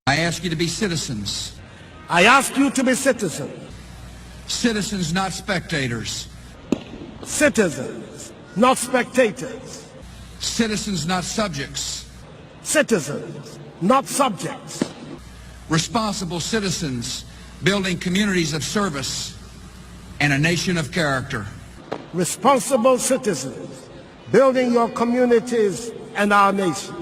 I ask you to be citizens. I ask you to be citizens. Citizens, not spectators. Citizens, not spectators. Citizens, not subjects. Citizens, not subjects. Responsible citizens, building communities of service and a nation of character. Responsible citizens, building your communities and our nation.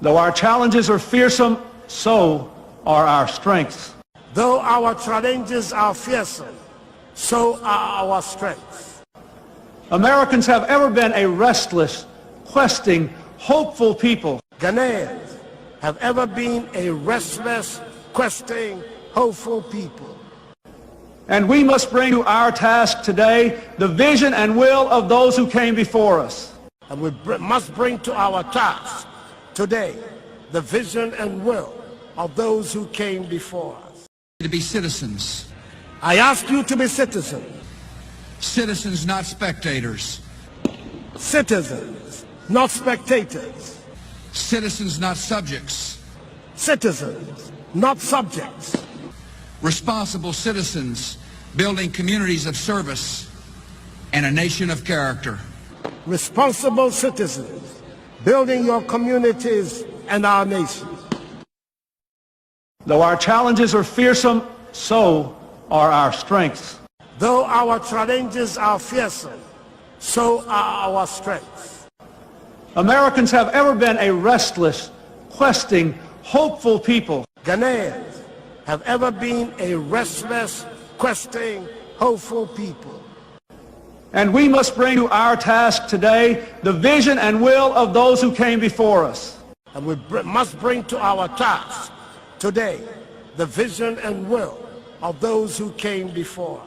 Though our challenges are fearsome, so are our strengths. Though our challenges are fearsome, so are our strengths. Americans have ever been a restless, questing, hopeful people. Ghanaians have ever been a restless, questing, hopeful people. And we must bring to our task today the vision and will of those who came before us. And we must bring to our task today the vision and will of those who came before us. To be citizens. I ask you to be citizens. Citizens, not spectators. Citizens, not spectators. Citizens, not subjects. Citizens, not subjects. Responsible citizens, building communities of service and a nation of character. Responsible citizens, building your communities and our nation. Though our challenges are fearsome, so are our strengths. Though our challenges are fearsome, so are our strengths. Americans have ever been a restless, questing, hopeful people. Ghanaians have ever been a restless, questing, hopeful people. And we must bring to our task today the vision and will of those who came before us. And we must bring to our task today the vision and will of those who came before us.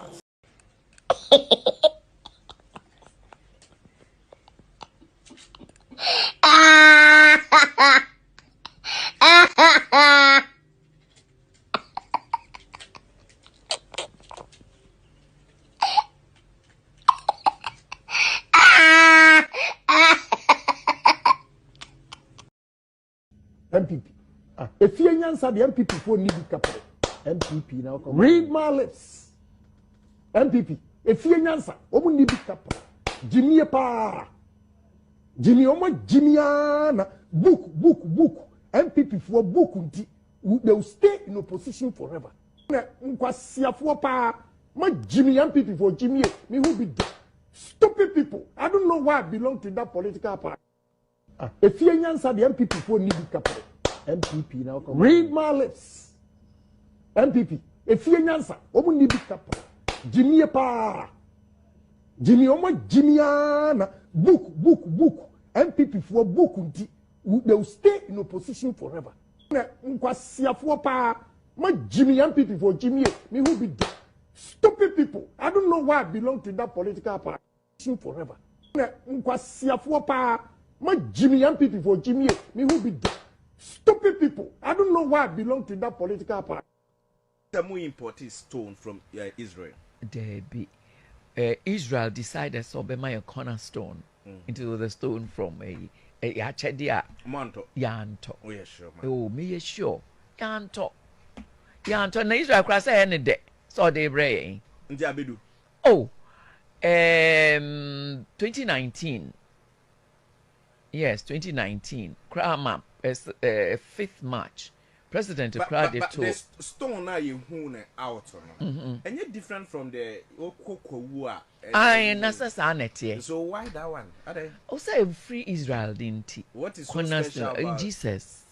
MPP. If you answer the MPP for need couple. MPP now come. Read my lips. MPP. If you answer, omu need couple. Jimmy pa. Jimmy Jimmy book. MPP for book unti. They will stay in opposition forever. Nkwasia for pa. My Jimmy MPP for Jimmy. Me who be dead. Stupid people. I don't know why I belong to that political party. If you answer the MPP for need couple. MPP now come. Read my lips. MPP. If you answer, omu need couple. Jimmy pa. Jimmy Jimmy book. MPP for book unti. They will stay in opposition forever. Nkwasia for pa. My Jimmy MPP for Jimmy. Me who be dead. Stupid people. I don't know why I belong to that political party. Forever. Nkwasia for pa. My Jimmy MPP for Jimmy. Me who be dead. Stupid people. I don't know why I belong to that political party. The more important stone from Israel. Debbie. Israel decided so be my cornerstone into the stone from a Yachedia Manto. Yanto. Oh, yeah, sure. Oh, me is sure. Yanto. Yanto, and Israel cross any day. So they bray. Njabidu. Oh, 2019. Yes, 2019. Crama, 5th March. President crowd it the stone now you out and you're different from the Okokowua. I nasa sanity. So why that one? Are they? Oh, say free Israel didn't. What is so special about Jesus?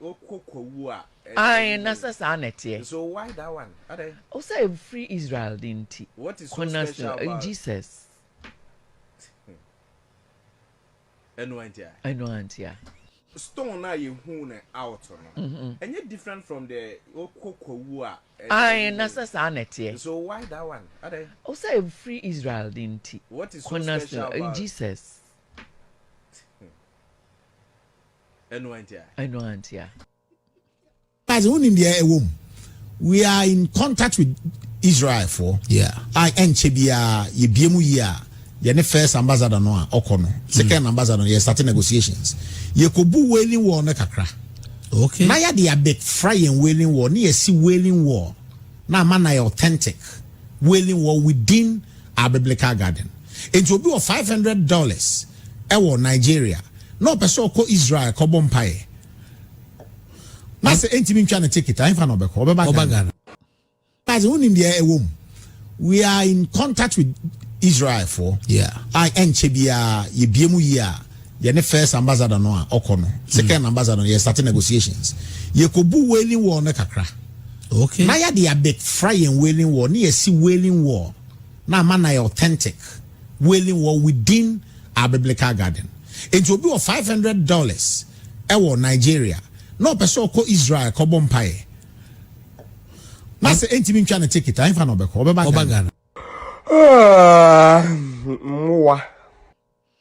Okokowua. I nasa sanity. So why that one? Are they? Oh, say free Israel didn't. What is so special about Jesus? I know, Auntie. Stone now you out and you're different from the Okokowua. I nasa sanity. So why that one? Are they? Oh, say free Israel didn't. What is so special about Jesus? I know, Auntie. As we are in contact with Israel for I enchebia ye biemu ya the first ambassador no okono second ambassador ye starting negotiations ye kobu wailing war na kakra okay na ya de big frying wailing war ni see wailing war na man na authentic wailing war within our biblical garden it will be of $500 ewo Nigeria no person ko Israel ko bompae na say entimi ntwa na ticket I fa no be ko obeba as we are in contact with Israel for I enchebia ye biemu ya the first ambassador no okono second ambassador ye starting negotiations ye kobu wailing war na kakra okay na ya de big frying wailing war ni see wailing war na man na authentic wailing war within our biblical garden it will be of $500 ewo Nigeria no person ko Israel ko bompae na say entimi ntwa na ticket I fa no be ko obeba Mwa.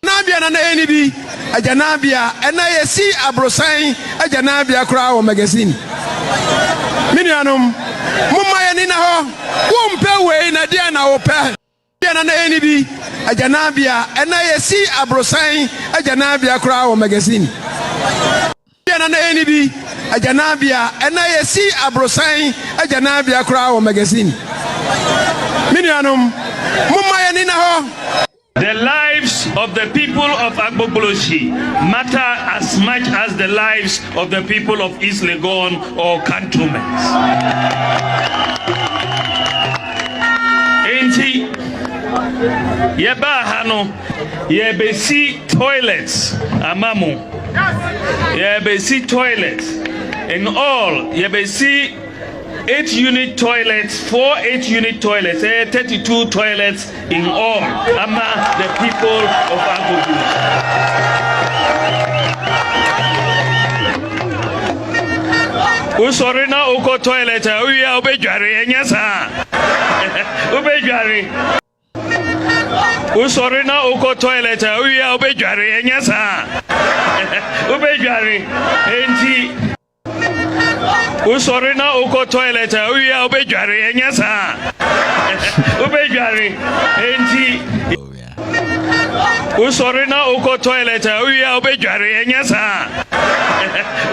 Nabia na eni bi ajanabia ena yesi abrosan ajanabia kura o magazine. Minianum mumma ya ni na ho wo mpe we na dia na wo pe. Dia na eni bi ajanabia ena yesi abrosan ajanabia kura o magazine. Dia na eni bi ajanabia ena yesi abrosan ajanabia kura o magazine. Minianum the lives of the people of Agbogboloshi matter as much as the lives of the people of East Legon or cantonments. Enti yeba hano yebesi toilets amamu yebesi toilets in all yebesi 8-unit toilets, 4 8-unit toilets, 32 toilets in all among the people of Agbogboloshi. Usorina uko toilet, uya ubejari enyasa. Ubejari. Usorina uko toilet, uya ubejari enyasa. Ubejari. Enti Usorina uko toilet uya ubejari enyasa ubejari enti Usorina uko toilet uya ubejari enyasa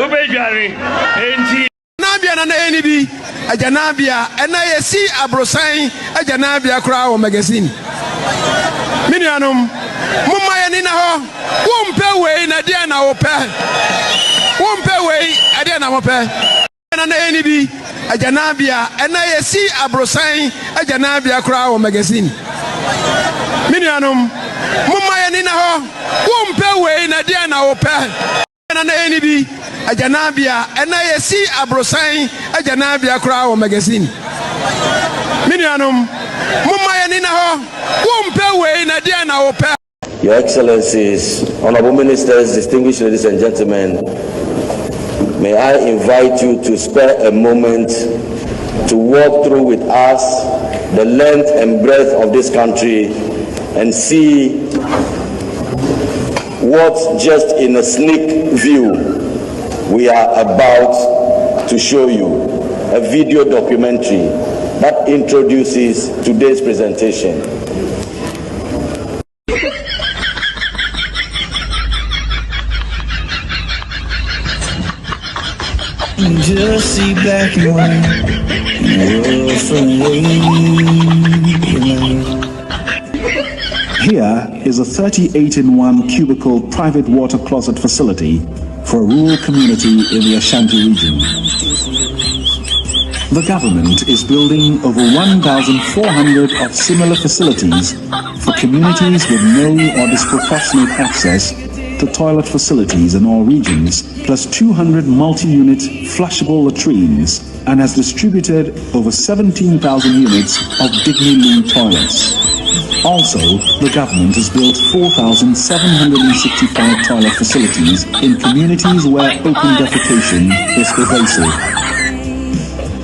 ubejari enti Nabia na eni bi ajanabia ena yesi abrosan ajanabia kura o magazine. Minianum mumma ya ni na ho wo mpe we na dia na wo pe. Wo mpe we adia na wo pe. Na eni bi ajanabia ena yesi abrosan ajanabia kura o magazine. Minianum mumma ya ni na ho wo mpe we na dia na wo pe. Na eni bi ajanabia ena yesi abrosan ajanabia kura o magazine. Minianum mumma ya ni na ho wo mpe we na dia na wo pe. Your Excellencies, Honorable Ministers, distinguished ladies and gentlemen, may I invite you to spare a moment to walk through with us the length and breadth of this country and see what, just in a sneak view, we are about to show you. A video documentary that introduces today's presentation. Just see black and white. Here is a 38-in-1 cubicle private water closet facility for a rural community in the Ashanti region. The government is building over 1,400 of similar facilities for communities with no or disproportionate access to toilet facilities in all regions, plus 200 multi-unit flushable latrines, and has distributed over 17,000 units of Dignity toilets. Also, the government has built 4,765 toilet facilities in communities where open defecation is pervasive.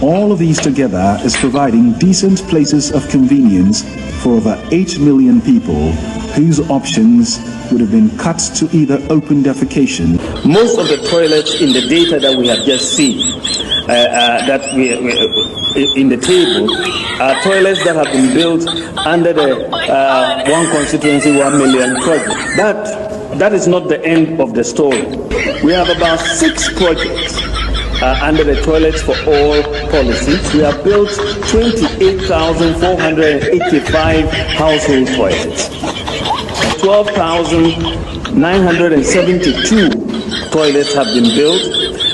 All of these together is providing decent places of convenience for over 8 million people whose options would have been cut to either open defecation. Most of the toilets in the data that we have just seen, that we in the table, are toilets that have been built under the One Constituency 1 Million project. That is not the end of the story. We have about 6 projects under the Toilets for All policy. We have built 28,485 household toilets. 12,972 toilets have been built.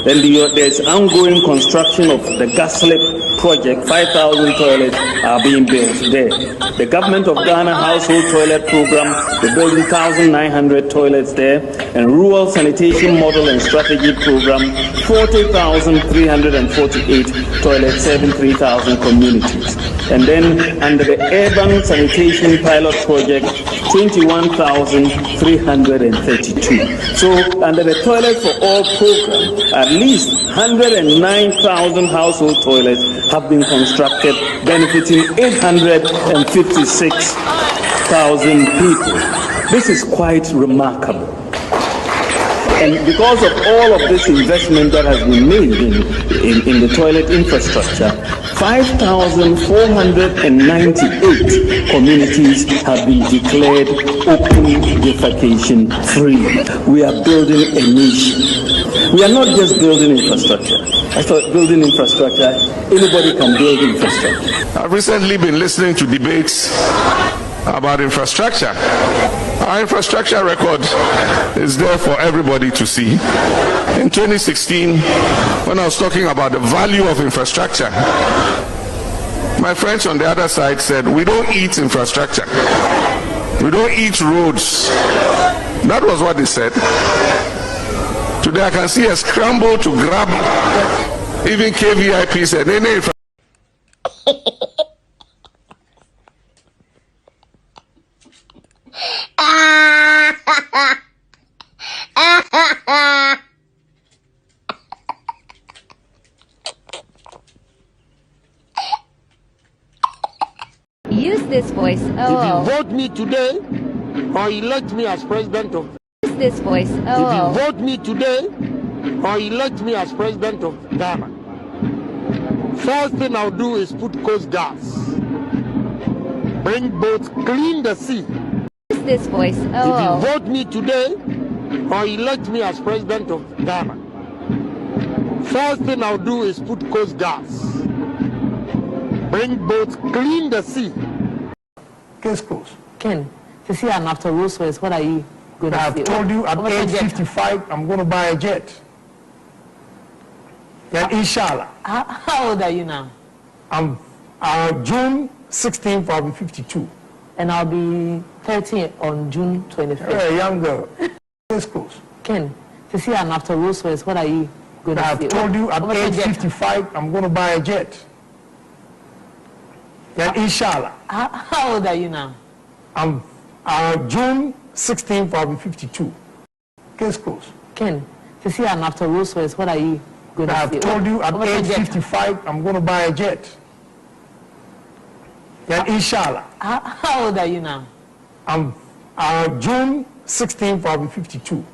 Then there's ongoing construction of the Gaslit project. 5,000 toilets are being built there. The Government of Ghana Household Toilet Program, we're building 1,900 toilets there. And Rural Sanitation Model and Strategy Program, 40,348 toilets serving 3,000 communities. And then under the Urban Sanitation Pilot Project, 21,332. So under the Toilet for All program, at least 109,000 household toilets have been constructed, benefiting 856,000 people. This is quite remarkable. And because of all of this investment that has been made in the toilet infrastructure, 5,498 communities have been declared open defecation free. We are building a nation. We are not just building infrastructure. I thought building infrastructure, anybody can build infrastructure. I've recently been listening to debates about infrastructure. Our infrastructure record is there for everybody to see. In 2016, when I was talking about the value of infrastructure, my friends on the other side said, we don't eat infrastructure. We don't eat roads. That was what they said. Today I can see a scramble to grab, even KVIP said, Use this voice. If you vote me today or elect me as president of Use this voice. If you vote me today or elect me as president of Ghana, first thing I'll do is put coast gas, bring boats, clean the sea. Use this voice. If you vote me today or elect me as president of Ghana, first thing I'll do is put coast gas, bring boats, clean the sea. Case closed. Ken, to see an after Rolls-Royce, what are you going to do? I've told you at age 55, I'm going to buy a jet. And inshallah. How old are you now? I'm June 16th, I'll be 52. And I'll be 30 on June 25th. You're a young girl. Case closed. Ken, to see an after Rolls-Royce, what are you going to do? I've told you at age 55, I'm going to buy a jet. And inshallah. How old are you now? I'm June 16th, I'll be 52. Case closed. Ken, to see an after Rolls-Royce, what are you going to do? I've told you at age 55, I'm going to buy a jet. And inshallah. How old are you now? I'm June 16th, I'll be 52.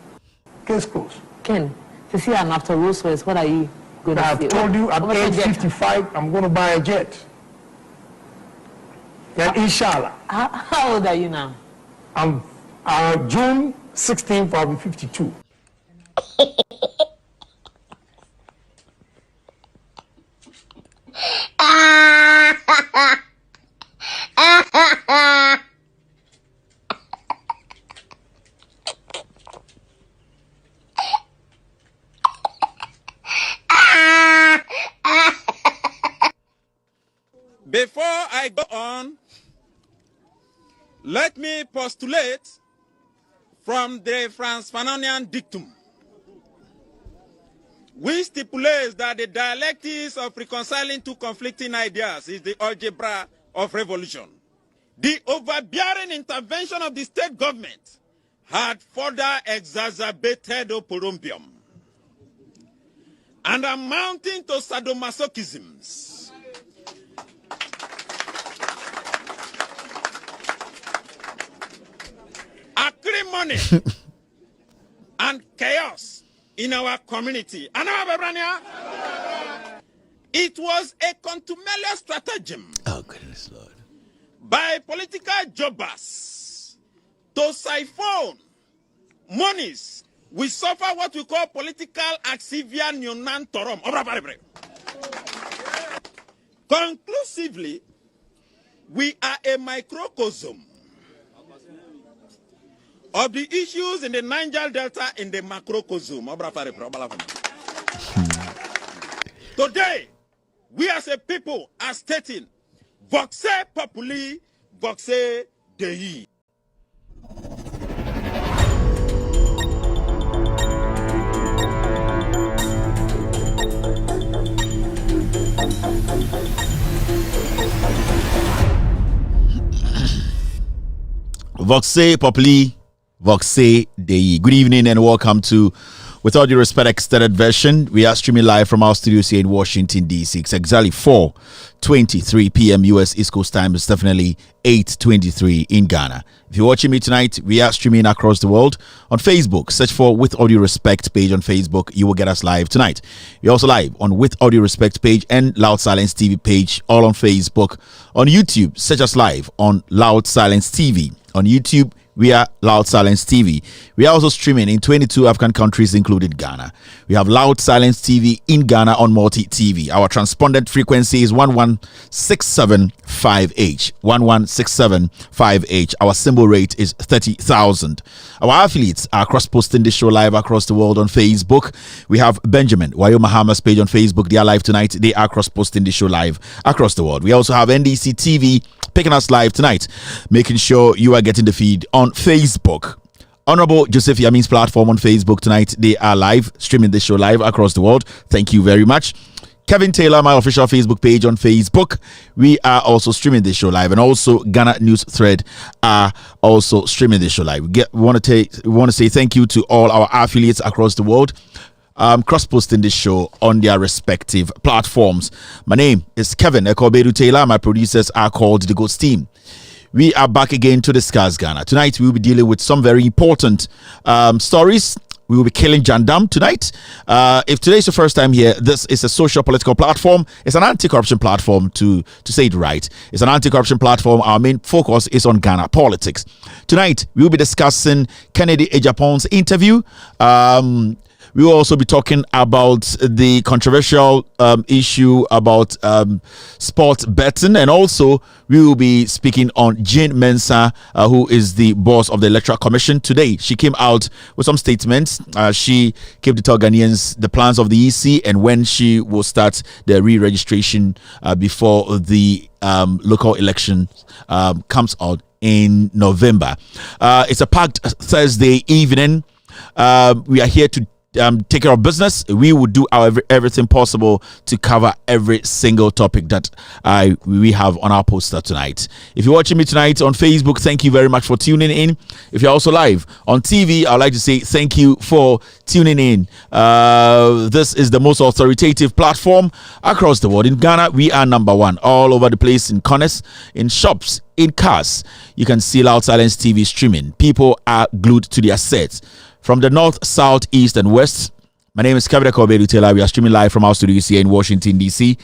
Case closed. Ken, to see an after Rolls-Royce, what are you going to do? I've told you at age 55, I'm going to buy a jet. Yeah, inshallah. How old are you now? I'm June 16th, I'll be 52. Before I go on, let me postulate from the Franz Fanonian dictum, which stipulates that the dialectics of reconciling two conflicting ideas is the algebra of revolution. The overbearing intervention of the state government had further exacerbated oporombium and amounting to sadomasochisms. Acrimony and chaos in our community. It was a contumelious stratagem. Oh, goodness, Lord. By political jobbers to siphon monies. We suffer what we call political axivia nunan torum. Conclusively, we are a microcosm of the issues in the Niger Delta in the macrocosm. Today, we as a people are stating, voxe populi, voxe Dei. Voxe populi, voxe Dei. Good evening and welcome to, with all due respect, extended version. We are streaming live from our studios here in Washington, D.C. It's exactly 4:23 p.m. U.S. East Coast time. It's definitely 8:23 in Ghana. If you're watching me tonight, we are streaming across the world on Facebook. Search for With All Due Respect page on Facebook. You will get us live tonight. We're also live on With All Due Respect page and Loud Silence TV page, all on Facebook. On YouTube, search us live on Loud Silence TV. On YouTube, we are Loud Silence TV. We are also streaming in 22 African countries, including Ghana. We have Loud Silence TV in Ghana on Multi TV. Our transponded frequency is 11675H. 11675H. Our symbol rate is 30,000. Our affiliates are cross-posting this show live across the world on Facebook. We have Benjamin Wayo Mahama's page on Facebook. They are live tonight. They are cross-posting this show live across the world. We also have NDC TV picking us live tonight, making sure you are getting the feed on Facebook. Honorable Joseph Yamin's platform on Facebook tonight. They are live, streaming this show live across the world. Thank you very much. Kevin Taylor, my official Facebook page on Facebook. We are also streaming this show live, and also Ghana News Thread are also streaming this show live. We want to say thank you to all our affiliates across the world, cross-posting this show on their respective platforms. My name is Kevin Ekobedu Taylor. My producers are called The Ghost Team. We are back again to discuss Ghana. Tonight, we will be dealing with some very important stories. We will be killing Jandam tonight. If today's your first time here, this is a social political platform. It's an anti-corruption platform, to say it right. It's an anti-corruption platform. Our main focus is on Ghana politics. Tonight, we will be discussing Kennedy Agyapong's interview. We will also be talking about the controversial issue about sports betting, and also we will be speaking on Jane Mensah, who is the boss of the Electoral Commission. Today, she came out with some statements. She gave to tell Ghanaians the plans of the EC and when she will start the re-registration before the local election comes out in November. It's a packed Thursday evening. We are here to take care of business. We will do everything possible to cover every single topic that we have on our poster tonight. If you're watching me tonight on Facebook, thank you very much for tuning in. If you're also live on TV, I'd like to say thank you for tuning in. This is the most authoritative platform across the world. In Ghana, we are number one all over the place, in corners, in shops, in cars. You can see Loud Silence TV streaming. People are glued to their sets. From the north, south, east, and west. My name is Kevin Ekobedu Taylor. We are streaming live from our studios here in Washington, D.C.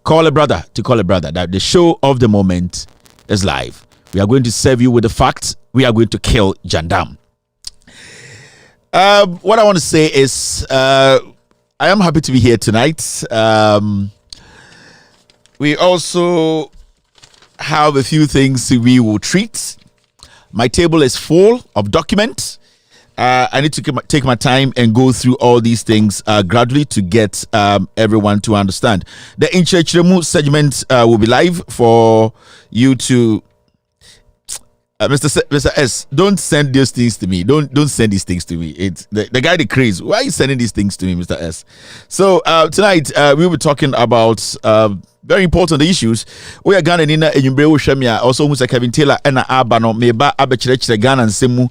Call a brother to call a brother. That the show of the moment is live. We are going to serve you with the facts. We are going to kill Jandam. What I want to say is I am happy to be here tonight. We also have a few things we will treat. My table is full of documents. I need to take my time and go through all these things gradually to get everyone to understand. The Inchechiremu segment will be live for you to. Mr. S, don't send these things to me. Don't send these things to me. It's the guy that crazy. Why are you sending these things to me, Mr. S? So tonight we'll be talking about very important issues. We are Ghana Nina Enyumbre Shemia, also who's Kevin Taylor and Abano, Meba Abechre Ghana and Semu.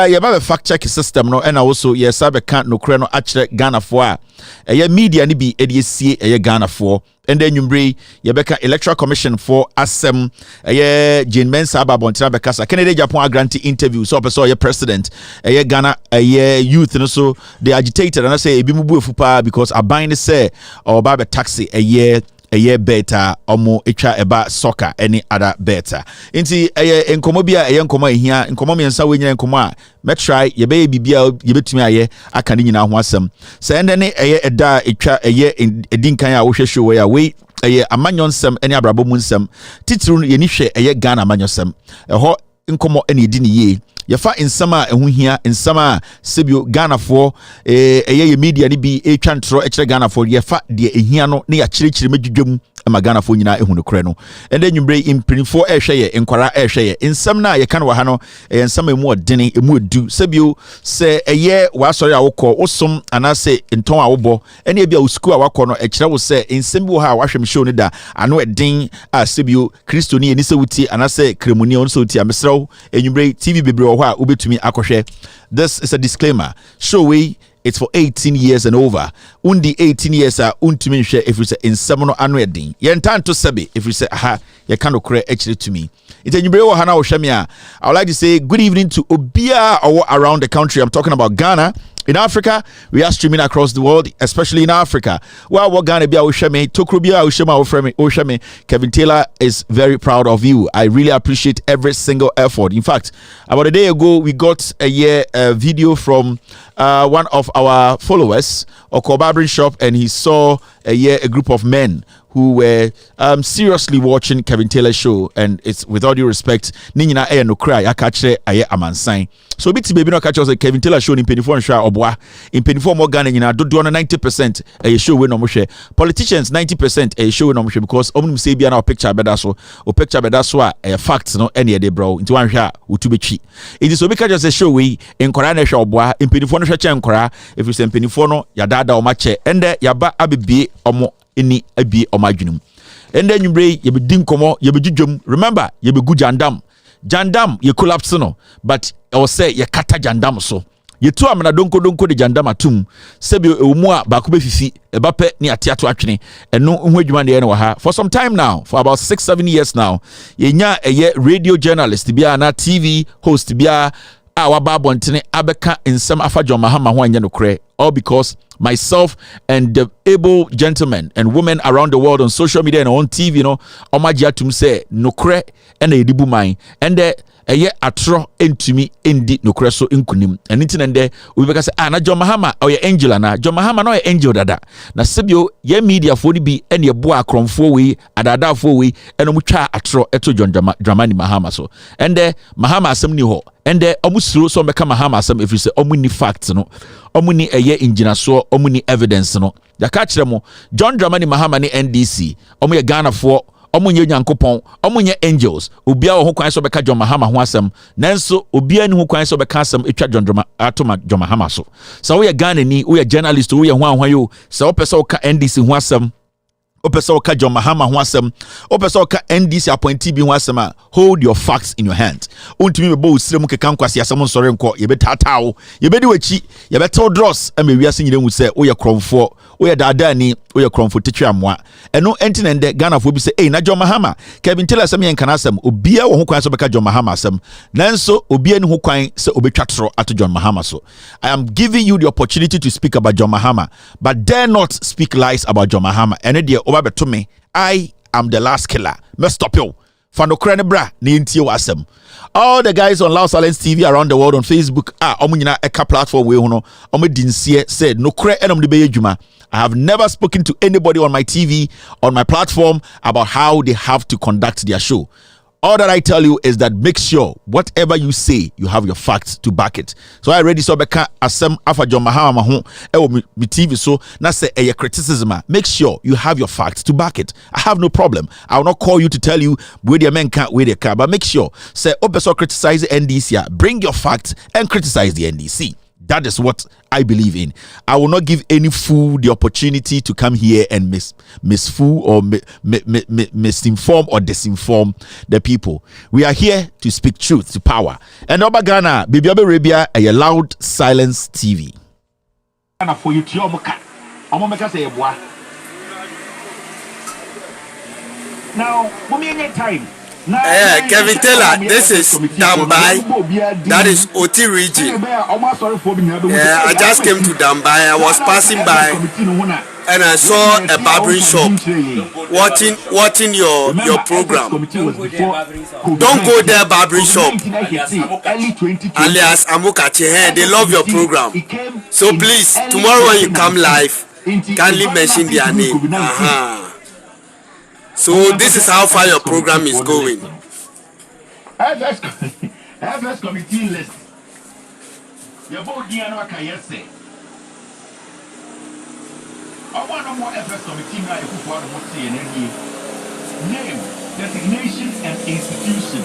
You have a fact check system, no, and also yes, I can't no creno actually Ghana for a media ni be ADC a Ghana for, and then you bring Yabeka Electoral Commission for Assem a Jane Mensah Babontina Bekasa Kennedy Japan grantee interview so person your president a Ghana a youth and so they agitated and I say Bimubu Fupa because I bind say or Baba taxi a year better omo etwa eba soccer any other better nti enkomo bia enkomo ehia enkomo miensa we nyina enkomo a me try ye be bibia ye betumi aye aka ni nyina ho asem se ende ne eda etwa edinkan a wo hwehwe we a we amanyonsem any abrabo mu nsem titru ye ni hwe Ghana amanyonsem eho enkomo ene edi ni ye yefa insama ehu hia insama sebio Ghana for ye media ni bi etwa ntro ekire Ghana for yefa de ehia no ne ya kirikire medwudwam ama Ghana for nyina ehu no kore no ende nwumbre imprinfo ehwe ye enkwara ehwe ye insam na ye kan wa ha no insama emu odene emu edu sebio se eye wa sori awokọ osom anase nton awobo ene e bia usku awakọ no ekire wo se insam bi wo ha wa hwem show ne da ano eden a sebio kristoni eni se wuti anase kremoni on so wuti amesrew enwumbre TV bebre ubetumi akohwe. This is a disclaimer. Show we it's for 18 years and over. Undi 18 years untumi hwe if you say in semono anu edin. Ye ntanto sebe if you say aha ye kan okre actually to me. Itenyibre wo hana wo hweme a I would like to say good evening to Obia around the country. I'm talking about Ghana. In Africa, we are streaming across the world, especially in Africa. Well, what Ghana be Oshame, Tokrubia Oshame, Kevin Taylor is very proud of you. I really appreciate every single effort. In fact, about a day ago, we got a video from one of our followers, Oko Barbering Shop, and he saw a group of men who were seriously watching Kevin Taylor's show, and it's with all due respect, Nina e no cry, akache aye amansan. So biti baby no catch us Kevin Taylor show in penifo nsha obwa in penifo mo Ghana nyina do 90% a show we no mo hwe. Politicians 90% a show we no mo hwe because omnim say bia na picture beda so o picture beda so a facts no ene de bro nti wan hwe a utubetwi. It is so be catch us show we in kwara na hwe obwa in penifo no hwe che nkwara if you say penifo no ya dada o ma che ende ya ba abebie omo ini abi omadwunum ende nwumbre ye be din komo ye be dwudwom. Remember ye be gu jandam ye collapse no but I will say ye kata jandam so ye tu amana donko de jandam atum sebi ewumu a ba ko be fifi e ba pe ne atiato atwene eno hu adwuma de ne wa ha for some time now, for about 6-7 years now. Ye nya eye radio journalist bia na TV host bia a wa ba bontene abeka nsem afa John Mahama ho anya no kre, all because myself and the able gentlemen and women around the world on social media and on TV, you know, omaji atum say no kre and edibu man and eye atro entumi endi no kre so nkunim enitin ende we beka say na John Mahama o ye angel na John Mahama no ye angel dada na sebio ye media fo ni bi ene bo akromfo we adada fo we eno mu twa atro eto John Dramani Mahama so ende Mahama asem ni ho ende omusuro so meka Mahama asem if you say omuni facts no omuni eye engineer so omuni evidence no yaka kire mo John Dramani Mahama ni NDC omu ye Ghana fo omunye nyankopon omunye angels obia ho kwan so beka John Mahama ho asem nanso obia ni ho kwan so beka asem etwa John Mahama so we Ghana ni we journalist we ho yo so opese ka NDC ho asem opese ka John Mahama ho asem opese ka NDC appointee bi ho asem a hold your facts in your hand untimi be bo usirem keka nkwase asem nsore nko ye betatao ye bedi wachi ye beto dross am wiase nyire hu se we kromfo we dada ni we kromfo tetwa amoa eno entinende Ghana fo bi se na John Mahama Kevin Taylor asem yen kana asem obia wo ho kwan so beka John Mahama asem nanso obia ni ho kwan se obetwatro ato John Mahama so. I am giving you the opportunity to speak about John Mahama, but dare not speak lies about John Mahama. And to me, I am the last killer. Must stop you. Fanokrane bra ni ntie wasem. All the guys on Loud Silence TV around the world on Facebook, omunyina eka platform we hono, omedinsie said no kre enom de beye djuma. I have never spoken to anybody on my TV, on my platform, about how they have to conduct their show. All that I tell you is that make sure whatever you say, you have your facts to back it. So I already saw Beka Asem Afa John Mahama Mahu me TV so na say a criticism. Make sure you have your facts to back it. I have no problem. I will not call you to tell you where the men can't where they can, but make sure say Obeso criticize the NDC. Bring your facts and criticize the NDC. That is what I believe in. I will not give any fool the opportunity to come here and misfool or misinform or disinform the people. We are here to speak truth to power. And Oba Ghana, Bibi Arabia, a Loud Silence TV. Now, time. Kevin Taylor, this is Dambai, that is OT region. I just came to Dambai. I was passing by and I saw a barbering shop watching your program. Don't go there, barbering shop. Alias Amukache, they love your program. So please, tomorrow when you come live, kindly mention their name. So this is how far your program is going. FS committee list. Your board Diana Kayese. I want no more FS committee now if you want to say name, designation and institution.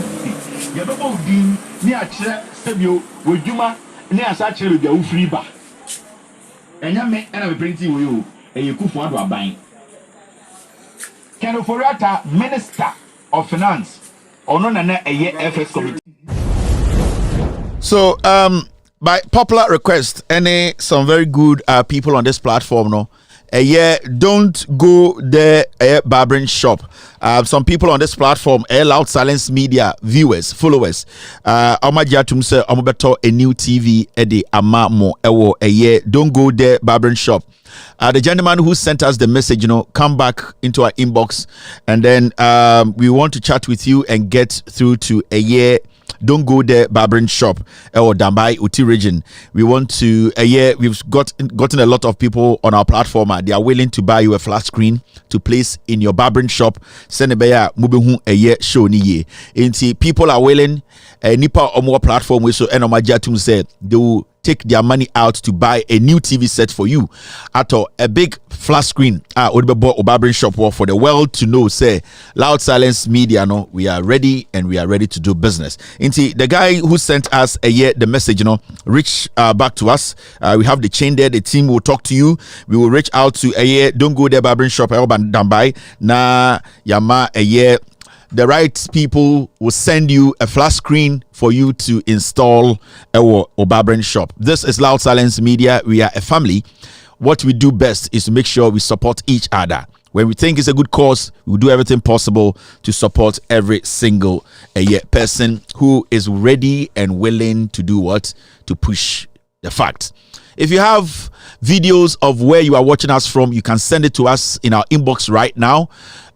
Your board dean near Sebio with Juma near such a your free bar. And you make and I will bring to you and you could want to buy. Keno Forata, Minister of Finance, or no FS committee. So, by popular request, some very good people on this platform, no. Don't go there, barbering shop. Some people on this platform, Loud Silence Media viewers, followers, Amajatum say, Amabeto a new TV, Eddie Amamo, don't go there, barbering shop. The gentleman who sent us the message, come back into our inbox, and then we want to chat with you and get through to don't go there, barbering shop or Dambai Uti region. We want to we've gotten a lot of people on our platform. They are willing to buy you a flat screen to place in your barbering shop. Send a show ni ye. People are willing. Nipa or more platform we so Enomajatum said they will take their money out to buy a new TV set for you. At a big flat screen. Barbering shop for the world to know. Say Loud Silence Media. No, we are ready and we are ready to do business. The guy who sent us the message, reach back to us. We have the chain there. The team will talk to you. We will reach out to don't go there barbering shop. Dambai na yama the right people will send you a flat screen for you to install a barbering shop. This is Loud Silence Media. We are a family. What we do best is to make sure we support each other. When we think it's a good cause, we will do everything possible to support every single person who is ready and willing to do what? To push the fact. If you have videos of where you are watching us from, you can send it to us in our inbox right now.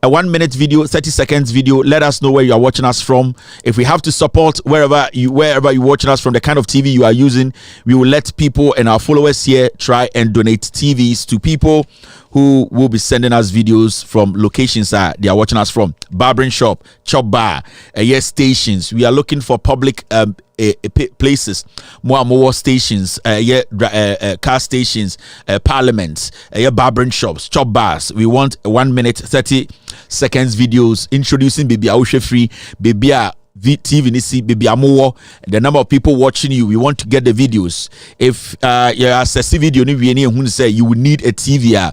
A 1 minute video, 30 seconds video. Let us know where you are watching us from. If we have to support wherever you're watching us from, the kind of TV you are using, we will let people and our followers here try and donate TVs to people who will be sending us videos from locations they are watching us from. Barbering shop, chop bar, stations. We are looking for public places, more stations, car stations, parliaments, barbering shops, chop bars. We want 1 minute 30 seconds videos introducing baby Aushe free baby TV nisi baby amowo. The number of people watching you, we want to get the videos. If you access video ni say you will need a TV,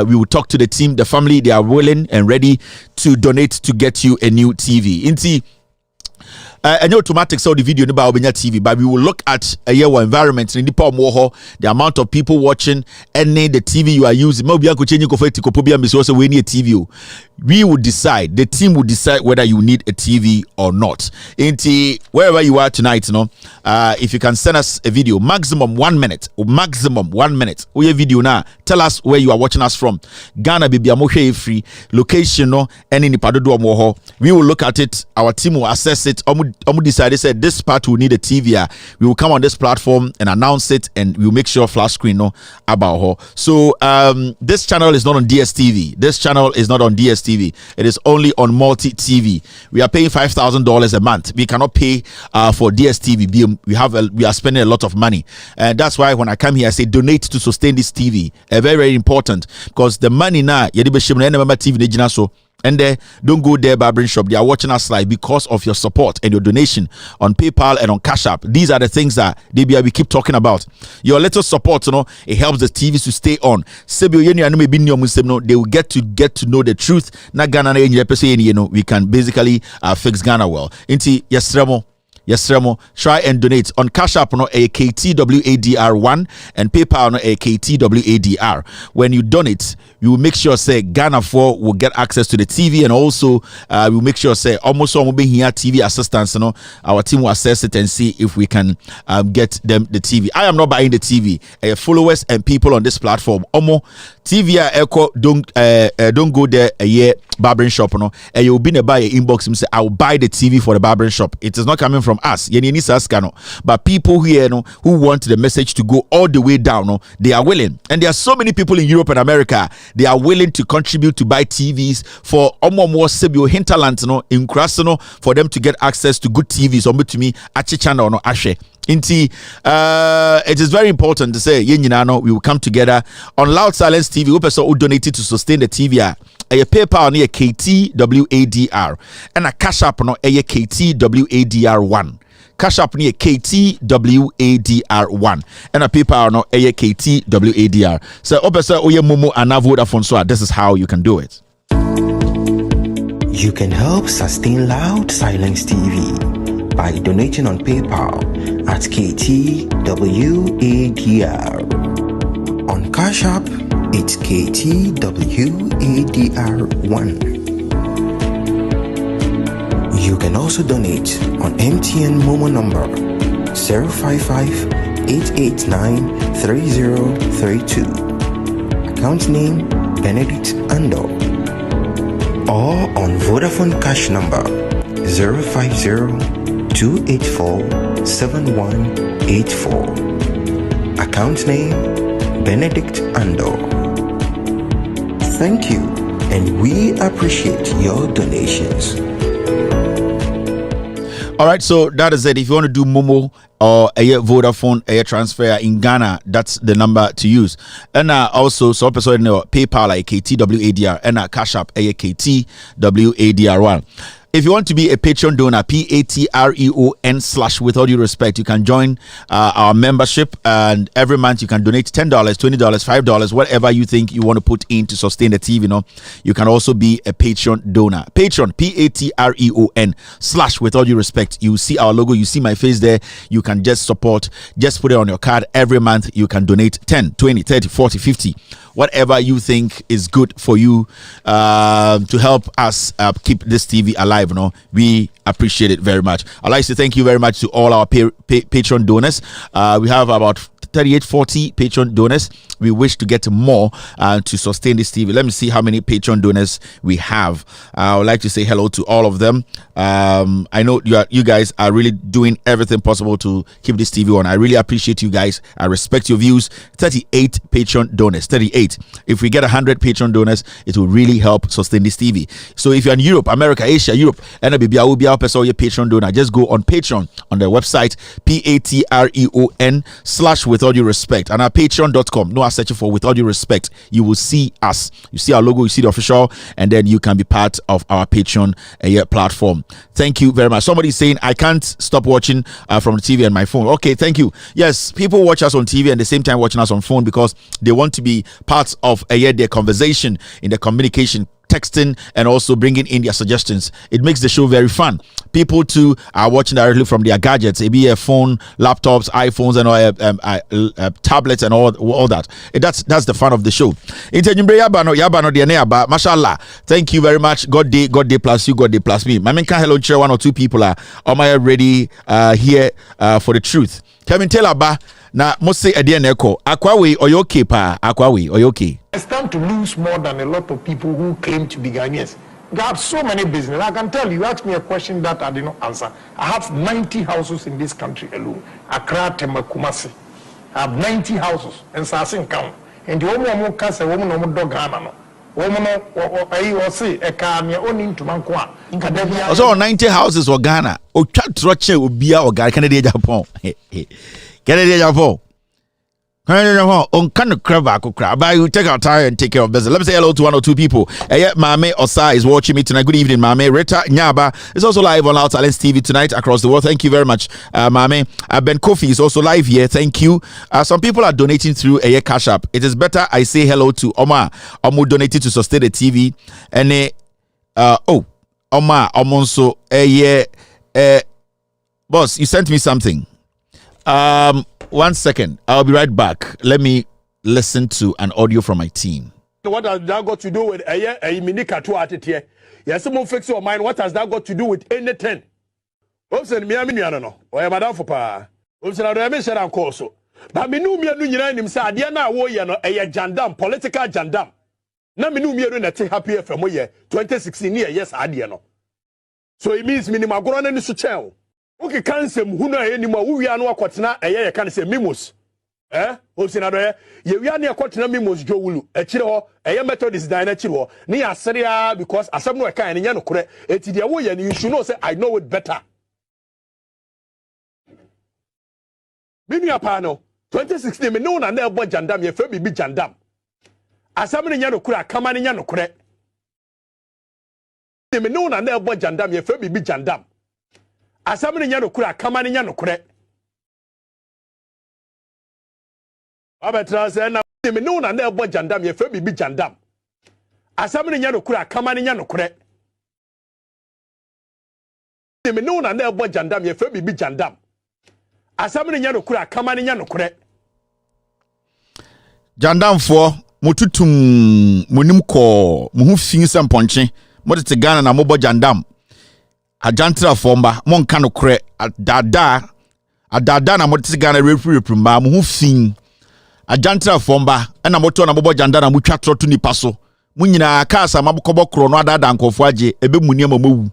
we will talk to the team, the family. They are willing and ready to donate to get you a new TV. and automatic so the video about TV, but we will look at a year environment in the amount of people watching and the TV you are using. Maybe I could change TV. We will decide, the team will decide whether you need a TV or not. Wherever you are tonight, if you can send us a video, maximum 1 minute. We video now. Tell us where you are watching us from. Ghana baby amoshe free location and in the we will look at it. Our team will assess it. Omu decided said this part will need a TV. We will come on this platform and announce it, and we will make sure flash screen about her. So this channel is not on DSTV. This channel is not on DSTV. It is only on Multi TV. We are paying $5,000 a month. We cannot pay for DSTV. We are spending a lot of money, and that's why when I come here I say donate to sustain this TV. Very, very important, because the money now TV so. And don't go there, barbering shop. They are watching us live because of your support and your donation on PayPal and on Cash App. These are the things that we keep talking about. Your little support, it helps the TVs to stay on. They will get to know the truth. We can basically fix Ghana well. Yes, Remo. Try and donate on Cash App a KTWADR1 and PayPal a KTWADR. When you donate, you will make sure say Ghana 4 will get access to the TV, and also we will make sure say almost all will be here TV assistance. Our team will assess it and see if we can get them the TV. I am not buying the TV. Followers and people on this platform, TV echo don't go there a year barbering shop and you'll be buy a inbox and say I'll buy the TV for the barbering shop. It is not coming from us, but people here who want the message to go all the way down, they are willing, and there are so many people in Europe and America. They are willing to contribute to buy TVs for more Sebio hinterland in Krasno for them to get access to good TVs or to me channel no ashe. It is very important to say we will come together on Loud Silence TV. We person who donated to sustain the TV. A PayPal near KTWADR and a Cash App no a KTWADR1. Cash App near KTWADR1 and a PayPal no a KTWADR. So opesa oye Momo and Vodafone, so this is how you can do it. You can help sustain Loud Silence TV by donating on PayPal at KTWADR. On Cash App, it's KTWADR1. You can also donate on MTN Momo number 055-889-3032. Account name Benedict Ando. Or on Vodafone Cash number 050-284-7184. Account name Benedict Ando. Thank you, and we appreciate your donations. All right, so that is it. If you want to do Momo or a Vodafone a transfer in Ghana, that's the number to use. And also, so episode PayPal like KTWADR and Cash App a KTWADR1. If you want to be a Patreon donor, PATREON/ with all due respect, you can join our membership, and every month you can donate $10, $20, $5, whatever you think you want to put in to sustain the TV. You can also be a Patreon donor. Patreon, PATREON/ with all due respect. You see our logo, you see my face there. You can just support, just put it on your card. Every month you can donate 10, 20, 30, 40, 50. Whatever you think is good for you to help us keep this TV alive. We appreciate it very much. I'd like to thank you very much to all our Patreon donors. We have about 38-40 Patreon donors. We wish to get more to sustain this TV. Let me see how many Patreon donors we have. I would like to say hello to all of them. I know you guys are really doing everything possible to keep this TV on. I really appreciate you guys. I respect your views. 38 Patreon donors. 38. If we get 100 Patreon donors, it will really help sustain this TV. So if you're in Europe, America, Asia, Europe, and I will be our person, your Patreon donor, just go on Patreon on the website PATREON/ with all due respect, and our patreon.com. No, I search for with all due respect. You will see us. You see our logo, you see the official, and then you can be part of our Patreon platform. Thank you very much. Somebody saying I can't stop watching from the TV and my phone. Okay, thank you. Yes, people watch us on TV and the same time watching us on phone because they want to be part of their conversation in the communication texting and also bringing in their suggestions. It makes the show very fun. People too are watching directly from their gadgets, maybe a phone, laptops, iPhones, and all tablets and all that. That's the fun of the show. Mashallah. Thank you very much. God day plus you, God day plus me. My man can hello share 1 or 2 people are ready here for the truth. Kevin Taylor ba na mose ede na eko akwawe oyoke pa akwawe oyoke. I stand to lose more than a lot of people who claim to be Ghanaians. I have so many business. I can tell you, ask me a question that I did not answer. I have 90 houses in this country alone. Accra, Tema, Kumasi. I have 90 houses and Sasin count. And the woman can say, woman, no dog, Ghana. Woman, I say, a car, your own into Mankwa. Also, 90 houses or Ghana. O chat roche ubia or Ghana, Canada, Japan. Canada, Japan. On kind of crab, but you take our time and take care of business. Let me say hello to 1 or 2 people. Mame Osa is watching me tonight. Good evening, Mame. Rita Nyaba is also live on Loud Silence TV tonight across the world. Thank you very much, Mame. Ben Kofi is also live here. Thank you. Some people are donating through a Cash App. It is better I say hello to Omar. Omar donated to sustain the TV. And Omar Omonso boss, you sent me something. 1 second. I'll be right back. Let me listen to an audio from my team. What has that got to do with a mini katu at it here? Yes, someone fix your mind. What has that got to do with anything? Oops, and me, I don't know. Or am I down for pa? Oops, and I said I'm close. But me knew me and you him say, Diana, warrior, a jandam, political jandam. Now me knew me and a happy from year 2016 year, yes, I know. So it means minimum grown and so child. Okay, cancel who know anymore. We are no kwatena eye can say mimos. O sinado ye we are near kwatena mimos jowulu. Echire ho eye Methodist dine echire ho. Ni asere because asem no eka enya no kore. Eti de wo ye you should know say I know it better. Binu apa no 2016 me no na na ebo jandam ye fe bibi jandam. Asem no nya no kore akama nya no kore. Me no na na ebo jandam ye fe bibi jandam. Asamene nya no kura kamane nya no kure abetra se na me no na na ebo jandam ye fa bibi jandam asamene nya no kura kamane nya no kure me no na na ebo jandam ye fa bibi jandam asamene nya no kura kamane nya no kure jandam fo motutum monim ko mo hu fin semponche mo tete Ghana na mo bo jandam ajantra fomba mon kano kre adada na motisi Ghana reprimba mo hu fin ajantra fomba na moto na bobo janda na mutwa troto nipa so munyina kasa mabokobɔ kro no adada nkofo age ebe munia mawu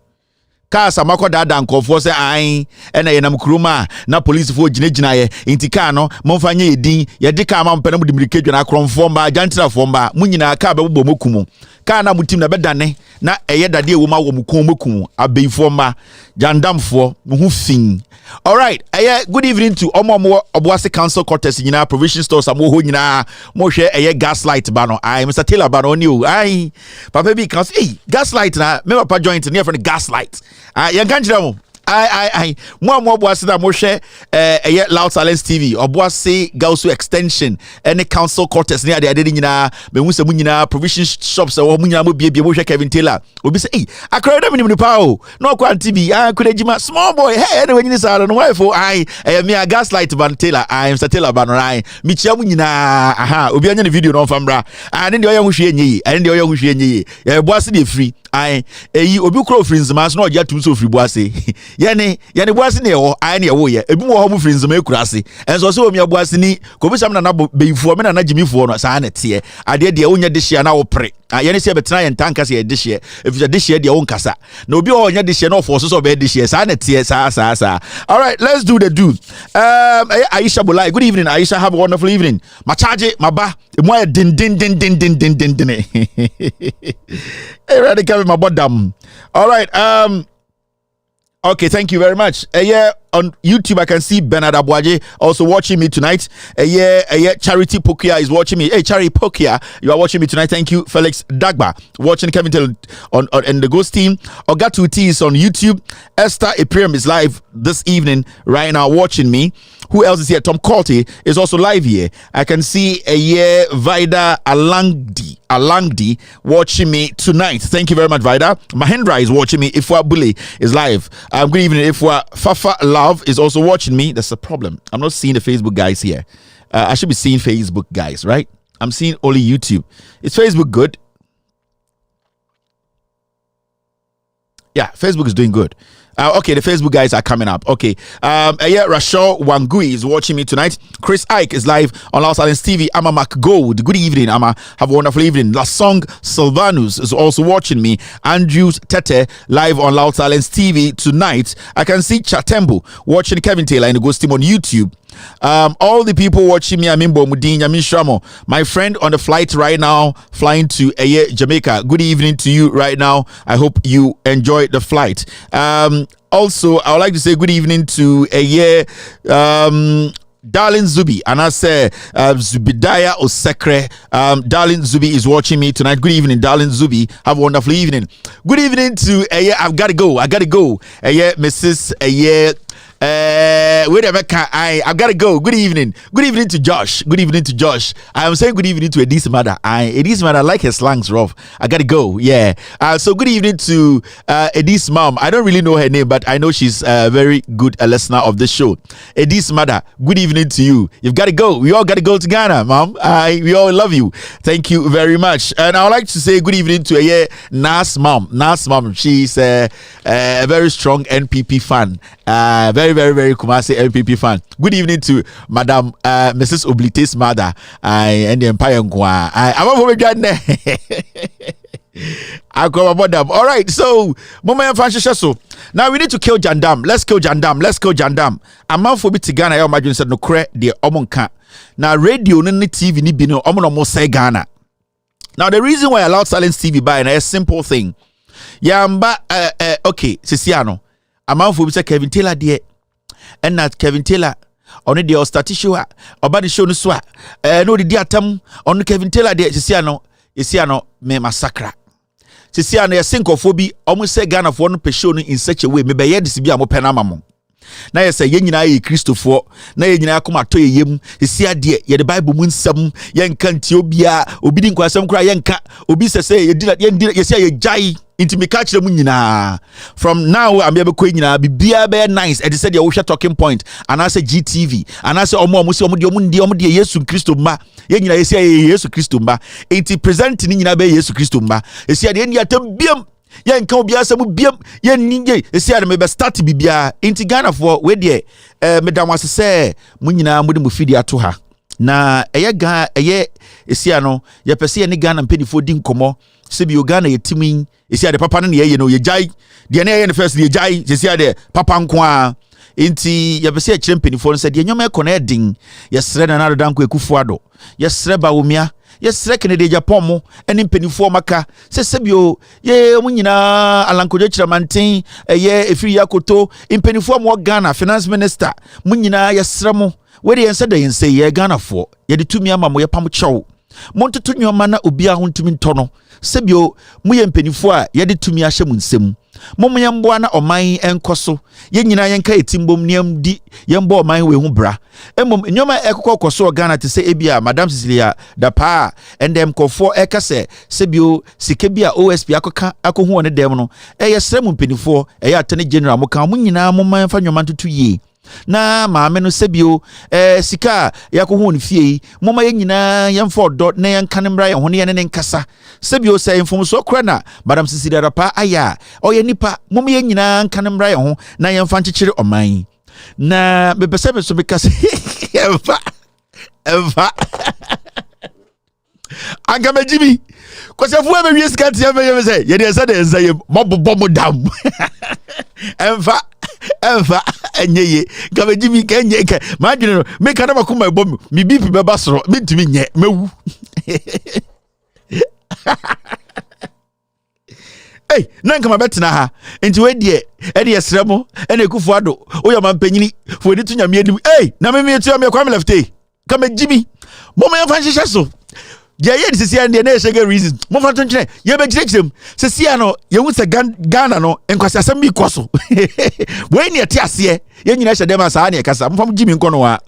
kasa makoda da nkofo se ai na ye nam kuruma na police fo ginagina ye intika no momfa nye edin ye de ka ma mpena mu dimirike dwana akromfo mba ajantra fomba munyina ka bebo mokumu ka na mutim na bedane na eye dade ewo ma wo mukon mokumu abeifo mba jandamfo mu fin. All right, good evening to Omo Obuasi Council Quarters nyina provision stores amo ho nyina mo hwe gaslight ba no ai Mr. Taylor ba no ni o ai papa bi kan say gaslight na me papa joint near for the gaslight yan kan jira mo I mo Obuasi da mo hwe Loud Silence TV Obuasi Gausu extension any council quarters near the ade nyina me hu se mu nyina provision shops wo mu nyina mo bie mo hwe Kevin Taylor obi say akra da me pa o no kwanti bi akudejima small boy hey anyway nyina sa no wife I me a gaslight ban Taylor I am Taylor ban right mi chia mu nyina aha obi anya ne video no famra and the oya hu hwe enyi and the oya hu hwe enyi Obuasi dey free I obi kro free nzima no oja tum so free Obuasi yani Obuasi ne ho ai ne wo ye ebi mo ho mu free nzima ekurase enso so omi Obuasi ni ko bi sam na beifo me na jimifo no sa na te ade de wonya de hia na wo pre yani se betena ye ntanka se ye de hia efija de hia de wo nkasa na obi ho nya de hia na ofo so be de hia sa na te sa. All right, let's do the do. Aisha Bulai, good evening Aisha, have a wonderful evening. Ma charge ma ba mo ye din hey ready carry my bottom. All right, okay, thank you very much. on YouTube, I can see Bernard Abwaje also watching me tonight. Charity Pokia is watching me. Hey, Charity Pokia, you are watching me tonight. Thank you. Felix Dagba watching Kevin Taylor on the Ghost team. Ogatu T is on YouTube. Esther Eprium is live this evening right now watching me. Who else is here? Tom Corty is also live here. I can see Vida Alangdi watching me tonight. Thank you very much, Vida. Mahendra is watching me. Ifwa Bule is live. Good evening. Ifwa Fafa Love is also watching me. That's a problem. I'm not seeing the Facebook guys here. I should be seeing Facebook guys, right? I'm seeing only YouTube. Is Facebook good? Yeah, Facebook is doing good. Okay, the Facebook guys are coming up. Okay. Rachel Wangui is watching me tonight. Chris Ike is live on Loud Silence TV. Amma McGold. Good evening, Amma. Have a wonderful evening. Lasong Silvanus is also watching me. Andrews Tete live on Loud Silence TV tonight. I can see Chatembu watching Kevin Taylor in the Ghost team on YouTube. All the people watching me, Amimbo Mudin, Yamin Shramo, my friend on the flight right now, flying to Jamaica. Good evening to you right now. I hope you enjoy the flight. Also, I would like to say good evening to Darlin Zubi, and I say Zubidaya Osekre. Darlin Zubi is watching me tonight. Good evening, Darlin Zubi. Have a wonderful evening. Good evening to I've got to go. Mrs. I've got to go. Good evening. Good evening to Josh. Good evening to Josh. I am saying good evening to Edith's mother. Edith's mother, I like her slangs rough. I got to go. Yeah. So good evening to Edith's mom. I don't really know her name, but I know she's a very good listener of the show. Edith's mother, good evening to you. You've got to go. We all got to go to Ghana, mom. We all love you. Thank you very much. And I would like to say good evening to Nas mom. Nas mom. She's a very strong NPP fan. Very Kumasi MPP fan. Good evening to Madam Mrs. Oblite's mother and the Empire Nkwa. All right, so now we need to kill Jandam. Let's kill Jandam. A man for me to Ghana. I imagine said no cre the omonka. Now radio ni TV ni bino omono say Ghana. Now the reason why I allowed Silence TV by a simple thing. Yamba okay, Sisiano. A man for me say Kevin Taylor dear. And not Kevin Taylor on the Ostati show or body show no swa. No the diatam on Kevin Taylor de Ciciano me massacre. Ciciano a syncophobia almost say Ghana for one person in such a way, maybe yet this be a penamamo. Na yesa ye nyina ye Christopher na ye nyina akoma to yem sia de ye the Bible mun sam ye nka nti obia obi din kwasam kra ye nka obi sese ye di ye sia ye jai inti me catch them nyina. From now I'm able ko nyina bibia be nice and said ye talking point and I say GTV and I say omo se omo de Yesu Christo ma ye nyina ye sia ye Yesu Christo ma inti present ni nyina be Yesu Christo ma ye sia de ni atam biam yen ka obi asem biam yen ninje esi ade me be start bibia inti Ghana for we de medam wase se munyina mudi mu fidi ato ha na esi ano ye pese ye ni Ghana mpedifo di nkomo se bi o Ghana yetimi esi ade papa no ne ye no ye jai de ne ye ne first ye jai esi ade papa nko a inti ye pese ye kire mpedifo no se de nyoma ekọ na edin ye sre na na danko ekufu ado ye sre ba womia yes reckon de Japan mo eni mpenifo maka sesebio ye munyina alankojo chiramanten efiri yakoto mpenifo mo Ghana finance minister munyina yesremo we de yense de yense ye Ghana fo ye de tumi ama mo ye pam chew montoto nyoma na obi a hontumi ntono sebio mu ye mpenifo a ye de tumi ahye mu nsem momo mboa na oman enkoso ye nyina yenka etimbom niam di yembo oman we hu bra emom nyoma ekokokoso Ghana te se ebia Madam Cecilia da pa endem kofo ekase sebio sikebia OSP akohu one dem no yesrem mpenifo atene general mo kan mo nyina mo man fa nyoma ntutu ye na maame no sebio sika yakohu ne fie moma ye nyina yemfo do na yankanembra ye hone ye ne nkasa sebio se infomso kra na Madam Cecilia da pa aya oye nipa moma ye nyina nkanembra ye ho na yemfa nkyekere oman na bepese so because eva angama Jimmy kwase fu ebe wies kan tie me say ye de say de say mobobo mo dam enfa enyeye gama Jimmy kenye ka ma dwene no me kana makoma bom mi bipi be basoro me ntimi nye mewu hey na nka mabetena ha enti we de e de yesremo e na ekufu ado o yo mampanyini fo ni tunya me anim hey na me tu me kwa me lefte ka me jibi mo me fa nhihye so ye ye sisi and na shege reason mo fa tonche ye be kirechirem sisi ano ye hu se Ghana no enkwasi asem bi koso we ni ete ase ye nyina hye dem asa na ye kasa mo fa jimi nko no wa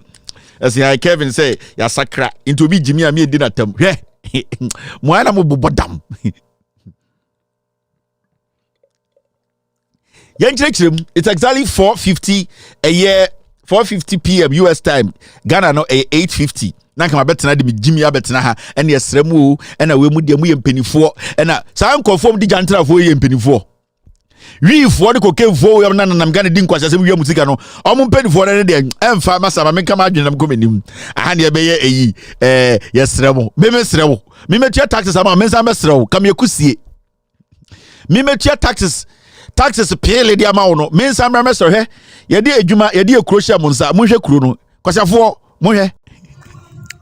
as I Kevin say ya sakra into bi jimi am ye di na tam hwe mo ana mo bobodam it's exactly 4:50 a year 4:50 p.m. US time. Ghana no 8:50. Na kama betena de Jimmy abetena ha ene yesremu ena we mu de mu yempenifo ena saa nkofom di jantrafo yempenifo. Wi fo de kokemfo we na nam Ghana di nkwasase wi musika no. Omo mpenifo na de emfa masa ma menka ma adwenam komenim. Aha ne be ye eyi yesremu. Me mesremu. Me metua taxes ama mensa mesrewu kam yekusie. Me metua taxes pele di ama wono Mensah mra meso hwe ye di adwuma ye di ekrosha monsa monhwe kuro no kwasafo monhwe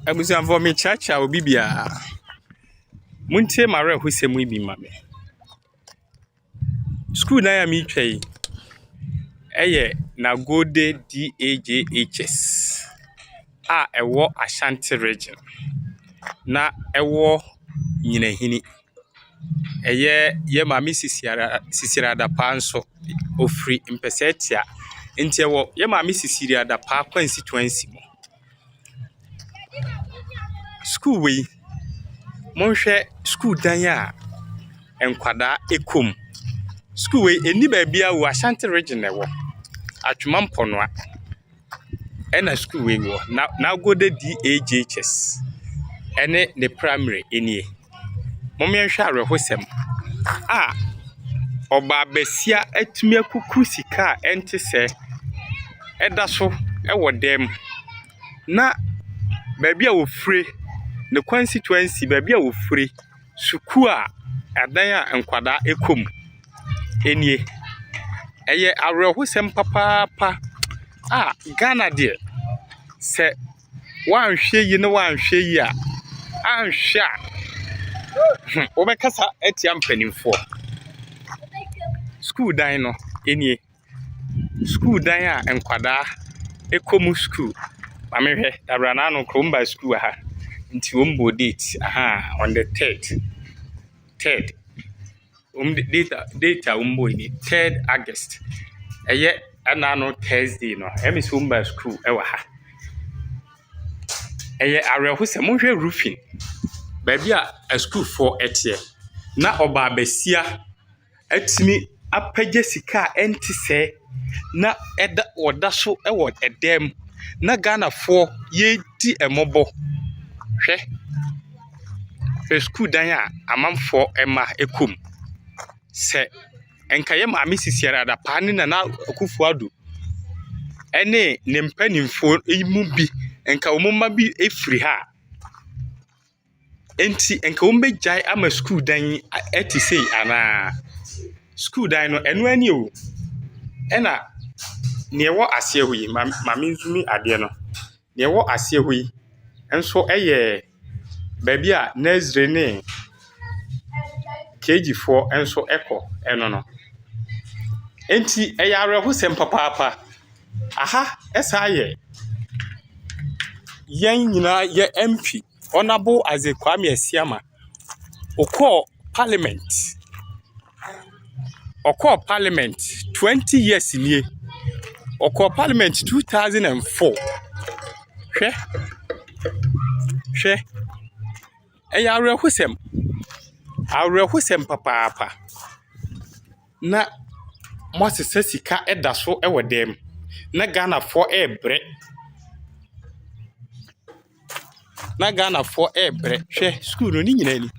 abusanfo me chacha obi bia muntie mare husemu ibi mame school na ya mi twai eye na Gode DAJHS a ewo Ashanti region na ewo nyinahini eye ye mami sisira da panso ofri impesetia nti ewo ye mami sisira da pa constituency mo school we monhwe school dan a enkwada ekom school we eni ba bia wo Ashanti region ewo atwuma mponwa ena school we wo na Gode DAJHS ene the primary enie momienhwe arehosem oba besia atumi akuku sika ente se eda so ewo dem na babia wo fure ne constituency babia wo fure suku a adan a enkwada ekom enie eye arehosem papa Ghana de se wanhwe yi ne wanhwe yi a anhwe obekasa etia mpanimfo school dan no enie school dan a enkwada ekomu school mamehwe dabrana no kromba school ha nti ombo date on the 3rd data ombo ni 3rd August eye anano Thursday no emisi omba school ewa ha eye arehose monhwe roofing babia a school for etie na oba besia atimi apagye sika enti se na eda oda so ewo edem na Ghana for ye di emobo hwe school dan a amamfo ema ekum se enkaye ma misisiara da pa ne na okufu adu ene ne mpanimfo imu bi enka omumma bi efiri ha enti enka ombejai ama school dan etisei ana school dan no enu ani o ena ne wo ase hoyi mame nzumi ade no ne wo ase hoyi enso eye baby a Nazare ne KG4 enso eko eno no enti eyare hosem papa aha esaye yen nyina ye MP honorable Kwame Asiama okọ parliament 20 years nie okọ parliament 2004 hwe eyare hosem papa na Moses sika eda so ewo dem na Ghana for ebre hwe school no ni nyina ni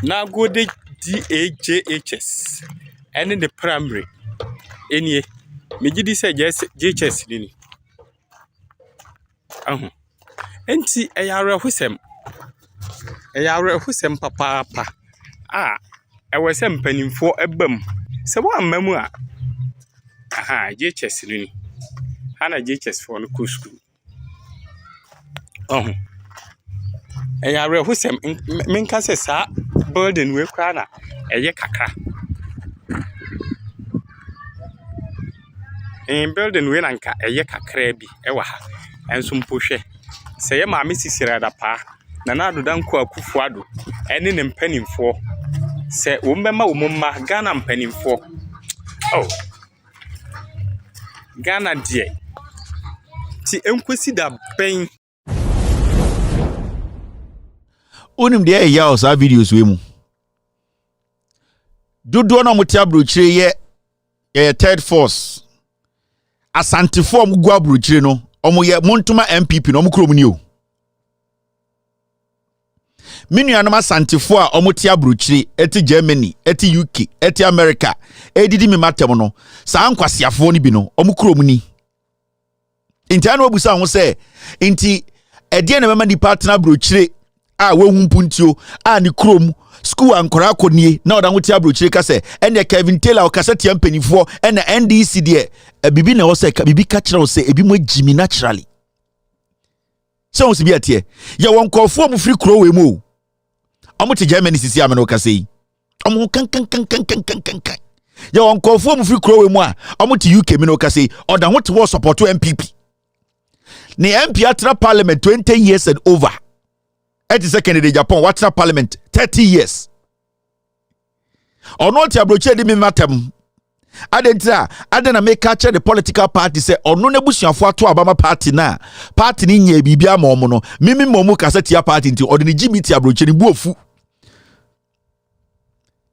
na Gode DAJHS and the primary enie megidi se JHS ni enti eyare hosem papa ewese mpanimfo ebam se wa mamu a JHS ni hana JHS for no cool school eyare hosem menka se sa building we kwa na ɛyɛ kakra. In building we nanka ɛyɛ kakra bi ɛwɔ ha. Ɛnso mpo hwɛ. Sɛ yɛ maame sisira da pa na na adoda nko akufuado ɛne ne mpanimfoɔ. Sɛ wo mbɛma wo mma Ghana mpanimfoɔ. Oh. Ghana die. Ti enkwesi da bɛn. Unim de ɛyɛ o sa videos we mu. Dodo na motia brochire ye third force. Asantefo mu gu abrochire no, omo ye montuma MPP no omukrom ni o. Minuanum asantefo a omo tia brochire eti Germany, eti UK, eti America, edidi mi matem no, sa ankwasiafo ni bi no, omukrom ni. Inti anu obusa ho se, inti ede na mema di partner brochire a wehumpuntio a ni krom school ankora akonie na oda nwoti abrochire ka se ene Kevin Taylor o kasa tia mpanifo ene NDC de bibi na wo se bibi ka kire wo se ebi mo jimi naturally so wo se bi atie ye won kofo mu free kro we mu omo te Germany sisi ameno ka sei omo kan ye won kofo mu free kro we mu a omo te UK me no ka sei oda ho te wo support MPP ni MP atra parliament 20 years and over. 82nd de Japan watch parliament 30 years. Ono ti abroche di mi matem. Adentra adena make catch the political party say ono na busuafo ato abama party na party ni nya bibia ma omo no mimi momu kasetia party nti odeni gimiti abroche ni buofu.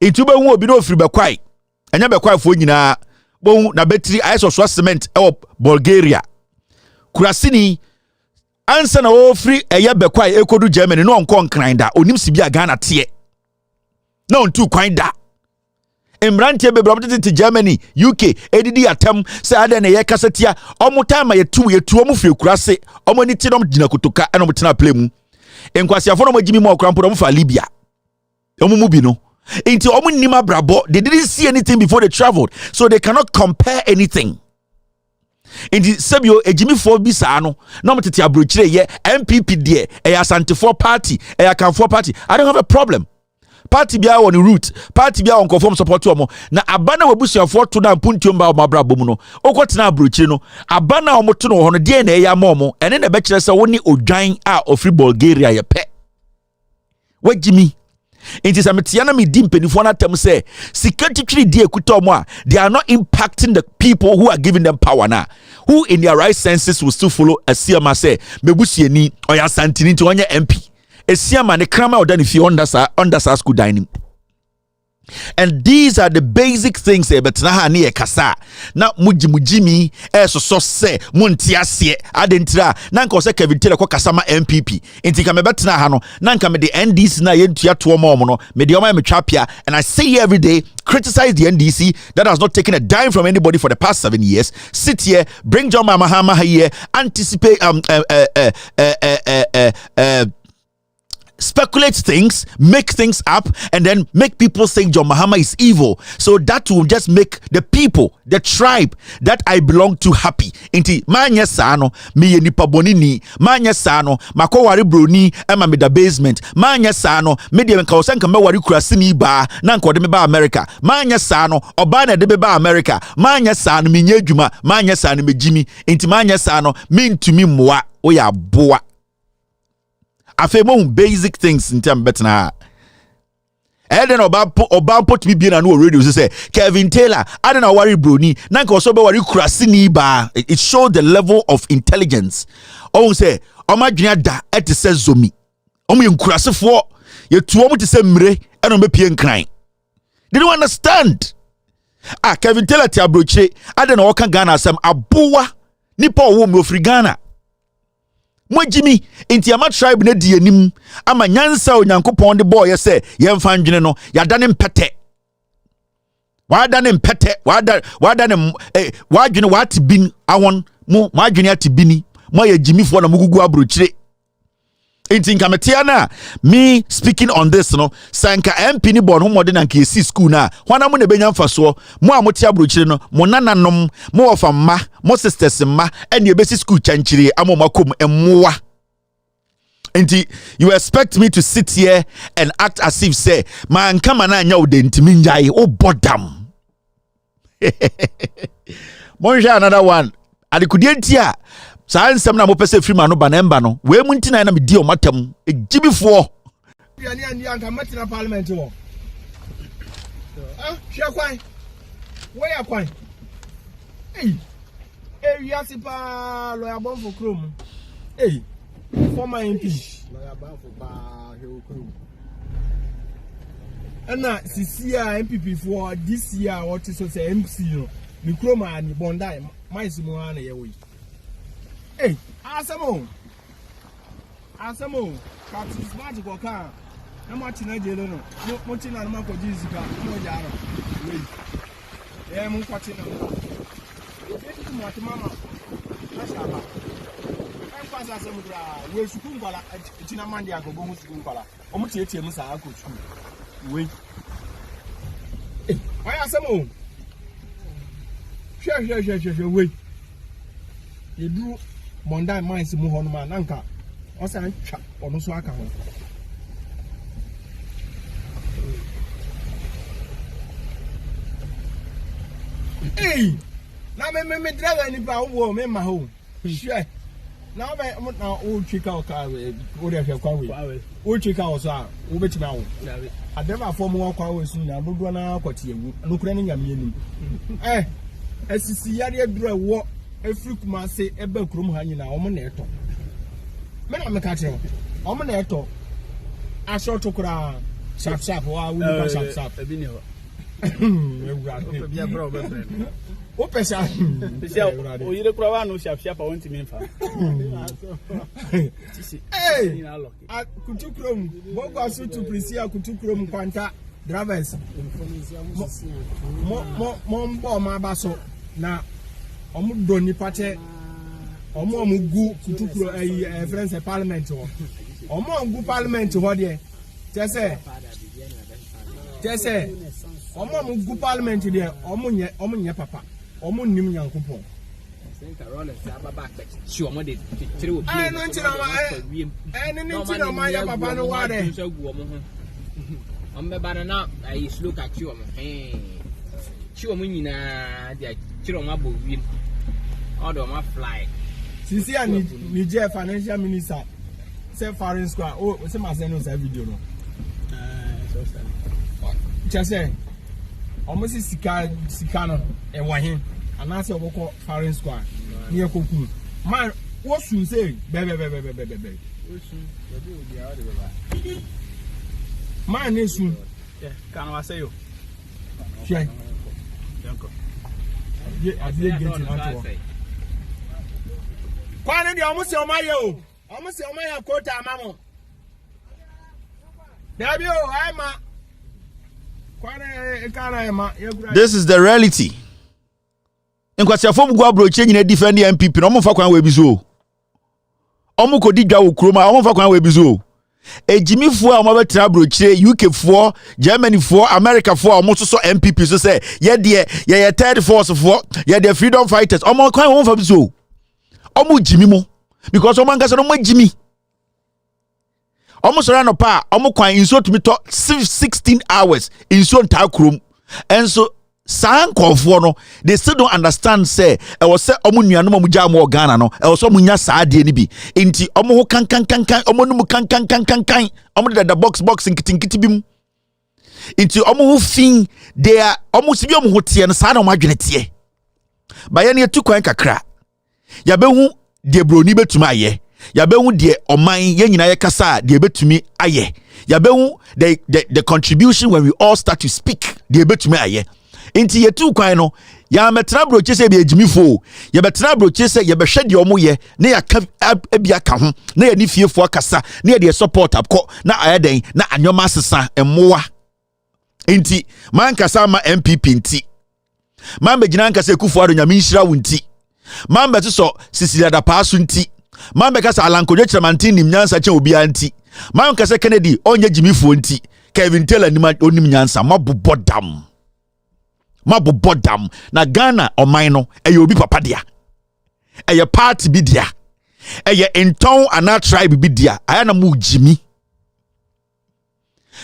Itube hu obi no ofiri bekwai. Enya bekwai fo nyina bo na betri ice of cement e Bulgaria. Kurasini ansa na o free eye bekwai ekodu Germany no onko nkran da onim sibia Ghana tie na ontu kwan da emrantie bebram tete Germany UK edidi atam se ade na ye kasetia omutama yetu omu free kurase omani ti dom gina kotoka eno mutena play mu enkwasiafo no magimi mu okrampo dom fa Libya omumu bi no inti omu nima brabo they didn't see anything before they traveled so they cannot compare anything. Inti sebio ejimi for bisa no na mtete abrochire ye MPP de e asantefo party e akanfo party. I don't have a problem. Party bia on the route, party bia on conform support omo na abana wabusuafo to na mpuntiom ba mabra bomu no okotena abrochire no abana omoto no hono de na eya momo ene na be kire se woni odwan a ofri Bulgaria ye pe wajimi. Inti sametia na mi di mpanifo na tem say sikatitwiri di ekuta omo a they are not impacting the people who are giving them power na who in their right senses will still follow asiama say mebusieni oya santini nti onye MP asiama ne krama odani fi under sa school dining. And these are the basic things but na ha ne kasa na mujimi so se muntiasie adentra na nka se Kevin Taylor ko kasa ma MPP inti ka mebetna ha no na nka me the NDC na yentua to omo no me de omo me twapia. And I say every day criticize the NDC that has not taken a dime from anybody for the past 7 years. Sit here, bring John Mahama here, anticipate speculate things, make things up, and then make people think John Mahama is evil. So that will just make the people, the tribe that I belong to happy. Inti manya sano me nipa bonini, manya sano mako wari broni ema me da basement, manya sano me de nka osanka me wari kurasini ba na nka de me ba America, manya sano oba na de be ba America, manya sano me nya adwuma, manya sano me jimi, inti manya sano me ntumi mmoa oya boa. Afemo basic things in term betna. And then oba put me bien no radio say Kevin Taylor I don't know worry broni nanka so be worry kurasini ba. It showed the level of intelligence. Oh say omadwena da et se zomi omo yenkurasefo ye tuo mo te se mre eno be pie nkran. They don't understand. Kevin Taylor ti abroche I don't know what can Ghana asem aboa nipa owo me ofri Ghana. Mwajimi inti ama tribe ne di anim ama nyansa onyankopon de boy say yemfa ndwene no yadane mpete wadane mpete wadane wadwene wati bin awon mu wadwene ati bini mo ya jimifo na mugugu abrochire inti nkametia na me speaking on this no sanka MP ni bon homode na nke si school na hwana mo ne benya mfaso mo a motia abrochire no mo nananom mo ofa mma mo sisters mma ene ebesi school chanchire amomakom emmoa Inti, you expect me to sit here and act as if say, man, come on, I know the intiminjai, oh, bottom. Monja another one. Adikudientia. Science semna mo pese free mano banemba no. We muntina na me di o matem. E jibi fo. Ni anka matina parliament wo. Ah, hwe kwan. Where ya kwan? Hey. Area sipa lawyer bon for chrome. Hey. Former MP. Lawyer bon for ba he chrome. Ana CCA MPP for this year what is so say MC no. Ni chrome ani bondai. My simu ana ye we. Hey, asamo. Practice magic or car. How much in a jail? No, much in a market. Jessica, no yard. Wait. Yeah, I'm watching. Mama. That's how. I'm passing some ground. We're school. It's in a man. I go home school. I'm going to tell you, I go school. Wait. Hey, why asamo? Sure. Wait. You do. Monday minds move on man anka osan twa ono so aka ho eh na me driver ni ba wo me ma ho sure na be na o chika o ka we o de hwe kwa we o chika o so a o be tima wo adema form wo kwa we sun na dodo na akwati ewu no kura ni nyame anim asisi yare adura wo Africa say ebe krom ha nyina omo na eto me na me ka kire omo na eto aso to kura sharp wa we pa sharp ebi ne ho bia bro be friend o pesa o yire kura wa no sharp a wonti me fa eh kutu krom mo go aso to prisia kutu krom kwanta drivers mo mbo ma baso na omu do ni pate omu gu kutukuro friends parliament ho omu gu parliament ho de tese omu gu parliament de omu nye papa omu nim nyankopon senka rollers ababa chi omu de tire obi no nchira ma ni nchira ma ya papa no ware so gu omu ho omu ba na ai slow ka chi omu chi omu nyina de chi omu abo wi all of my fly. Sisi a Niger financial minister say foreign square. Oh, say my send us a video no. Just say, almost sika no e wahin. And I say we foreign square. Near Kokum. Man, what should say? Bebe. Man is soon. Yeah, can I say you? Yeah. I didn't get it out. Kwana di omusi omayo quota mamo. Dabi o ayma. Kwana ekana ema. This is the reality. Nkwasi afom gwa broche nyina defend the MPP no mo fa kwan we bizo. Omo kodi dwa wo kroma omo fa kwan we bizo. Ejimifo a omo betra broche UK fo, Germany fo, America fo omo so MPP so say ye de third force fo, ye de freedom fighters omo kwan wo fa bizo. Omo jimi mo because omo ngasa no mo jimi omo sora no pa omo kwan inso to me to 16 hours inso nta krom and so san konfo no they still don't understand say e was say omo nuanom omo jam wo Ghana no e was omo nya saade ni bi enti omo ho kan omo no mu kan omo de the box nkiti bim enti omo ho fin they are omo sibi omo ho tie no sa na omo adwene tie ba ye ne tu kwan kakra yabehu de broni betuma aye yabehu de oman ye nyina ye kasa de betumi aye yabehu the contribution when we all start to speak de betumi aye enti yetu kwan no ya metra broche se be ejimifo ya betra broche se ye behwe de omo ye na ya ka abia ka ho na ya ni fiefo kasa na ya de support akọ na ayeden na anyoma sesa emmoa enti man kasa ma MPP enti man be gina nkasa ekufu ado nyame nhira wonti man beto so Sisilia da pasu nti man be kasa alankodwe chiramantin nim nyansa che obi anti man kasa Kennedy onye jimifo nti Kevin Taylor nim onim nyansa mabobodam na Ghana oman no eye obi papa dia eye party bi dia Eye enton ana tribe bi dia. Aya na mu jimi.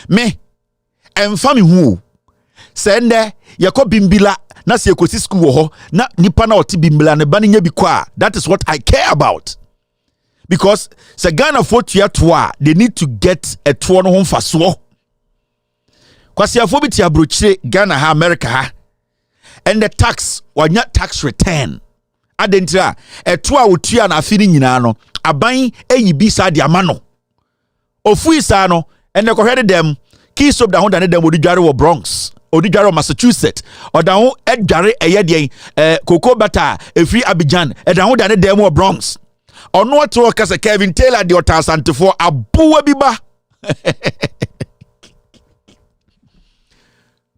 Me emfa me hu. Sende yako bimbila na se ekosi school wo ho na nipa na oti bimbila ne ba nya bi kwa. That is what I care about. Because se Ghana for tua toa, they need to get a toa no ho mfaso. Kwasi afo bi tia brochire Ghana ha America ha. And the tax wanya tax return. Adentra a toa wotua na afini nyina no. Aban eyi bi sa de amano. Ofu isa no and the kohede dem key soap da ho da ne dem odudware wo Bronx. Odudware Massachusetts. Oda ho edware eye de cocoa butter efri Abidjan. Eda ho da ne dem wo Bronx. Ono to kase Kevin Taylor de otasante for abuwa biba.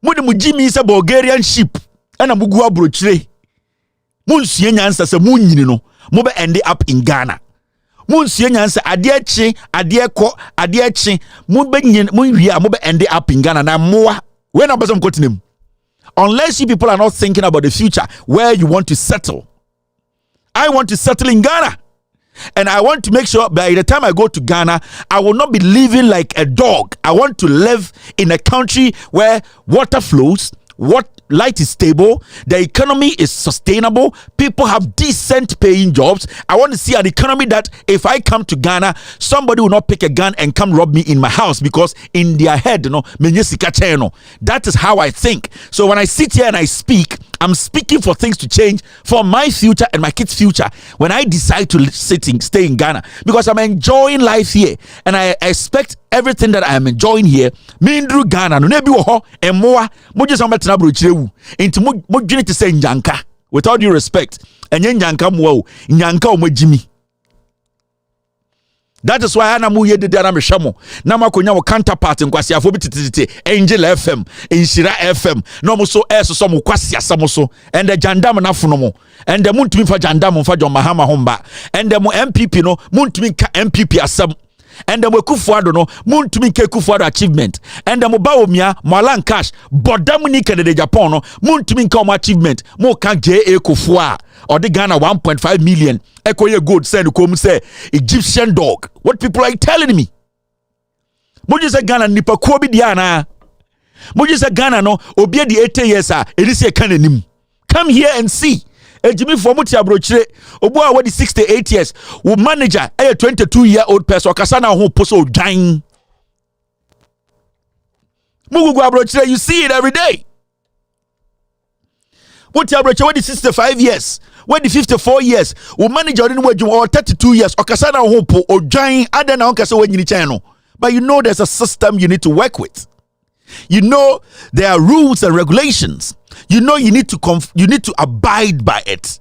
Mudi mujimi se Bulgarian ship ena mugu abrochire. Munsue nyansa se munyini no mo be end up in Ghana. Munsue nyansa ade chi ade ko ade chi mo be nyin mo wi mo be end up in Ghana na moa we na person continue. Unless you people are not thinking about the future where you want to settle. I want to settle in Ghana. And I want to make sure by the time I go to Ghana, I will not be living like a dog. I want to live in a country where water flows, light is stable, the economy is sustainable, people have decent paying jobs. I want to see an economy that if I come to Ghana, somebody will not pick a gun and come rob me in my house because in their head, that is how I think. So when I sit here and I speak, I'm speaking for things to change for my future and my kids' future when I decide to stay in Ghana, because I'm enjoying life here and I expect everything that I am enjoying here mindru Ghana no na bi wo ho emoa moje so metena brochirewu enti mo dwene te say nyanka, with all due respect enye nyanka moa o nyanka o magimi. That is why ana mu ye de na mehwemo na makonya wo counterpart nkwase afo bititite Angel FM Inshira FM no mo so so mo kwase asamo so and the jandam na fono mo and the muntumi fa jandam fa John Mahama homba and the mo MPP no muntumi ka MPP asam and the Kufuado no muntumi ke Kufuado achievement and the Mobawomia Moalan cash bodamuni ke de Japan no muntumi ka mo achievement mo ka JA Kufua or the Ghana 1.5 million ekoye gold send come say Egyptian dog. What people are telling me? Moji say Ghana nipa ko bi dia na moji say Ghana no obi di 80 years a edisi kan anim. Come here and see. Ejimi for muti abrochire obo a wadi 68 years wo manager a 22-year-old person okasa na ho poso odwan mugugu abrochire. You see it every day. Muti abrochire wadi 65 years wadi 54 years wo manager odin wadwum or 32 years okasa na ho po odwan ada na okasa wanyini chen no. But you know there's a system you need to work with. You know there are rules and regulations. You know you need to abide by it.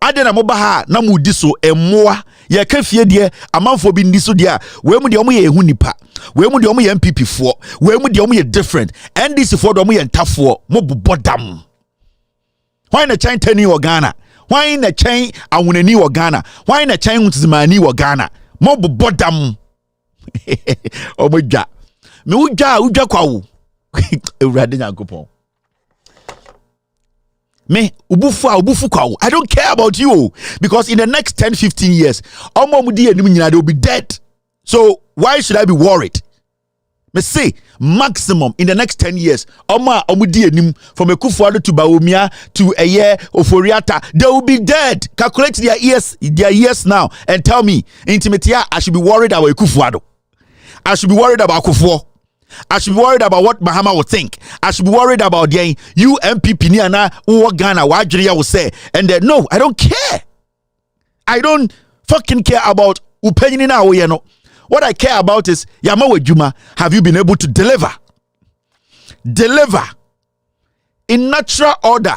Adena mobaha na mudiso emoa ye kafie de amanfo bi ndiso de a we mu de omo ye ehu nipa, we mu de omo ye MPP fo, we mu de omo ye different, NDC fo de omo ye ntafo mo bobodam. Why na chain tani wo Ghana? Why na chain awunani wo Ghana? Why na chain utzimani wo Ghana? Mo bobodam. Omoja me uja kwa wo Ewurade Nyankopon. Me ubufu kwa. I don't care about you because in the next 10-15 years omo mudi enim nyina they will be dead. So why should I be worried? Me say maximum in the next 10 years omo omudi enim from Ekufuado to Bawumia to Eye Oforiata they will be dead. Calculate their years now and tell me intimatia I should be worried about Ekufuado. I should be worried about Akufo. I should be worried about what Mahama will think. I should be worried about the MPP ni ana what Ghana Wajria will say. And then no, I don't care. I don't fucking care about upenini na oyeno. What I care about is Yamawe Juma, have you been able to deliver? Deliver in natural order.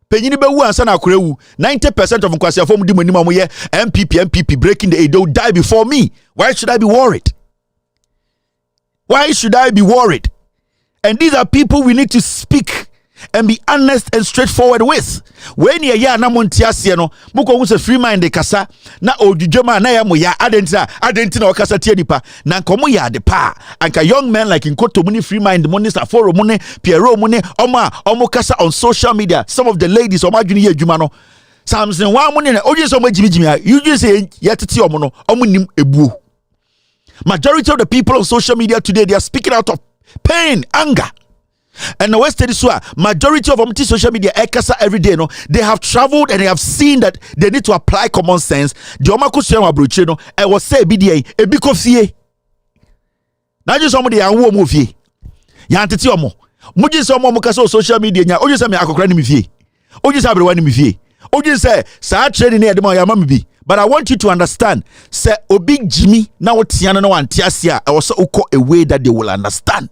Penyini be wu ansa na akurewu 90% of nkwasiafo mu di mu anim ye MPP breaking the age, they will die before me. Why should I be worried? Why should I be worried? And these are people we need to speak and be honest and straightforward with. When you ya na montiasie no, muko hu se free mind de kasa na odudwoma na ya mo ya adenti na okasa tie nipa na nkomo ya de pa anka young men like Nkoto muni free mind money Saforo muni Piero muni omo kasa on social media. Some of the ladies omo adwini ye adwuma no Samson wa mo ne oje so mo jimi you just say yetete omo no omo nim ebuo. Majority of the people on social media today, they are speaking out of pain, anger. And the West so majority of them social media ekasa every day, no, they have traveled and they have seen that they need to apply common sense. The omakusua abroche no, I was say BDA e bi kofie. Na just somebody anwo mo fie. Ya ntete omo. Mo je so omo kasa social media nya, oje say me akokra ni me fie. Oje say abrewa ni me fie. Oje say sa trade ni e de ma ya ma me bi. But I want you to understand, say obi Jimmy na wotiana na wantiasia, I was uko a way that they will understand.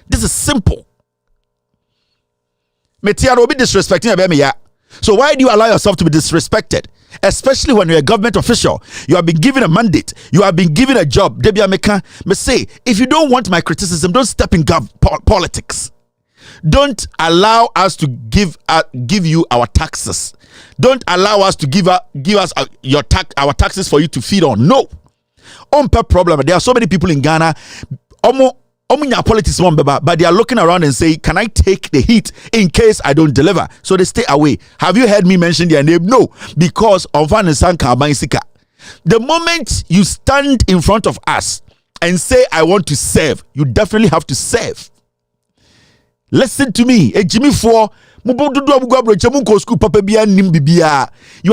This is simple. Metiano obi disrespecting about me ya. So why do you allow yourself to be disrespected? Especially when you're a government official, you have been given a mandate, you have been given a job. Debi Ameka me say, if you don't want my criticism, don't step in politics. Don't allow us to give you our taxes. Don't allow us to give us our taxes for you to feed on. No. Problem. There are so many people in Ghana. Politics, but they are looking around and say, can I take the heat in case I don't deliver? So they stay away. Have you heard me mention their name? No, because of the moment you stand in front of us and say, I want to serve, you definitely have to serve. Listen to me. Jimmy 4. You are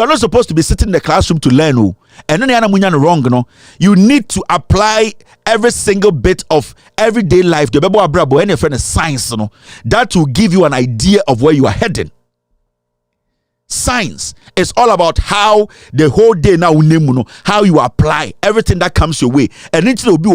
not supposed to be sitting in the classroom to learn. And then wrong, you need to apply every single bit of everyday life. Any friend is science, that will give you an idea of where you are heading. Science is all about how the whole day now how you apply everything that comes your way. And it will be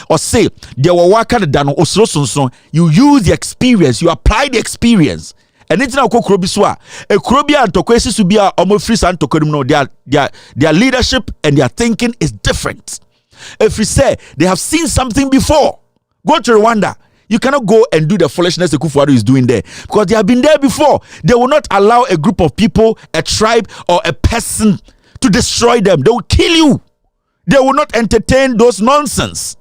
or say there were work at the you use the experience, you apply the experience. And it's now called Krobiswa. A Krobia and Tokwesi to be almost free and Tokodim. Their leadership and their thinking is different. If we say they have seen something before, go to Rwanda. You cannot go and do the foolishness the Kufuor is doing there because they have been there before. They will not allow a group of people, a tribe, or a person to destroy them. They will kill you. They will not entertain those nonsense.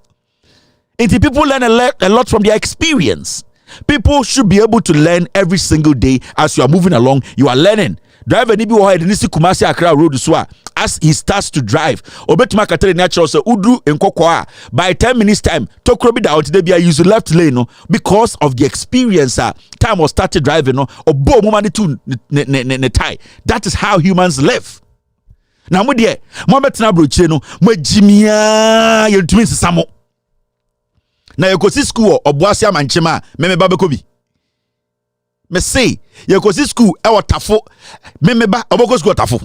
And the people learn a lot from their experience. People should be able to learn every single day as you are moving along. You are learning. Driver ni bi wo ha de nisi Kumasi Accra road so as he starts to drive. Obetuma katere natural so udu enkokwa by 10 minutes time tokro bi da out there use the left lane no because of the experience time was started driving no obo mo mani to ne tie. That is how humans live. Na mo de mo betena brochire no mo jimia yentumi nsamo. Na yekosi school oboase amanchema memeba bekobi. Me say yekosi school e wotafo memeba oboko school tafo.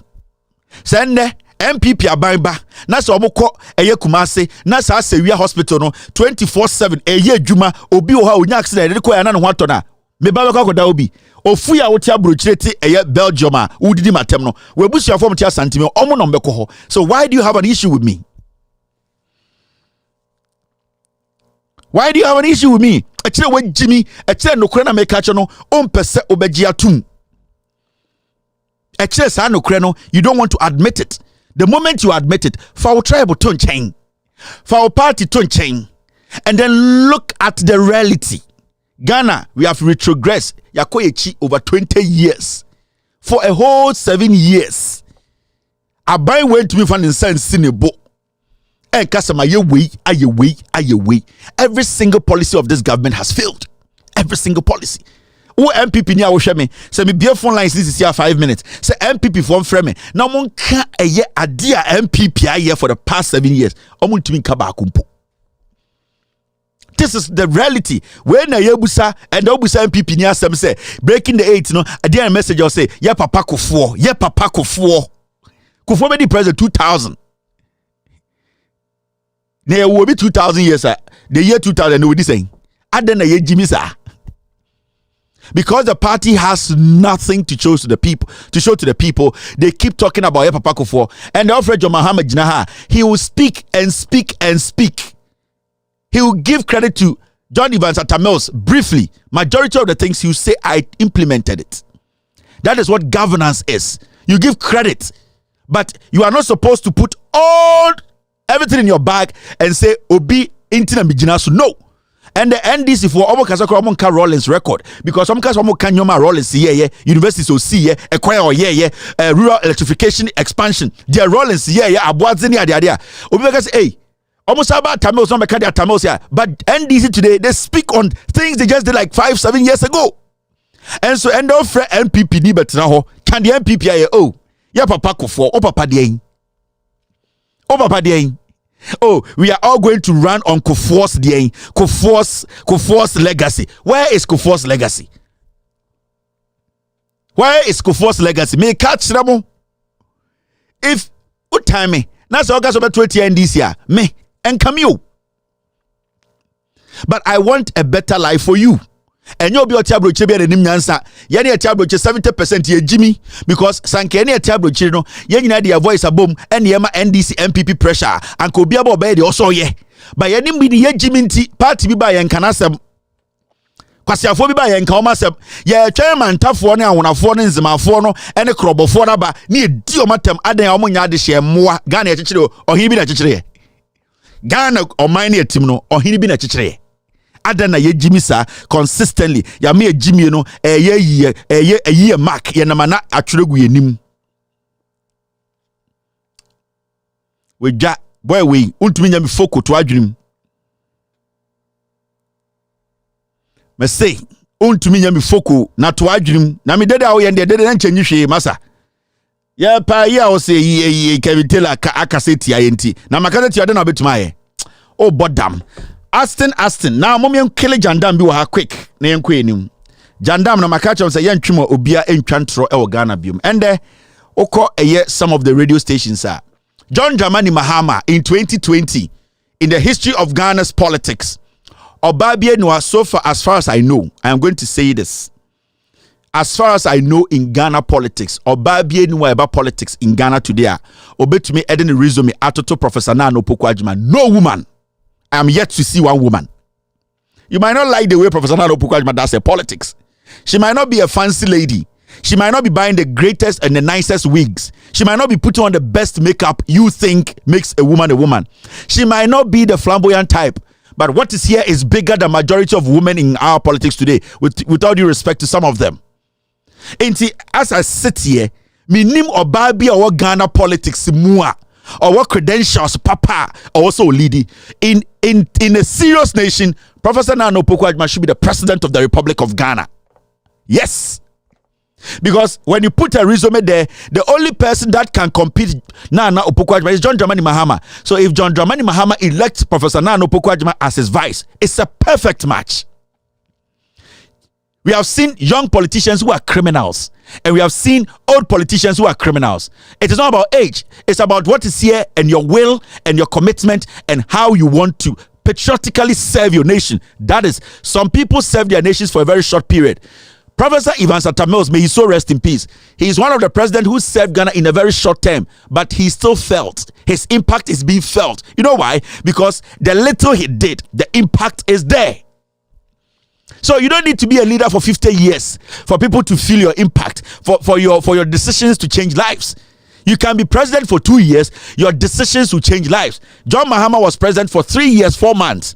Sende MPP abanba na se oboko eye Kumase na sa Sewia hospital no 24/7 eye adwuma obi wo ha onya accident de ko ya na no hoto na meba beko akoda obi ofu ya wotia brochireti eye Belgium a udidi matem no webusia form tia santime omo no mbeko ho. So why do you have an issue with me? Why do you have an issue with me? Achire we Jimmy, achire nokre na make acho no ompese obeji atum. Achire sa nokre no, you don't want to admit it. The moment you admit it, for our tribal to change, for our party to change, and then look at the reality. Ghana, we have retrogressed yakoyechi over 20 years. For a whole 7 years. Abai went to me from inside Sinebo. And customer, aye. Every single policy of this government has failed. Every single policy. Who MPP ni awo me say me be phone lines this is here 5 minutes. Say MPP for frame. Now mon ka eye adia MPP aye for the past 7 years. Omun timi ka ba kumpo. This is the reality. When na yebusa and obusa MPP ni asem say breaking the 8 no adia message or say ye papa Kufuor. Kufuor be the president 2000. Now will be 2000 years, the year 2000, they will be saying, Adena ye Jimmy sir. Because the party has nothing to show to the people, they keep talking about Ye Papa Kufuor. And Alfred John Muhammad Jinaha, he will speak and speak and speak. He will give credit to John Evans Atamels briefly. Majority of the things he will say, I implemented it. That is what governance is. You give credit, but you are not supposed to put everything in your bag and say obi intina mijinasu. No. And the NDC for Omo Kasakro Omo Ka Rollins record because some Kas Omo Kanyoma Rollins university so see acquire rural electrification expansion. Their Rollins Abuazini adia. Obi say hey. Almost about Tamils, not Mekadia Tamils here. But NDC today, they speak on things they just did like 5-7 years ago. And so, end of NPP, but now, can the NPP, papa kufo, papa dien. Papa dien. Oh, we are all going to run on Kufuor's dien. Kufuor's legacy. Where is Kufuor's legacy? Where is Kufuor's legacy? Me catch them. If, what time me? That's all guys over 20 NDC here. Me. And come you. But I want a better life for you. And you'll be a tablo chibia and Mensah. Yani a tablo 70% ye Jimmy because Sankani a tablo chino. Yani a voice a boom and yama NDC MPP pressure and could be about bed also ye. By any media ye Jimmy party by and canasam. Kwasiafo bi ba ye nka o masem ye chairman tafo ne awonafo ne nzemafo no ene krobofo na ba ne edi o matem adan o munya de hye moa Ghana ye kekere ohini bi na kekere Ghana o man ne etim no ohini bi na kekere adan na ye jimi sa consistently ya me jimi no eye mark ye na mana atweregu yenim we ja boy we untumi nya me foko to adwenim me say untumi nya me foko na to adwenim na me dede awo ye dede na nchanyi hwe masa ya pa ya o say ye kevitela akaseti ayenti na makaseti ade na betuma ye oh bodam Aston now mom kill jandam bi wa quick na yenko enim jandam na makacha say yentwema obia entwantro e wo Ghana biom ende okọ some of the radio stations are John Dramani Mahama in 2020 in the history of Ghana's politics Obabie no so far as I know I am going to say this as far as I know in Ghana politics Obabie no about politics in Ghana today obetumi eden resume atoto Professor Nana Opoku-Agyeman no woman I am yet to see one woman. You might not like the way Professor Nana Opoku-Agyeman does her politics. She might not be a fancy lady. She might not be buying the greatest and the nicest wigs. She might not be putting on the best makeup you think makes a woman a woman. She might not be the flamboyant type. But what is here is bigger than majority of women in our politics today, with all due respect to some of them. And as I sit here, minim obabi or Ghana politics mua. Or what credentials papa also leading in a serious nation. Professor Nana Opoku-Agyeman should be the president of the Republic of Ghana. Yes, because when you put a resume there, the only person that can compete Nana Opoku-Agyeman is John Dramani Mahama. So if John Dramani Mahama elects Professor Nana Opoku-Agyeman as his vice, it's a perfect match. We have seen young politicians who are criminals, and we have seen old politicians who are criminals. It is not about age. It's about what is here and your will and your commitment and how you want to patriotically serve your nation. That is, some people serve their nations for a very short period. Professor Ivan Satamils, may he so rest in peace. He is one of the presidents who served Ghana in a very short term, but he still felt. His impact is being felt. You know why? Because the little he did, the impact is there. So you don't need to be a leader for 50 years for people to feel your impact, for your decisions to change lives. You can be president for 2 years, your decisions will change lives. John Mahama was president for 3 years, 4 months.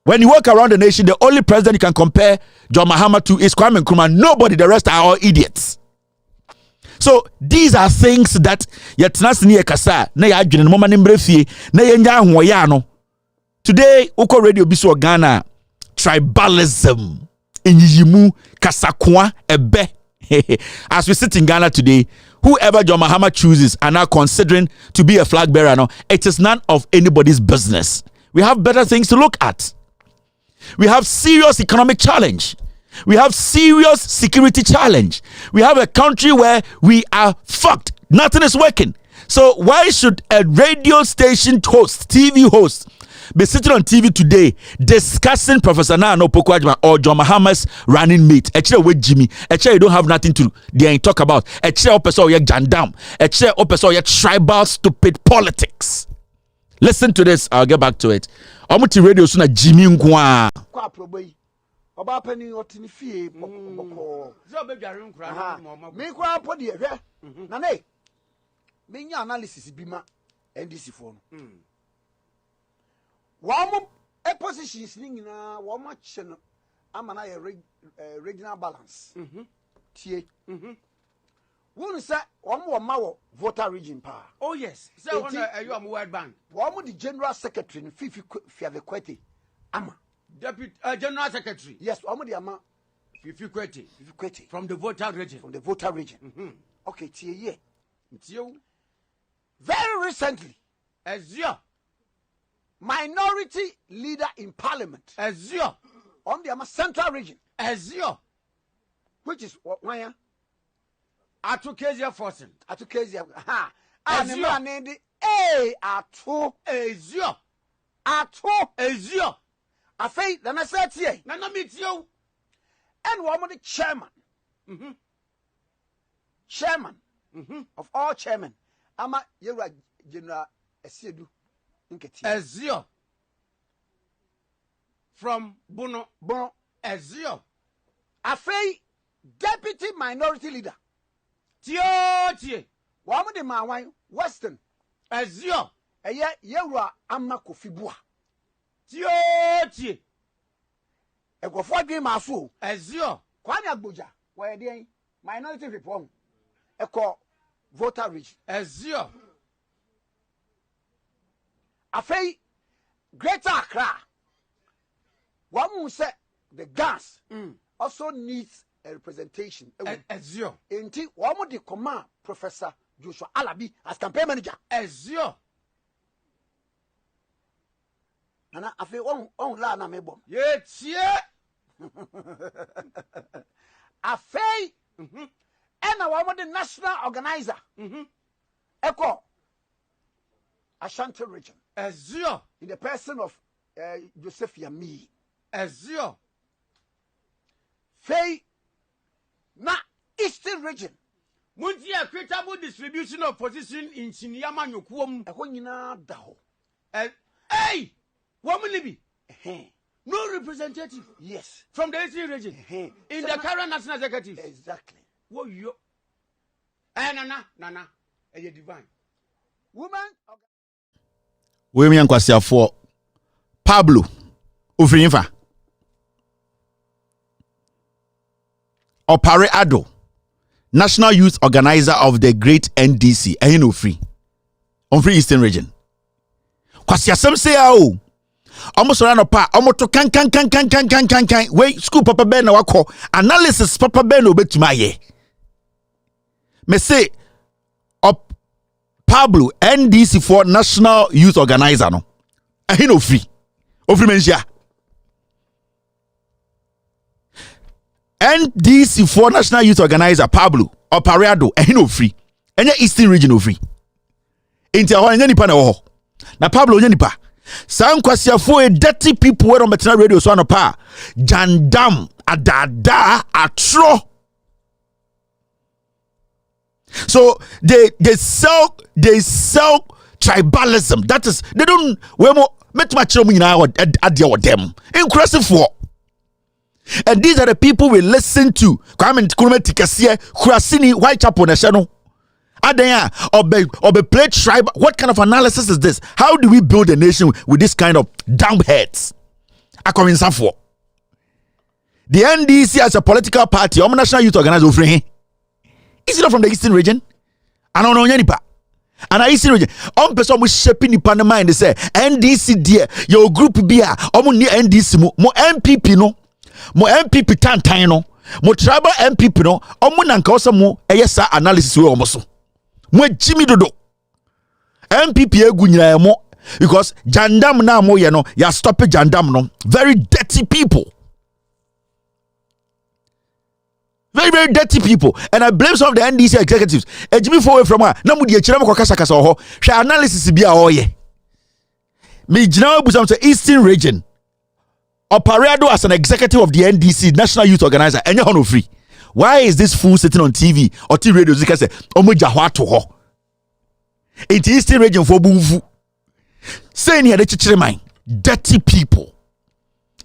When you walk around the nation, the only president you can compare John Mahama to is Kwame Nkrumah. Nobody, the rest are all idiots. So these are things that today Uko Radio Biso Ghana tribalism Inyimu Kasakwa Ebe. As we sit in Ghana today, whoever John Mahama chooses are now considering to be a flag bearer now, it is none of anybody's business. We have better things to look at. We have serious economic challenge. We have serious security challenge. We have a country where we are fucked. Nothing is working. So why should a radio station host, TV host, be sitting on TV today discussing Professor Nana Opoku-Agyeman or John Mahama's running mate? Actually, with Jimmy, actually, you don't have nothing to talk about. Actually, opesa oye jandam. Actually, opesa oye tribal stupid politics. Listen to this. I'll get back to it. Omuti radio suna Jimmy Nkwa. Kwa proboyi. Oba pani otini fie boko. Zo be dware nkura na mo. Me kwa podi ehwe. Na ne. Me nya analysis bi ma NDC fo no. Wa mo e positions ni nyina wo ma che no amana ye regional balance tie wonu say wo ma wo voter region pa. Oh yes, say one you am World Bank wo the general secretary no Fifi Kwete ama deputy general secretary. Yes, wo the ama Fifi Kwete from the voter region. Okay, tie ye tie very recently Ezio minority leader in parliament Ezio on the central region Ezio, which is why Atukezia Forsen Atukezia Ezio name Ezio afei na say tie na meet you and one of the chairman of all chairmen ama yewra general Esiedu nketi Ezio from Bono Ezio afei deputy minority leader tie one of the man Western Ezio yewra ama Kofibua tie egofo adwen maso Ezio Kwame Agboja why dey minority reform eko voter region Ezio afei Greater Accra one who say the gas also needs a representation Ezio enti one the command Professor Joshua Alabi as campaign manager Ezio nana afei on la na mebom ye tie afei ena one the national organizer eko Ashanti region Ezio in the person of Joseph Yami Ezio fei na Eastern region munti equitable distribution of position in Chinyama Nyokuom eho nyina da ho hey woman be no representative yes from the Eastern region in the current national executive exactly wo yo nana e divine woman Women Kwasiafo Pablo Ufrinfa Opare Ado National Youth Organizer of the Great NDC Ehino Free on Free Eastern Region Kwasiasem say o almost run up almost to kan wait school papa ben na wako analysis papa ben obetuma ye me say up Pablo NDC for National Youth Organizer no ehino free ofri mensia NDC for National Youth Organizer Pablo Opariado ehino free enye Eastern Region ofri enti aho enye nipa na wo na Pablo enye nipa san kwasiafo dirty people wey on Metna radio so anopa jandam adada atro. So they sell tribalism. That is, they don't we mo metma chiro nyina adia wo dem inclusive for. And these are the people we listen to. Kwame Nkrumah tikase kurasini Whitechapel na hye no. Adanya obe play tribe. What kind of analysis is this? How do we build a nation with this kind of dumb heads? Akominsa for. The NDC as a political party, National Youth Organizer ofre. Is it not from the Eastern region? I don't know anypa. And I Eastern region. Person we shaping the pan mind. They say NDC dear your group be ni NDC mo MPP no mo MPP tantan no mo tribal MPP no nanka osa mo eyesa analysis we omoso mo jimi dodo MPP egu nyina mo because jandam na mo ye no ya stop jandam no very dirty people. Very, very dirty people. And I blame some of the NDC executives. Ejimi for away from her. Na mudi echira mo kasa kasa ho. She analysis bi a oye. Me jina bu some Eastern region. Opariado as an executive of the NDC, National Youth Organizer. Enye hono free. Why is this fool sitting on TV or TV radio? Zika say omo jahwa to ho. It Eastern region for bunfu. Say ni ade chichire man. Dirty people.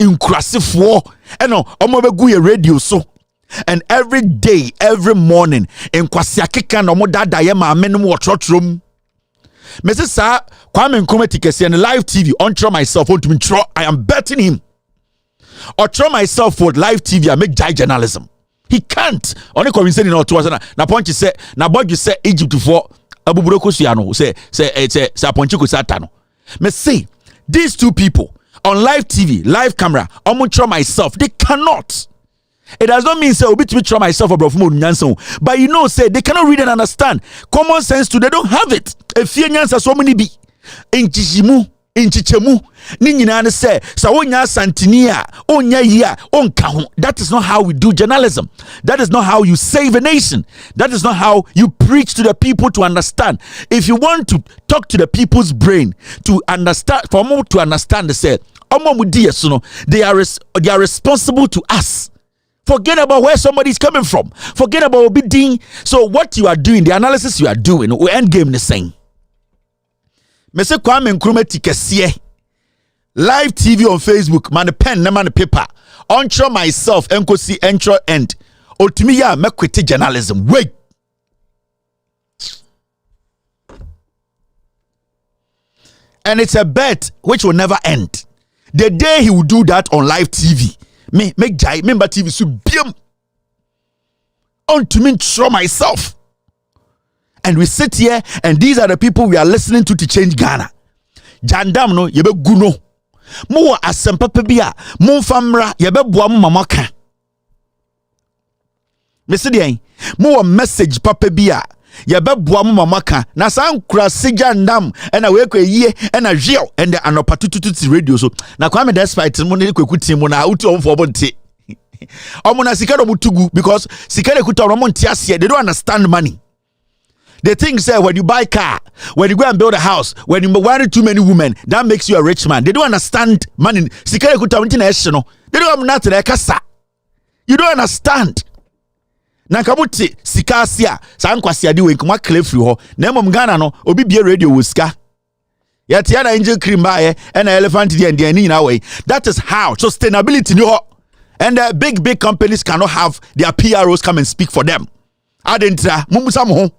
Inclusive war. Eno omo be gu ye radio so. And every day, every morning, in Kwasiakika no mo dada ye ma menom wo trotrom. Mrs. Sa Kwame Nkrumah tikesi and live TV on try myself on to me try. I am betting him. Or try myself for live TV I make journalism. He can't. Only convincing in to us na point you say na boy you say Egypt for Abuburoko Siano say Ponchiko Satano. Me say these two people on live TV, live camera, I'm try myself. They cannot. It does not mean say Obi to try myself but you know say they cannot read and understand. Common sense too, they don't have it. If you nyansa so many be in Chichemu ni nyina say sa wonya santinia onya yia onka ho. That is not how we do journalism. That is not how you save a nation. That is not how you preach to the people to understand. If you want to talk to the people's brain to understand, for them to understand, they say they are responsible to us. Forget about where somebody is coming from. Forget about bidding. So what you are doing, the analysis you are doing, we end game the same. Mese Kwame Nkrumah tikesiye. Live TV on Facebook, man the pen, man the paper. Ontro myself, enkosi entro end. Ultimately, ya me quit journalism. Wait. And it's a bet which will never end. The day he will do that on live TV, make jai member TV so biam on to me throw myself. And we sit here and these are the people we are listening to change Ghana. Jandam no yebe guno. Mo asempa bia mo famra yebe boa mo mamaka. Me se dey mo message papa bia yebe boa mo mamaka na san kura sejandam and we kwa yie and a real and the anopatututu radio so na Kwame despite mo ne kwekuti mo na utu on for bonte. Omuna sikero mutugu because sikere kuta no monte ase they don't understand money. They think say when you buy car, when you go and build a house, when you marry too many women, that makes you a rich man. They don't understand money. Sikere kuta mti na no. They don't have nothing like kasa. You don't understand. Na kabuti sikasia sankwasi adi we kuma clef ho. Na mom Ghana no obi bie radio wuska. Yet ya na angel cream bae and elephant di and ni na way. That is how sustainability ni ho. And big companies cannot have their PROs come and speak for them. Adentra mumusa mo ho.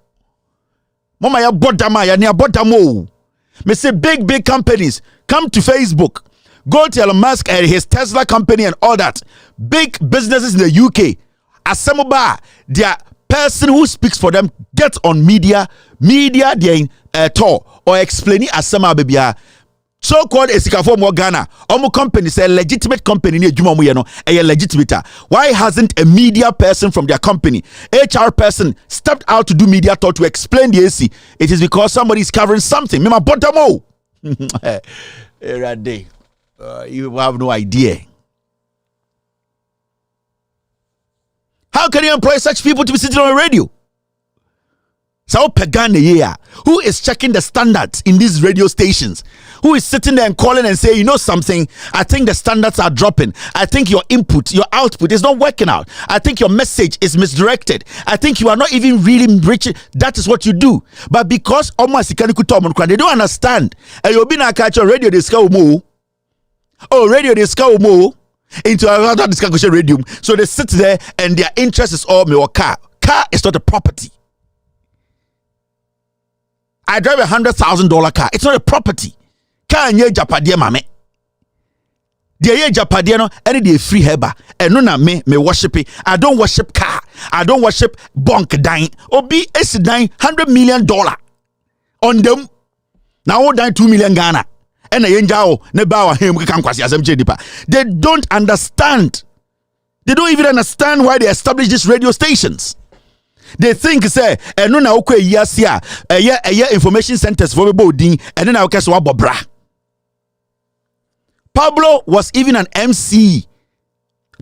Mama ya bodama ya ni abodamo. Me say big companies come to Facebook. Go to Elon Musk and his Tesla company and all that. Big businesses in the UK. Asamoba, their person who speaks for them gets on media they talk or explaining asama bebia. So-called Esikafo mo Ghana, omo company say legitimate company ni adwuma mo ye no a legitimate. Why hasn't a media person from their company, HR person, stepped out to do media talk to explain the AC? It is because somebody is covering something. Me ma botamo. You have no idea. How can you employ such people to be sitting on a radio? So Pagane, who is checking the standards in these radio stations? Who is sitting there and calling and saying, you know something, I think the standards are dropping. I think your input, your output is not working out. I think your message is misdirected. I think you are not even really reaching. That is what you do. But because they don't understand. And you've been a catcher radio discover. Oh, radio discover more into another discussion radio. So they sit there and their interest is all me car. Car is not a property. I drive $100,000 car. It's not a property. Car nye japadie mame. The ye japadie no any dey free heba. And no na me worship it. I don't worship car. I don't worship bunk dine. Obi is dine $100 million on them. Now dine 2 million Ghana. And they don't understand. They don't even understand why they established these radio stations. They think say no na okwe yasia information centers for boarding and then I guess bobra. Pablo was even an MC.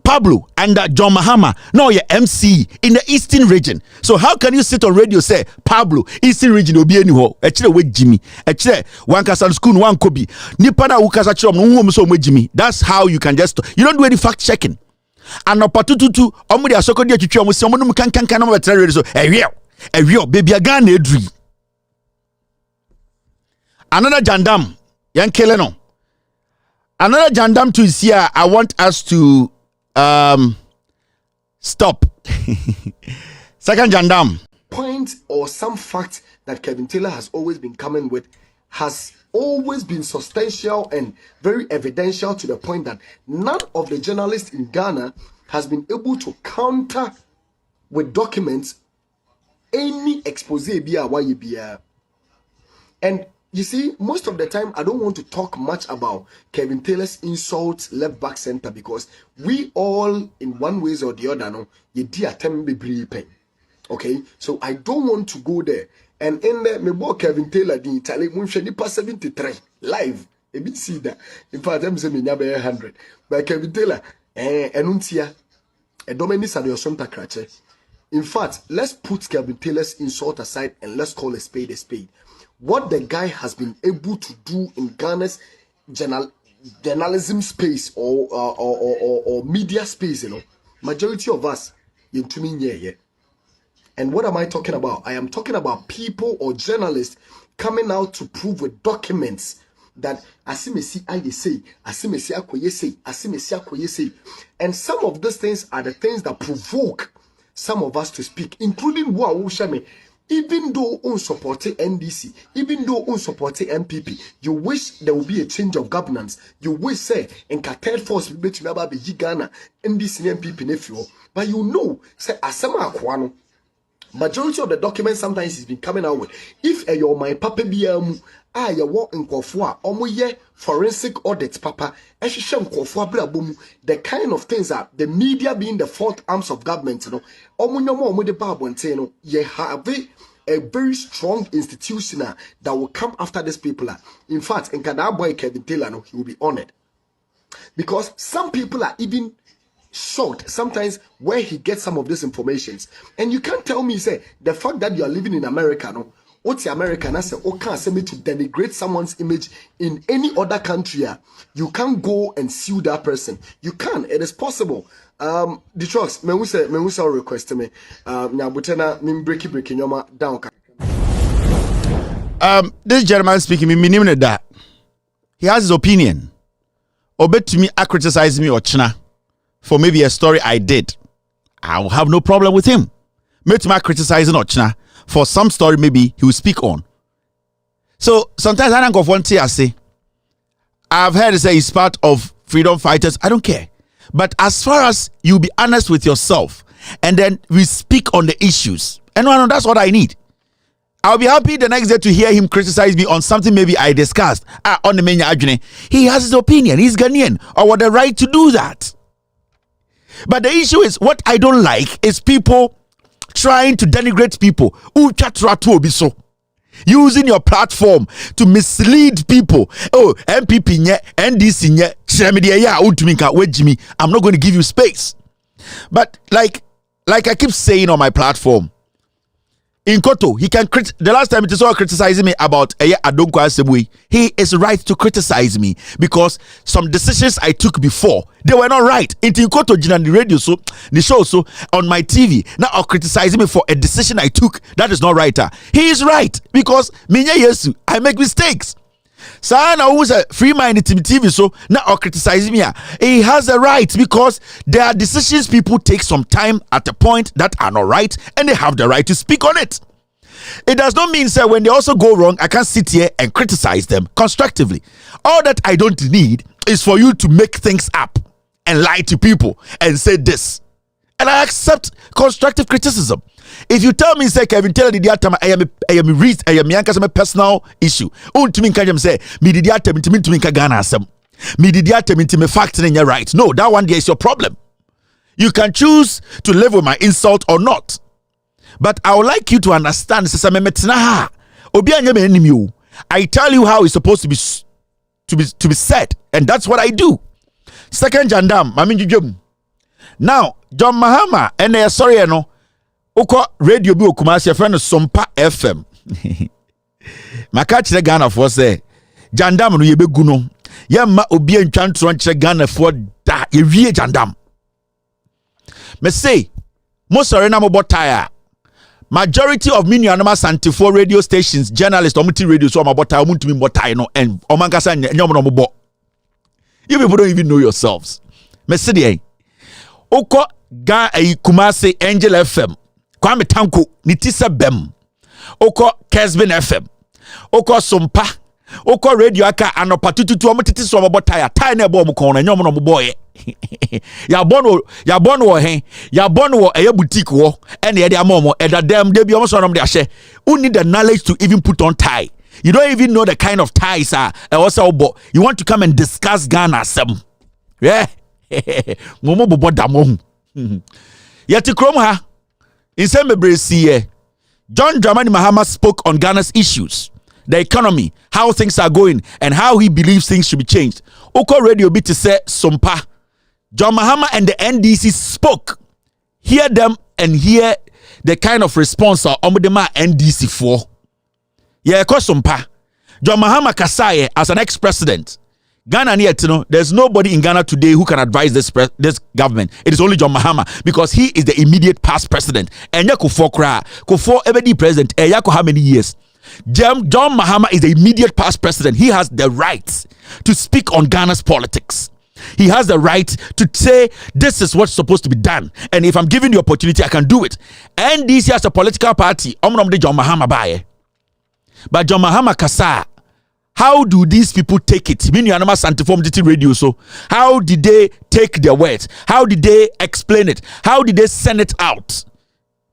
Pablo and John Mahama, no, you're MC in the Eastern region. So how can you sit on radio say Pablo Eastern region obi eniho? Echire we Jimmy. Echire one kasa school one kobi. Nipa na ukasa chiro no so Jimmy. That's how you can just you don't do any fact checking. And opatututu omo dia sokodi atwitwa omo se omo no kan na betre radio so ewie baby aga na edri. Another jandam yankele no. Another jandam to is here. I want us to stop. Second jandam. Point or some fact that Kevin Taylor has always been coming with has always been substantial and very evidential to the point that none of the journalists in Ghana has been able to counter with documents any expose biya. And you see, most of the time, I don't want to talk much about Kevin Taylor's insults left, back, center, because we all, in one way or the other, okay? So I don't want to go there. And in there, me boy Kevin Taylor, the Italian, we pass 73 live. A bit see that. In fact, I'm saying 100. But Kevin Taylor, enuntia, a dominis and your sonta crache. In fact, let's put Kevin Taylor's insult aside and let's call a spade a spade. What the guy has been able to do in Ghana's journalism space or media space, majority of us, and what am I talking about? I am talking about people or journalists coming out to prove with documents that asimesi aye say, asimesi akoye say, asimesi akoye say. And some of these things are the things that provoke some of us to speak, including Shame. Even though unsupported NDC, even though unsupported MPP, you wish there will be a change of governance. You wish say in third force be Ghana, NDC and MPP nephew. But you know, say asama akwano. Majority of the documents sometimes has been coming out with. If your my papa biamu, you walk in Kofua, omoye forensic audits, papa, the kind of things that the media being the fourth arms of government, you have a very strong institution that will come after these people. In fact, in Canada boy Kevin Taylor, he will be honored. Because some people are even shocked sometimes where he gets some of these informations. And you can't tell me, say, the fact that you are living in America, what's the American? I say, okay, send me to denigrate someone's image in any other country. You can't go and sue that person. You can. It is possible. The trucks, me will request me. Now, butena me breaking your down. This gentleman speaking, me name that he has his opinion. Obey to me, I criticize me or china for maybe a story I did. I will have no problem with him. Maybe my criticizing or china for some story maybe he will speak on. So sometimes I don't go for one thing I say. I've heard it say he's part of freedom fighters. I don't care. But as far as you be honest with yourself and then we speak on the issues, and that's what I need. I'll be happy the next day to hear him criticize me on something maybe I discussed on the main argument. He has his opinion. He's Ghanaian or what the right to do that. But the issue is what I don't like is people trying to denigrate people. Using your platform to mislead people. Oh, MPP nye, NDC nye, I'm not going to give you space. But like I keep saying on my platform, in Koto, he can the last time it is all criticizing me about Adonkwa Asebui, he is right to criticize me because some decisions I took before, they were not right. In Koto, the radio, so the show, so on my TV, now criticizing me for a decision I took that is not right. He is right because I make mistakes. Sana who's a free-minded TV, so now criticizing me. He has a right because there are decisions people take some time at a point that are not right, and they have the right to speak on it. It does not mean, sir, when they also go wrong, I can't sit here and criticize them constructively. All that I don't need is for you to make things up and lie to people and say this. And I accept constructive criticism. If you tell me, say, Kevin Taylor did that time, I am a personal issue. To me, can say, me did that time to me Ghana some. Me did that time to me fact in your right. No, that one there is your problem. You can choose to live with my insult or not. But I would like you to understand, I tell you how it's supposed to be said, and that's what I do. Second Jandam, now John Mahama and sorry no. Oko radio bi Kumasi friend Sompa FM. Maka kire Ghana for say Jandam no yebegu no. Yemma obi antwantro kire Ghana for da yewie Jandam. Me say mo sorry na mo botaya. Majority of Minyanama Santifo radio stations, journalists, omuti radio so mabotaya omuntumi botaya no and omankasa nyom no mo bo. You people don't even know yourselves. Me say dey. Oko ga Kumasi Angel FM. Kwame Tanko nitisa bem oko Kesbin FM, oko Sumpa, oko radio aka anopa tututu omotiti so obo tire na ebo omko na nyom no boy ya bon wo hen ya bon wo eye boutique wo ene ye de amomo edadam de bi omo so no de ahye. You need the knowledge to even put on tie. You don't even know the kind of ties you want to come and discuss Ghana some. Yeah. Momo bobo damo. Yeti krom ha. In Sembebresi, John Dramani Mahama spoke on Ghana's issues, the economy, how things are going, and how he believes things should be changed. Oko Radio B to say Sompa. John Mahama and the NDC spoke. Hear them and hear the kind of response Omudema NDC for. Yeah, Sompa. John Mahama Kasaye as an ex-president. Ghana there's nobody in Ghana today who can advise this government. It is only John Mahama because he is the immediate past president. And Kufo ebedi president. Yako how many years? John Mahama is the immediate past president. He has the right to speak on Ghana's politics. He has the right to say this is what's supposed to be done. And if I'm given the opportunity, I can do it. NDC as a political party, John Mahama baye. But John Mahama Kasa, how do these people take it? Radio. So, how did they take their words? How did they explain it? How did they send it out?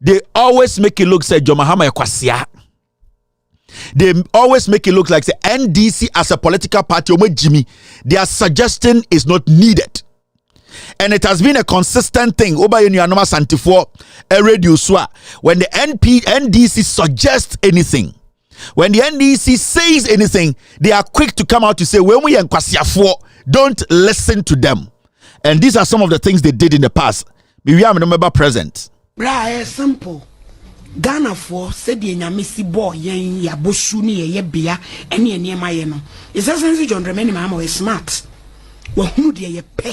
They always make it look like John Mahama Kwasia. They always make it look like the NDC as a political party, Jimmy, their suggestion is not needed. And it has been a consistent thing over in Yanoma Santifo radio swa. When the NDC suggests anything, when the NDC says anything, they are quick to come out to say, when we don't listen to them. And these are some of the things they did in the past. We are remember present. Bra, simple. Ghana for said the Nyamisi boy yen ya boshuni ye bia any near my no. Is that sense John Dramani Mahama is smart. Well, who dear ye pe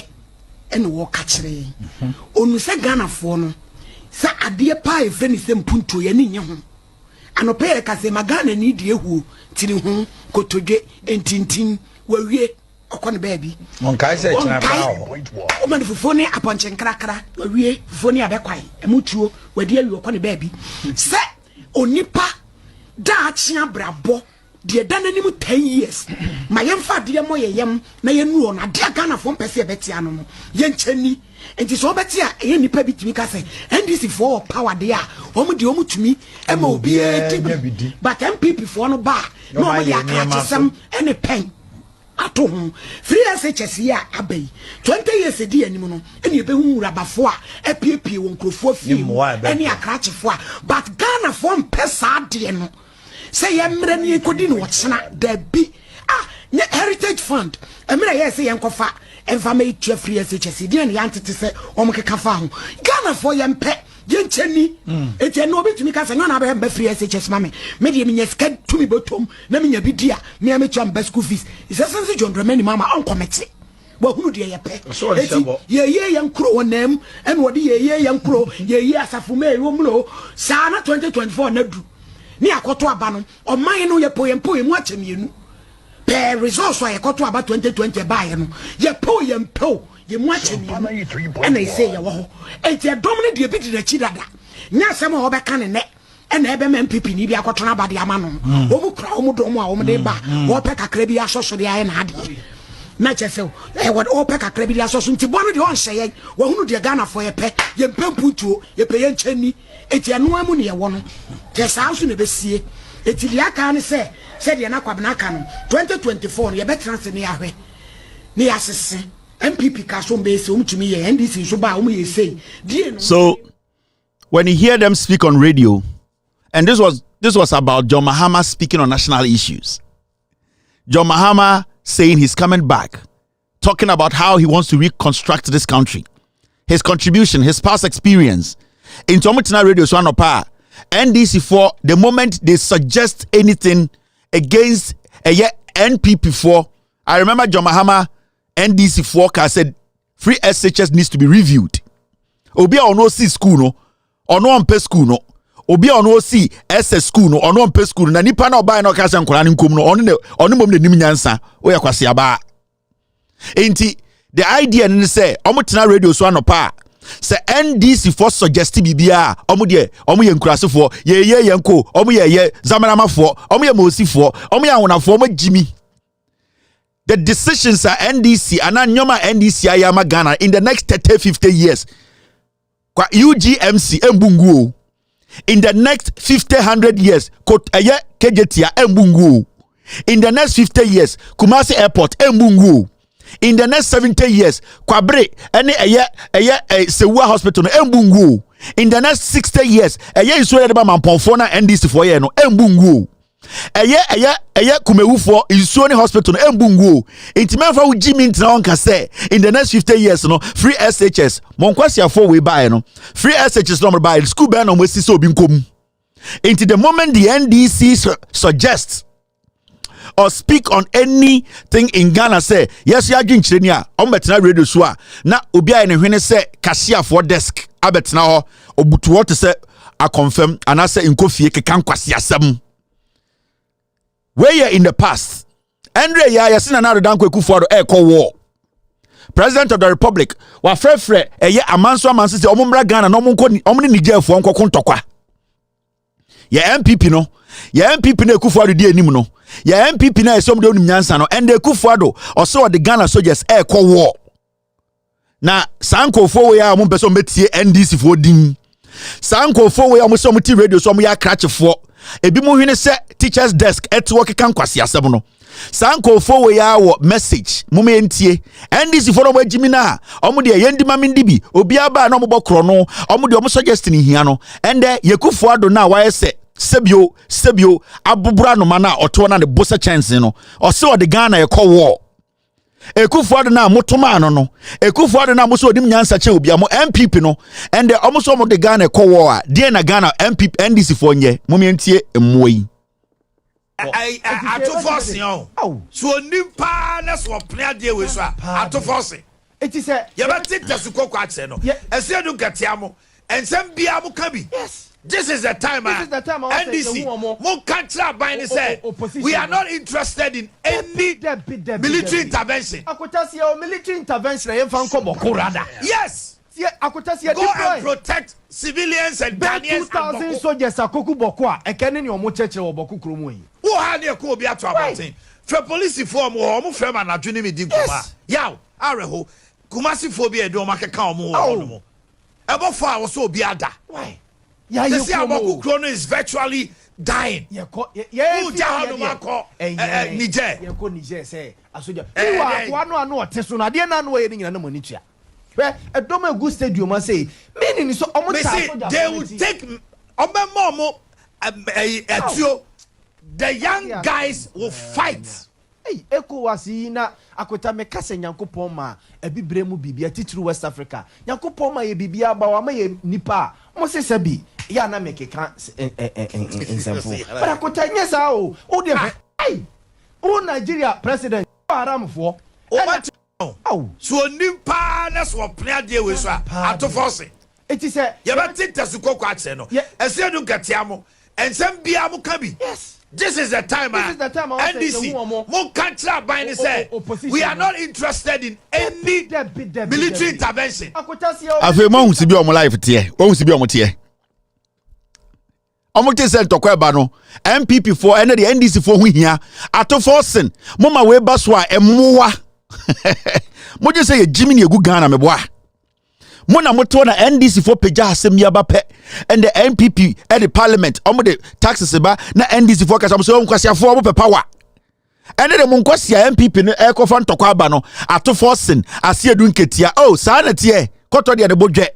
and walk catchery. Onu se Ghana for no. Sa adia pa if anything punto ye home. And pay a Magana need ye who till home go to get and tintin where we on baby. On Kaiser, Oman Fufone upon Chenkrakra, where we Fufone Abequai, a mutuo, where dear you upon a baby. Say, Onipa, Dachia Brabo, dear done any 10 years. My young fat dear Moya Yam, Nayan Ruan, a dear Ghana from Pessia Betiano, Yen Chenny. And it's all better any pebby to me, and this is for power there. Home to me, MOB, but MPP for no bar, no, I catch some any pen at home. 3 SHS here, Abbey, 20 years a day, and you be rubber for a PP won't go for few, any a catch for, but Ghana from Pesadiano. Say, I'm ready, couldn't watch there be Heritage Fund. I mean, I say, Uncle Fat. And for me, Jeffrey SHS, the answer to say, Omaka Ghana for yam pet, Yen Chenny, it's a no bit to me, because I know I have free SHS, mammy. Maybe me scared to me bottom, naming a bit dear, me a match and best school fees. It's a sense of John Dramani Mama on committee. Well, who do you pay? Ye young crow on them, and what ye young crow, ye Safume, Romulo, Sana 2024 Nedu. Near Kotoa Bannon, or mine no your poem watching you. Per resource why I got to about 2020 buy ye po yem po ye watching and they say oh it's a dominant ye bit the chidada nya some over can net and MPP ni bia kwatona ba de amano omu kra omu domo a omu de ba wo peka kra bi asoso de aye na ade na chese e wo peka kra bi asoso nti bono de on hye wo hunu de Ghana for ye pe ye mpemputuo ye pe ye nchani eti anu amu ne ye wo no je sa so ne besie eti liaka ne se said you not 2024 you better answer me ahwe ni asese MPP ka so be se to me NDC so ba you say. So when you hear them speak on radio, and this was about John Mahama speaking on national issues, John Mahama saying he's coming back, talking about how he wants to reconstruct this country, his contribution, his past experience in Tomatina Radio so anopa NDC for the moment they suggest anything against a NPP 4. I remember John Mahama NDC 4 said free SHS needs to be reviewed. Obi on no see school no, or no on pay school no. Obi on no see SS school no, or no on pay school no. Na nipa na oba no kasa nkola nkom no. Oni mom ne nim nyansa. Oya kwase aba. Enti the idea ni say omo tena radio so anopa Say NDC for suggest bibia omo de omo ye nkurasefo ye yenko omo ye zamanamafo omo ye mosifo omo ye awonafo omo jimi. The decisions are NDC and nyoma NDC ayama Ghana in the next 30-50 years. Kwa UGMC embungu. In the next 50-100 years, KJT embungu. In the next 50 years, Kumasi Airport embungu. In the next 70 years, Kwabre any Sewa Hospital embungu. In the next 60 years, Israel Mamponfona NDC for no embungu. Kumewu for Isuoni Hospital embungu. Intimefa u Jimmy ntina onka say in the next 50 years no free SHS monkwasi afọ we buy no free SHS no buy school ban no wesi so bi nkom. Into the moment the NDC suggests or speak on anything in Ghana say yes ya dwinkyere ni a ombetena radio so a na obi a ne hwene say cashier for desk abetena ho obutuo te say a confirm and say nkofie keka nkwasi asem. Where in the past, Andre Yasina na Danko Kufuado war. President of the Republic, wa frefre amanso amansisi omumbra Ghana no omni Niger fo nko kontokwa. Ya MPP no, ya MPP na Kufuado di anim no. Ya MPP na esom de onim nyansa no, and Kufuado also the Ghana soldiers war. Na sanko fo we a ompeso metie NDC fo din. Sanko fo we omo so muti radio so omo ya cratch fo. Ebi mu hwene se teachers desk etwo keka nkwasi asem no sanko fo we ya wo message mu me ntie NDC fo no magimi na omo de yendi ma mendibi obi aba na omo bokro no omo de omo suggest ni hia no ende yekufo ado na wa se sebio abubura no mana oto na de bossa chance no o se o de Ghana ye call war Ekufuado na motoma no Ekufuado na muso odim nyansa che obi amo MPP no and the almost some of the Ghana call war dey na Ghana MPP NDC for nye momientie emoi ato force yo so nimpa na so plan dey we so ato force it is a ye ba tita su kokko akse no ese du gatiamo ensem bia mo ka bi. This is the time. NDC, we are not interested in any military intervention. Military intervention. Yes. Go and protect civilians and Ghanaians. 2,000 soldiers are Koku Bokwa. I can't any more church or Boku Krumui. Who had your Kobia to about him? For police form or Mufrem and Adjuni Diguma. Yow, Areho, Kumasi phobia do make a calm more. Above 4 hours so biada. Why? Yeah, you see, Aboku Krono is virtually dying. Yeah, Niger. Niger say, Asuja. One Tesuna, dear Nan waiting in a monitor. Where a Doma good stadium must say, meaning so almost they will take Momo the young guys will fight. Hey, Eko wasina akota me kase Nyankopon ma ebibre mu bibia titru West Africa. Nyankopon ma ye bibia ba wa ma ye nipa. Mo se sebi ya na make kan ensemfo. But akota nyesa o de hey. O Nigeria president Aramfo. Oh, so nimpa na so plan dey we so ato force. It is a ye ba tita su kokko akse no. Ese du gatiamo ensem bia mo ka bi. Yes. This is the time. NDC, we are not interested in any military intervention. Afi mo hu sibi omo life tie. O hu sibi omo tie. Omo te sel tokwa ba no. MPP for and the NDC for hu hia. Ato forcing. Mo ma we ba so a emowa. Mo je say Jimmy na egu Ghana meboa. Mona moto na NDC for peja asem yaba pe and the MPP at the parliament omo the taxes ba na NDC for kasa so nkwasi afo omo pe power and the monkwasi MPP no e ko fa ntokwa aba no ato forcing ase edu nketia oh sa na tie koto de bodwe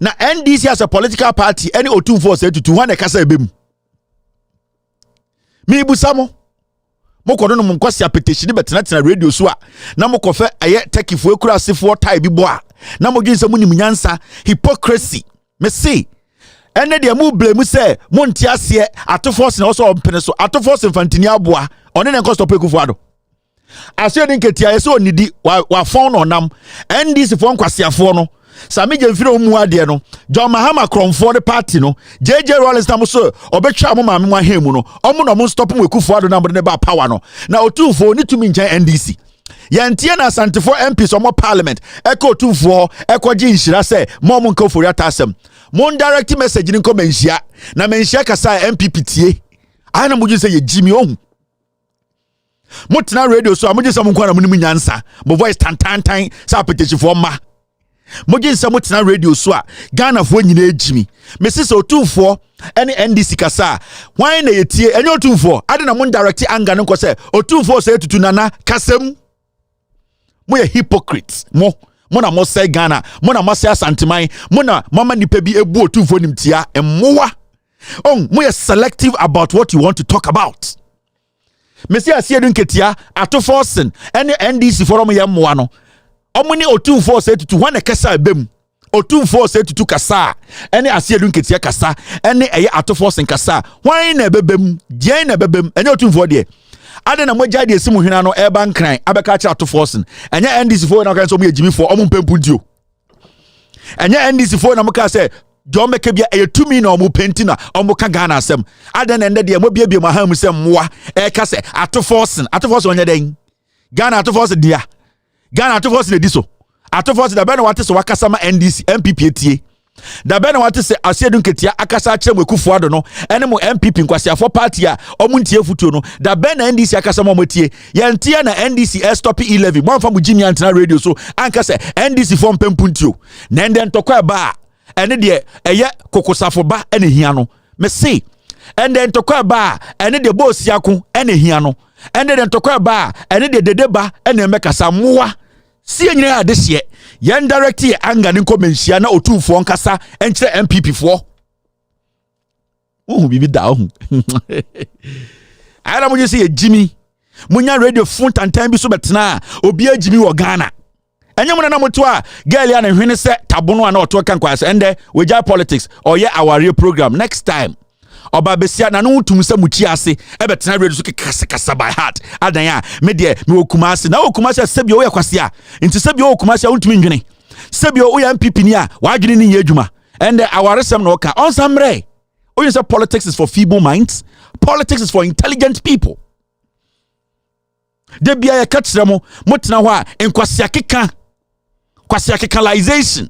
na NDC as a political party any otum force etutu wan e kasa ebem mi busamo moko no monkwasi apetition betena radio so a na mokofa aye tekifo ekura asefo tai bi bo a na mo dwinse mu nimnyansa hypocrisy me see ene de mu blame say mo ntia ase ato force na so ompene so ato force infantini aboa one ne nkosto pekufu ado ase de nketia ye so onidi wa phone onam NDC fo nkwasiafo no sami je mfire mu ade no John Mahama Kromfo de party no JJ Rollins na mo so obetwa mo maame mu ahemu no omo no mo stop mo ekufu ado na mo ne ba power no na otumfo ni tumi nchen NDC Yantia na Santifo MPs or more parliament. Echo 2-4, Echo Jinshira say, Momon ko for yatasem. Mon direct message in Menshia. Na Menshia kasa MPPTA. I know you say ye Jimmy on. Motina radio so amuji samu kwa na munimu nyansa. Mo voice tan sa petition for ma. Moji samu tina radio so a Ghana fo nyina Jimmy. Mrs. Otumfo any NDC kasa. Why na yetie enyo Otumfo? Ade na mon direct anger no ko say Otumfo say tutu nana kasem. Mo ye hypocrites. Mo na mo say Ghana, mo na mo say Asanteman, mo na mama nipa bi ebu Otumfo nimtia emmoa. Mo ye selective about what you want to talk about. Mesi asiedun ketia ato forcing any NDC forum ye mmoa no. Omuni Otumfo say tutu wan kasa ebem. Otumfo say tutu kasa any asiedun ketia kasa any eye ato forcing kasa. Why na ebebem? Die na ebebem. Enye Otumfo de. Ade na mogya de esimu hwena no eba nkran abeka kira ato forcing. Enye NDC forum na kan so mo ye Jimmy for omo mpempu ndio. Enye NDC forum na mo ka say John Mekebia a 2 million or more pentina or more Ghana sem. I then ended the Mobia Maham sem moi a casse at to force on your day. Ghana to force dear. Ghana to force the diso. At to force the banner what is Wakasama NDC MPPTA. The banner what is a sedun ketia akasa chem kufuado no enemo MPP nkwasi for party a omuntie futuo no the banner NDC akasa motie yantia na NDC stop 11 one from Jimmy Antenna radio so ankasa NDC form pempuntio na ndен tokwa ba ene de eye kokosafo ba ene hia no me say ende ntokwa ba ene de boss yako ene hia no ende de ntokwa ba ene de dedeba ene mekasa moa si enyina ade hye yen direct ye anga ne komenhia na Otumfo nkasa enkyere MPP fo bibi da ohu ara mo say Jimmy munya radio phone tantan bi so betena obi a Jimmy wo Ghana enyem na moto a girl ya na hwene se tabono na oto kan kwase ende weja politics or ye our real program next time oba besia na no tum se muchi ase e betena radio so kasa by heart adan ya me de me okuma ase na okuma ase sebi o ye kwase a nti sebi o okuma ase untumi ndwene sebi o ya MPP ni a wadwene ni ye adwuma ende our resem na oka on samre o you say politics is for feeble minds, politics is for intelligent people. De bia ye katsere mo motena ho a enkwase akeka kwase akekalization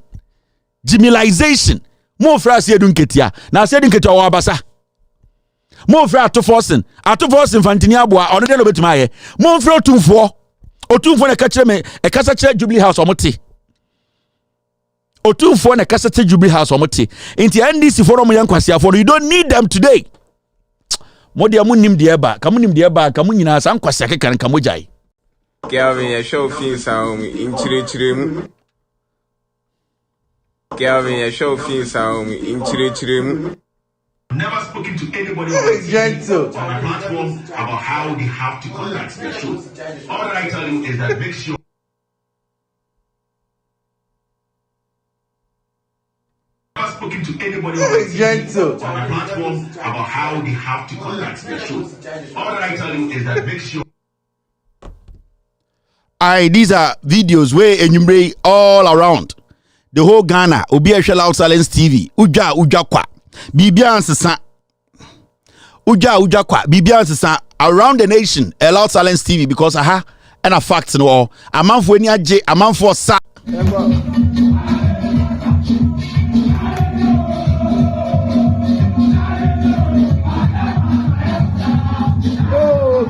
Jimmyization mo fra ase edun ketia na ase edun ketia wo abasa mo fra ato forcing fantini aboa ono de no betima ye mo fra Otumfo na ka kire me e kasa kire Jubilee House omote Otumfo na kasa kire Jubilee House omote nti NDC forum yankwase afo you don't need them today mo de amunim de eba kamunim de eba kamunyina san kwase akeka kan kamojai Gavin ya show feels in chire Gavin ya show feels in chire Never spoken to anybody on the platform about how they have to contact the show. All that I tell you is that make sure. Never spoken to anybody on the platform about how they have to contact the show. All that I tell you is that make sure. These are videos where enyumre all around the whole Ghana obi ehwe Loud Silence TV uja kwa bibia ansesa uja kwa bibia ansesa around the nation Loud Silence TV because aha and a fact no all amanfo ani age amanfo sa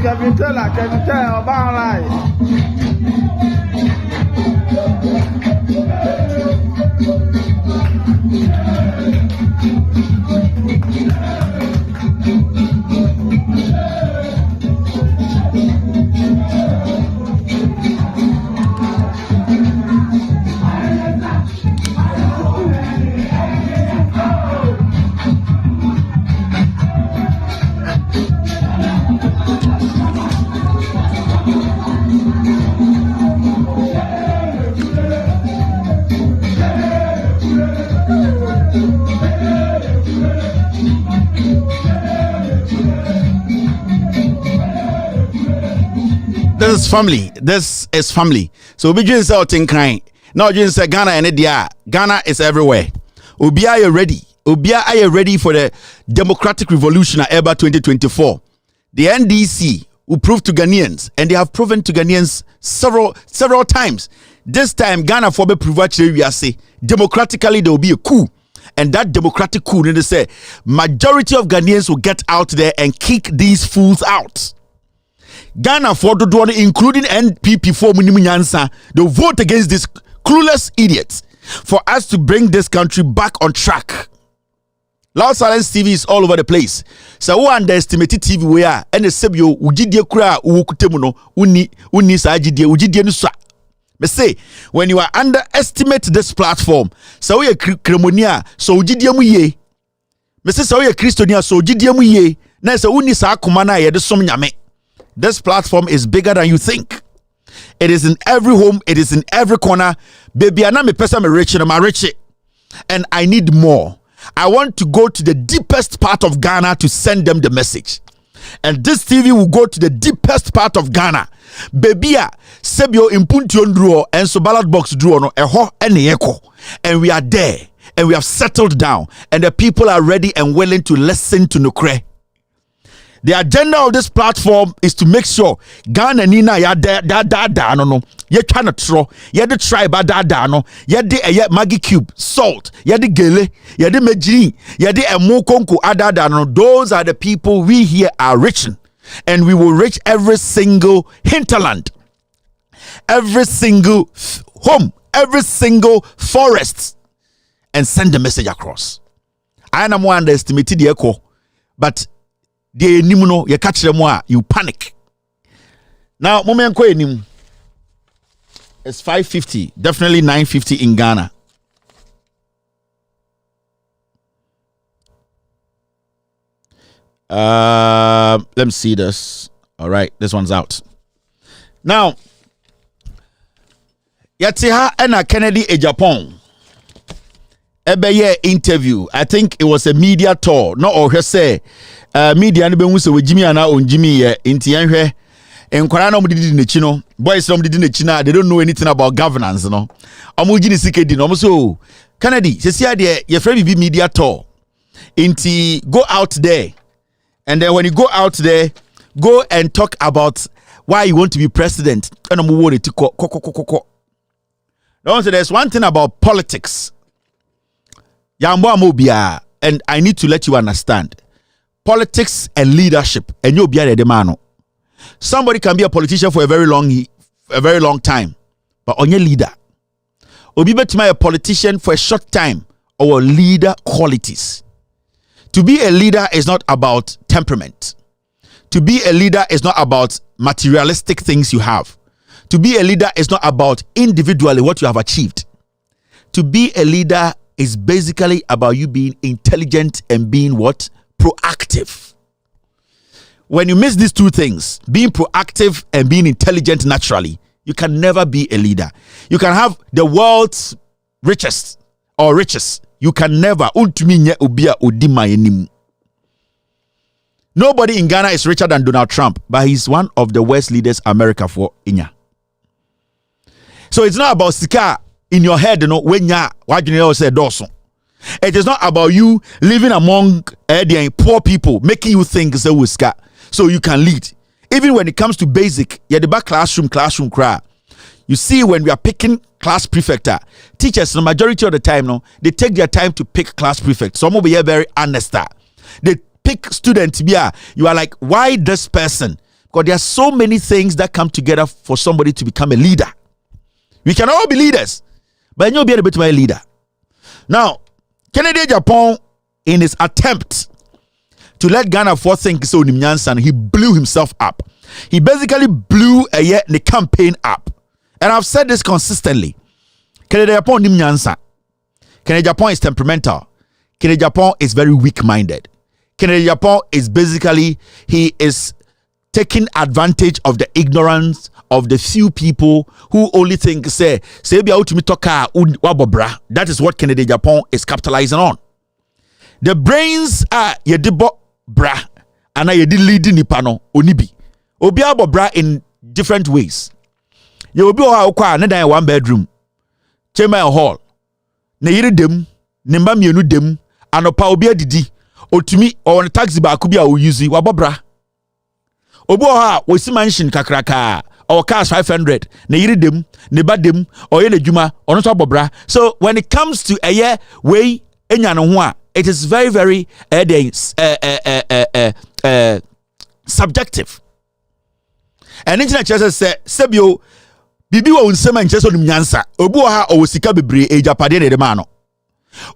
Kevin tell about life. This is family. So we just out in crying. Now just say Ghana and India. Ghana is everywhere. Obi are you ready? Are you ready for the democratic revolution at EBA 2024? The NDC will prove to Ghanaians, and they have proven to Ghanaians several times. This time, Ghana for be proved we are say democratically there will be a coup, and that democratic coup, they say majority of Ghanaians will get out there and kick these fools out. Ghana for the one, including NPP for Munimunyansa, they'll vote against these clueless idiots for us to bring this country back on track. Loud Silence TV is all over the place. So who underestimate TV where and the sebio ujidie kura uwukutemuno uni sa ajidie ujidie nusa. Me say when you are underestimate this platform, so we kremonia so ujidie mu ye. Me say so we Christonia so ujidie mu ye. Na so uni sa akoma na ye de som nyame. This platform is bigger than you think. It is in every home, it is in every corner. Baby, I me person me rich and I need more. I want to go to the deepest part of Ghana to send them the message. And this TV will go to the deepest part of Ghana. Baby, sebio impuntion draw and so ballot box draw no eho and echo. And we are there and we have settled down and the people are ready and willing to listen to Nukre. The agenda of this platform is to make sure Ghana Nina ya da no ye trying to throw ye the tribe da no ye the Maggie cube salt ye the gele ye the meji ye the emokonko ada no. Those are the people we here are reaching, and we will reach every single hinterland, every single home, every single forest, and send the message across. I am more underestimated the echo, but the nimuno you catch them you panic. Now moment ko enim. It's 5:50, definitely 9:50 in Ghana. Let me see this. All right, this one's out. Now, Yatiha and Kennedy in Japan. Ebeye interview. I think it was a media tour. No, or say media no be hu se we Jimmy ana on Jimmy ye nti enhwe enkwara na omdidi nechi no boys na omdidi nechi na they don't know anything about governance no omuji ni sikedi no so Kennedy se sia de ye free bi media tour nti go out there, and then when you go out there, go and talk about why you want to be president. And I'm worried to no, so there's one thing about politics. And I need to let you understand politics and leadership. And you'll be a man. Somebody can be a politician for a very long time, but on your leader, or be a politician for a short time, or leader qualities. To be a leader is not about temperament. To be a leader is not about materialistic things you have. To be a leader is not about individually what you have achieved. To be a leader is basically about you being intelligent and being what? Proactive. When you miss these two things, being proactive and being intelligent naturally, you can never be a leader. You can have the world's richest. You can never. Nobody in Ghana is richer than Donald Trump, but he's one of the worst leaders America for Inya. So it's not about sika in your head, you know, when you say Dawson. It is not about you living among poor people, making you think so you can lead. Even when it comes to basic, the back classroom cry. You see, when we are picking class prefect, teachers, the majority of the time, no, they take their time to pick class prefect. Some will be here very honest. They pick students. You are like, why this person? Because there are so many things that come together for somebody to become a leader. We can all be leaders, but you'll be able to be a leader. Now, Kennedy Japan, in his attempt to let Ghana think so, he blew himself up. He basically blew the campaign up. And I've said this consistently. Kennedy Japan Kennedy Japan is temperamental. Kennedy Japan is very weak-minded. Kennedy Japan is basically, he is taking advantage of the ignorance of the few people who only think that is what Kennedy Japan is capitalizing on. The brains are yedibo bra and yedi leading nipano onibi. Obiabo bra in different ways. You will be a one bedroom, chamber and hall. Ne yiri dem, nimba mienu dem, anopa obi adidi. Otumi or on taxi ba kubi a uyuzi wabobra. Obu ha we si mansion kakraka or cash 500 ne yiri dem ne ba dem or ye juma ono so bobra. So when it comes to a year we enya no ho a, it is very very subjective. And internet chese say sebio bibi wa unsema ncheso dum nyansa. Obu ha o sika bebre ejapade ne de ma no.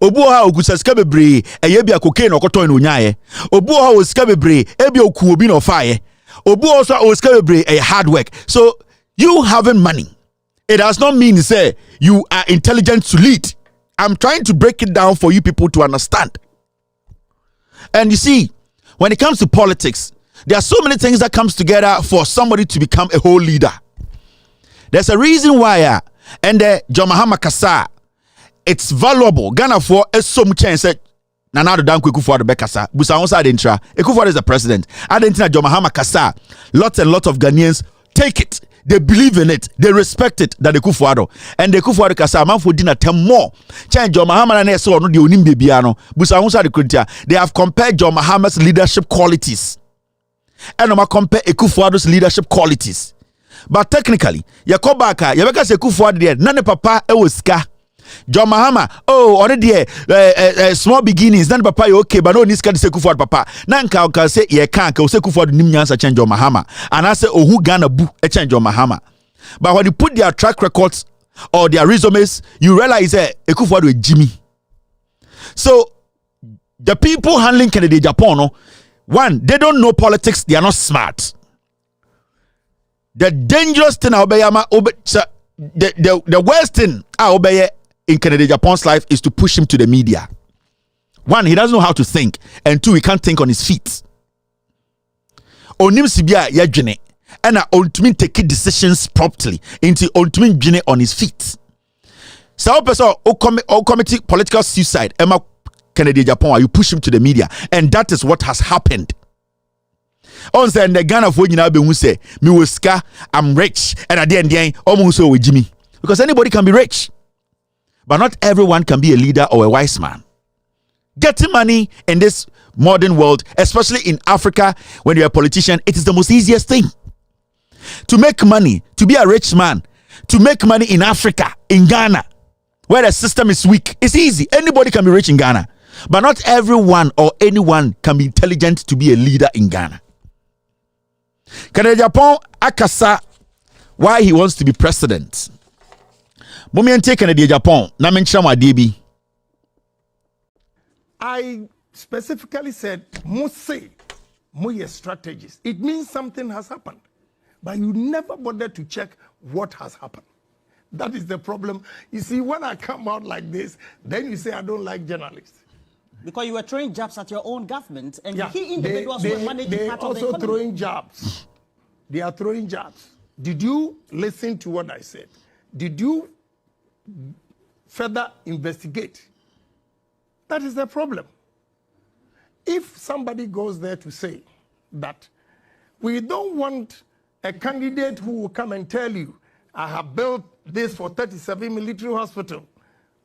Obu ha okusa sika bebre eye bia cocaine okoton no nyaaye. Obu ha o sika bebre e bia oku obi no faaye. Obu also o sika bebre a hard work. So you having money, it does not mean say you are intelligent to lead. I'm trying to break it down for you people to understand. And you see, when it comes to politics, there are so many things that comes together for somebody to become a whole leader. There's a reason why and the John Mahama Kasa, it's valuable. Ghana for a so much chance na do dan Kufuor the Bekasa. Busa onsa adentra. Kufuor is the president. Adentina John Mahama Kasa. Lots and lots of Ghanaians take it. They believe in it. They respect it. That the Kufuor and the Kufuor Kasa man for dinner 10 more. Change John Mahama na so no the onim bebiano. Busa onsa de they have compared John Mahama's leadership qualities. And no compare Kufuor's leadership qualities. But technically, Yakobaka, Yabaka se Kufuor there, nane papa e ska. John Mahama, oh, already small beginnings, nane papa you okay, but no niska se Kufuor papa. Nanka ka say ye kan ka se Kufuor nim nyansa change John Mahama. And I say ohu Ghana bu e change John Mahama. But when you put their track records or their resumes, you realize Kufuor with Jimmy. So the people handling Kennedy Japan, no, one, they don't know politics, they are not smart. The dangerous thing the worst thing in Kennedy Japan's life is to push him to the media. One, he doesn't know how to think, and two, he can't think on his feet. Onim sibia yadwene and ultimately take decisions properly into ultimately on his feet. So person or committee political suicide Emma Kennedy Japan, you push him to the media, and that is what has happened. On say the Ghana for nyina be hu say me woska, I'm rich, and at the end omo so with Jimmy, because anybody can be rich, but not everyone can be a leader or a wise man. Getting money in this modern world, especially in Africa, when you're a politician, it is the most easiest thing to make money, to be a rich man, to make money in Africa, in Ghana, where the system is weak. It's easy. Anybody can be rich in Ghana, but not everyone or anyone can be intelligent to be a leader in Ghana. Kennedy Japan akasa why he wants to be president. Momiente Kennedy Japan na menchira wadebi. I specifically said Mose Moye strategies. It means something has happened, but you never bother to check what has happened. That is the problem. You see, when I come out like this, then you say I don't like journalists. Because you were throwing jabs at your own government, and key individuals were managing part of the economy. They also throwing jabs. They are throwing jabs. Did you listen to what I said? Did you further investigate? That is the problem. If somebody goes there to say that we don't want a candidate who will come and tell you, I have built this for 37 military hospital,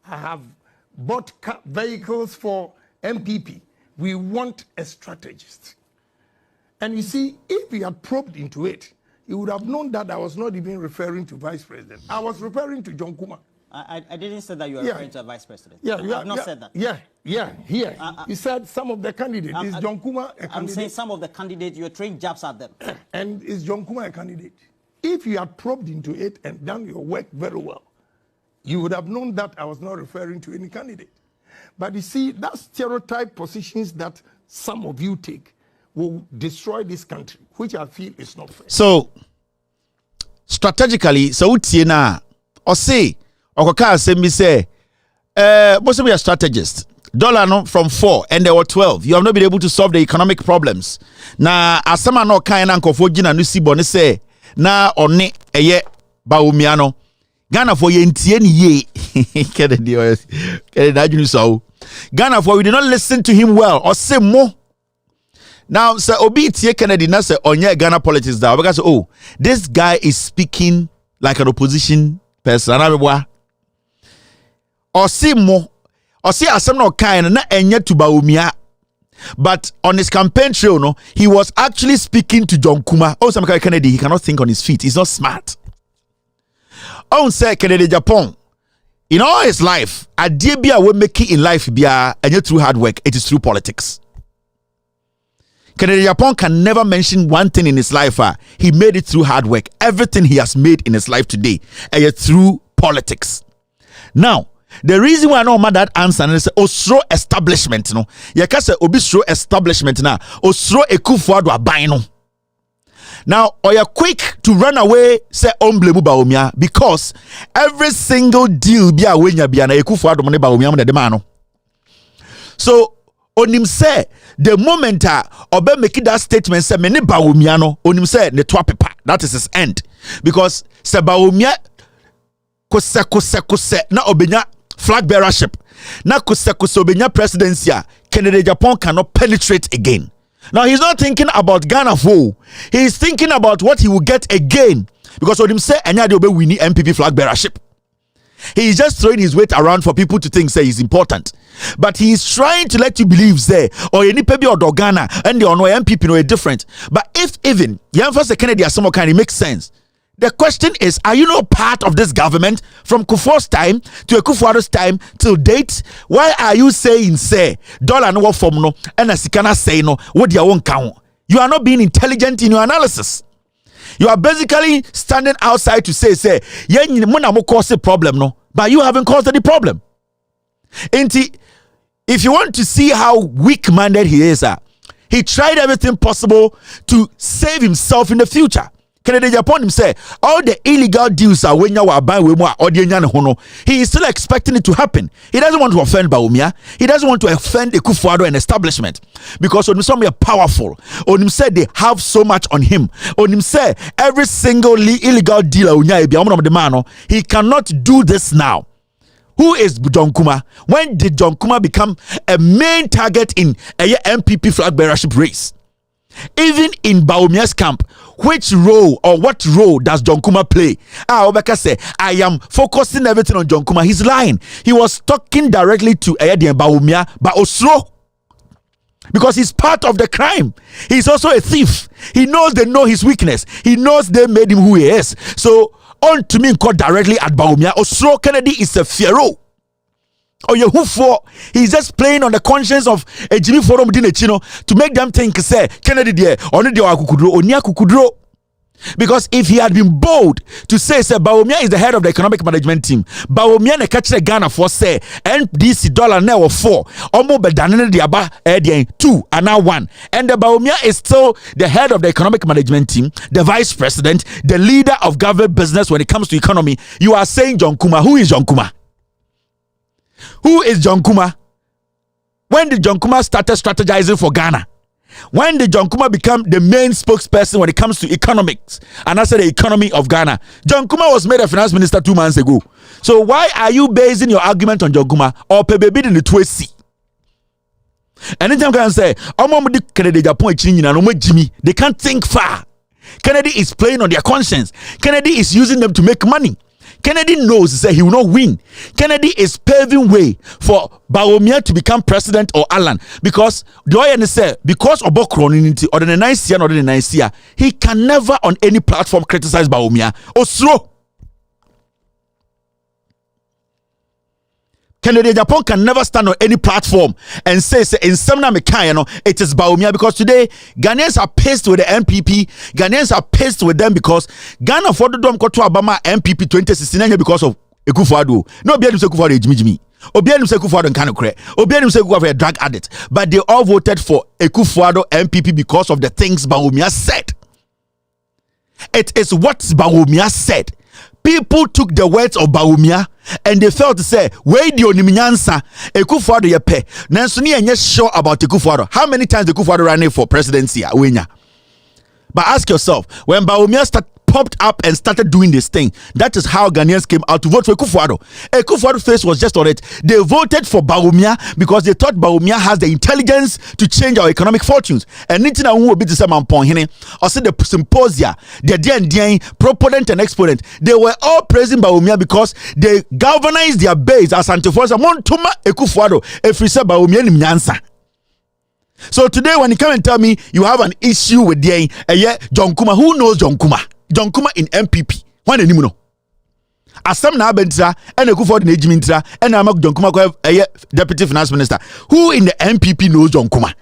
I have bought vehicles for MPP. We want a strategist. And you see, if we had probed into it, you would have known that I was not even referring to Vice President. I was referring to John Kuma. I didn't say that you were referring to a Vice President. Yeah, I have not said that. Here. You said some of the candidates. Is John Kuma a candidate? I'm saying some of the candidates, you're throwing jabs at them. And is John Kuma a candidate? If you had probed into it and done your work very well, you would have known that I was not referring to any candidate. But you see, that stereotype positions that some of you take will destroy this country, which I feel is not fair. So, strategically, so Utiena, or say, Okoka say me say, most of you are strategists. Dollar no from 4 and there were 12. You have not been able to solve the economic problems. Na asama no kind of kofojina nusi bone say na one eye baumiano. Ghana for ye Ghana for we did not listen to him well or say more. Now, sir, Obi Tie Kennedy na say onye Ghana politics da because oh, this guy is speaking like an opposition person. Or say more, or say asem no kind na enye to baumia. But on his campaign trail, no, he was actually speaking to John Kuma. Oh, some Kennedy, he cannot think on his feet. He's not smart. Oh, say Kennedy Japan. In all his life, idea be a way making in life be a and through hard work. It is through politics. Kennedy Japan can never mention one thing in his life. He made it through hard work. Everything he has made in his life today, through politics. Now, the reason why I know that answer is Osro establishment. No, yakase obisro establishment na Osro Ekufuado abaino. Now, or you're quick to run away, say omblemu baumia, because every single deal be a wenya be an Ekufuado money baumia de mano. So onim say the moment obe make that statement say many baumia no onim say the twa pepa, that is his end, because se baumia kose na obenya flag bearership na kose obenya presidency Kennedy Japan cannot penetrate again. Now he's not thinking about Ghana for, he's thinking about what he will get again, because when him say anya de obe wini MPP flag bearership, he is just throwing his weight around for people to think say he's important, but he is trying to let you believe say or any pebi or Ghana and the ono MPP no different. But if even the emphasis Kennedy as some kind, it makes sense. The question is, are you not part of this government from Kufuor's time to Ekufuado's time till date? Why are you saying say dollar no form no and as sikana say no what you won't count? You are not being intelligent in your analysis. You are basically standing outside to say yeah muna mo cause a problem no, but you haven't caused any problem. If you want to see how weak-minded he is, he tried everything possible to save himself in the future. Kennedy Japan him say all the illegal deals are when you are buying with more audience. He is still expecting it to happen. He doesn't want to offend Baumia. He doesn't want to offend Ekufuado and establishment, because on some are powerful. On him say they have so much on him. On him say every single illegal deal he cannot do this now. Who is John Kuma? When did John Kuma become a main target in a MPP flag bearership race? Even in Baumia's camp, which role or what role does John Kuma play? Obeka say, I am focusing everything on John Kuma. He's lying. He was talking directly to Baumia, but Osro, because he's part of the crime. He's also a thief. He knows they know his weakness. He knows they made him who he is. So, on to me, called directly at Baumia. Osro Kennedy is a Pharaoh. Or you who for he's just playing on the conscience of a Jimmy Forum Dinechino to make them think say Kennedy there only the Akukudro Onia Kukudro. Because if he had been bold to say Baumia is the head of the economic management team, Baumia ne catch the Ghana for say NDC dollar now 4 almost bedanene the aba 2 and now 1, and the Baumia is still the head of the economic management team, the vice president, the leader of government business when it comes to economy. You are saying John Kuma. Who is John Kuma? Who is John Kuma? When did John Kuma started strategizing for Ghana? When did John Kuma become the main spokesperson when it comes to economics and also the economy of Ghana? John Kuma was made a finance minister 2 months ago. So why are you basing your argument on John Kuma or Pebebe in the 2C? Anytime can say, Kennedy Japan Jimmy, they can't think far. Kennedy is playing on their conscience. Kennedy is using them to make money. Kennedy knows that he will not win. Kennedy is paving way for Baumia to become president or Alan, because the way say because of Bokronity or the nice year or the nice year, he can never on any platform criticize Baumia. Osro Kennedy Japan can never stand on any platform and say in Semna Mekayano it is Baumia, because today Ghanaians are pissed with the MPP. Ghanaians are pissed with them because Ghana for the dom to Obama MPP 2016 because of Ekufuado. No be able to Ekufuado Jimmy. Obianim say Ekufuado can credit. Obianim say Ekufuado a drug addict. But they all voted for Ekufuado MPP because of the things Baumia said. It is what Baumia said. People took the words of Baumia and they felt to say, where the Oniminyansa, Ekufuado yepe. Nansuni and sure about Ekufuado. How many times Ekufuado ran for presidency? But ask yourself, when Baumia popped up and started doing this thing, that is how Ghanaians came out to vote for Ekufuado. Ekufuado's face was just on it. They voted for Baumia because they thought Baumia has the intelligence to change our economic fortunes. And Nitina will be the same point. Also the symposia, the DND, proponent and exponent, they were all praising Baumia because they galvanized their base as anti-force. Montuma Ekufuado, if we say Baumia ni mnyansa. So today, when you come and tell me you have an issue with John Kuma, who knows John Kuma? John Kuma in MPP. One anymore no. Asam na bentra and a Kuford Nejimintra and I'm John Kuma deputy finance minister. Who in the MPP knows John Kuma?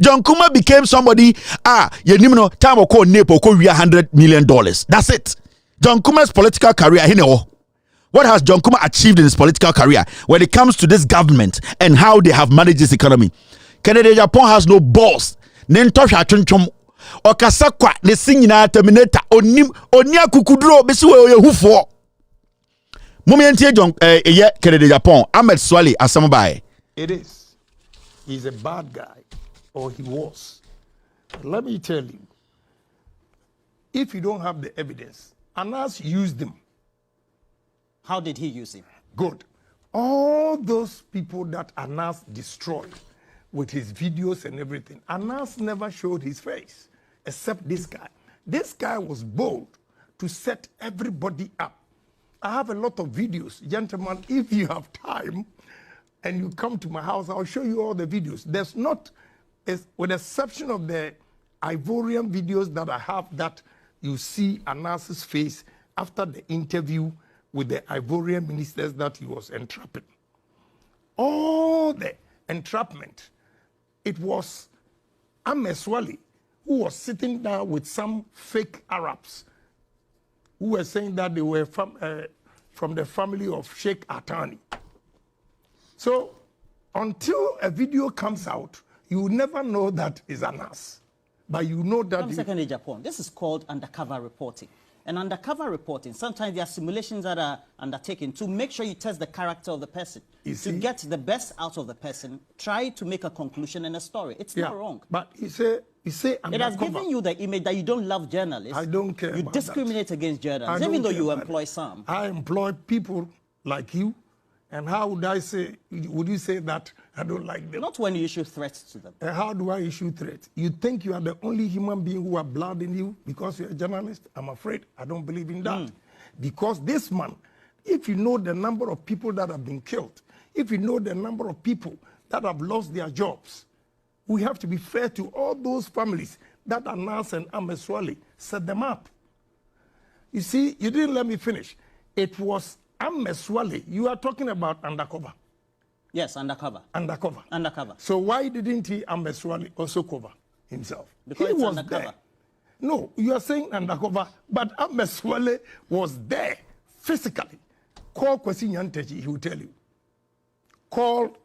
John Kuma became somebody, yenimno time or call Nepo $100 million. That's it. John Kuma's political career, what has John Kuma achieved in his political career when it comes to this government and how they have managed this economy? Canada, Japan has no balls. Nentosha chunchum okasakwa ne sinyina terminator onia kukudro besi we hu for. Momientie John Canada, Japan Ahmed Swali Asamobai. It is. He's a bad guy. Or he was. Let me tell you, if you don't have the evidence, Anas used them. How did he use him? Good. All those people that Anas destroyed with his videos and everything, Anas never showed his face, except this guy. This guy was bold to set everybody up. I have a lot of videos. Gentlemen, if you have time and you come to my house, I'll show you all the videos. There's not... with the exception of the Ivorian videos that I have that you see Anas's face after the interview with the Ivorian ministers that he was entrapping. All the entrapment, it was Ameswali who was sitting down with some fake Arabs who were saying that they were from the family of Sheikh Atani. So until a video comes out, you will never know that is Anas. But you know that... Second Japan. This is called undercover reporting. And undercover reporting, sometimes there are simulations that are undertaken to make sure you test the character of the person. To get the best out of the person, try to make a conclusion and a story. It's not wrong. But you say undercover. It has given you the image that you don't love journalists. I don't care. You discriminate against journalists, even though you employ some. I employ people like you. And how would I say, would you say that I don't like them? Not when you issue threats to them. And how do I issue threats? You think you are the only human being who have blood in you because you're a journalist? I'm afraid I don't believe in that. Because this man, if you know the number of people that have been killed, if you know the number of people that have lost their jobs, we have to be fair to all those families that Anas and Ameswali set them up. You see, you didn't let me finish. It was Ameswali, you are talking about undercover. Yes, undercover. Undercover. Undercover. So why didn't he Ameswali also cover himself? Because he it's was undercover. There. No, you are saying undercover, but Ameswali was there physically. Call Kwesi Nyantechi, he will tell you. Call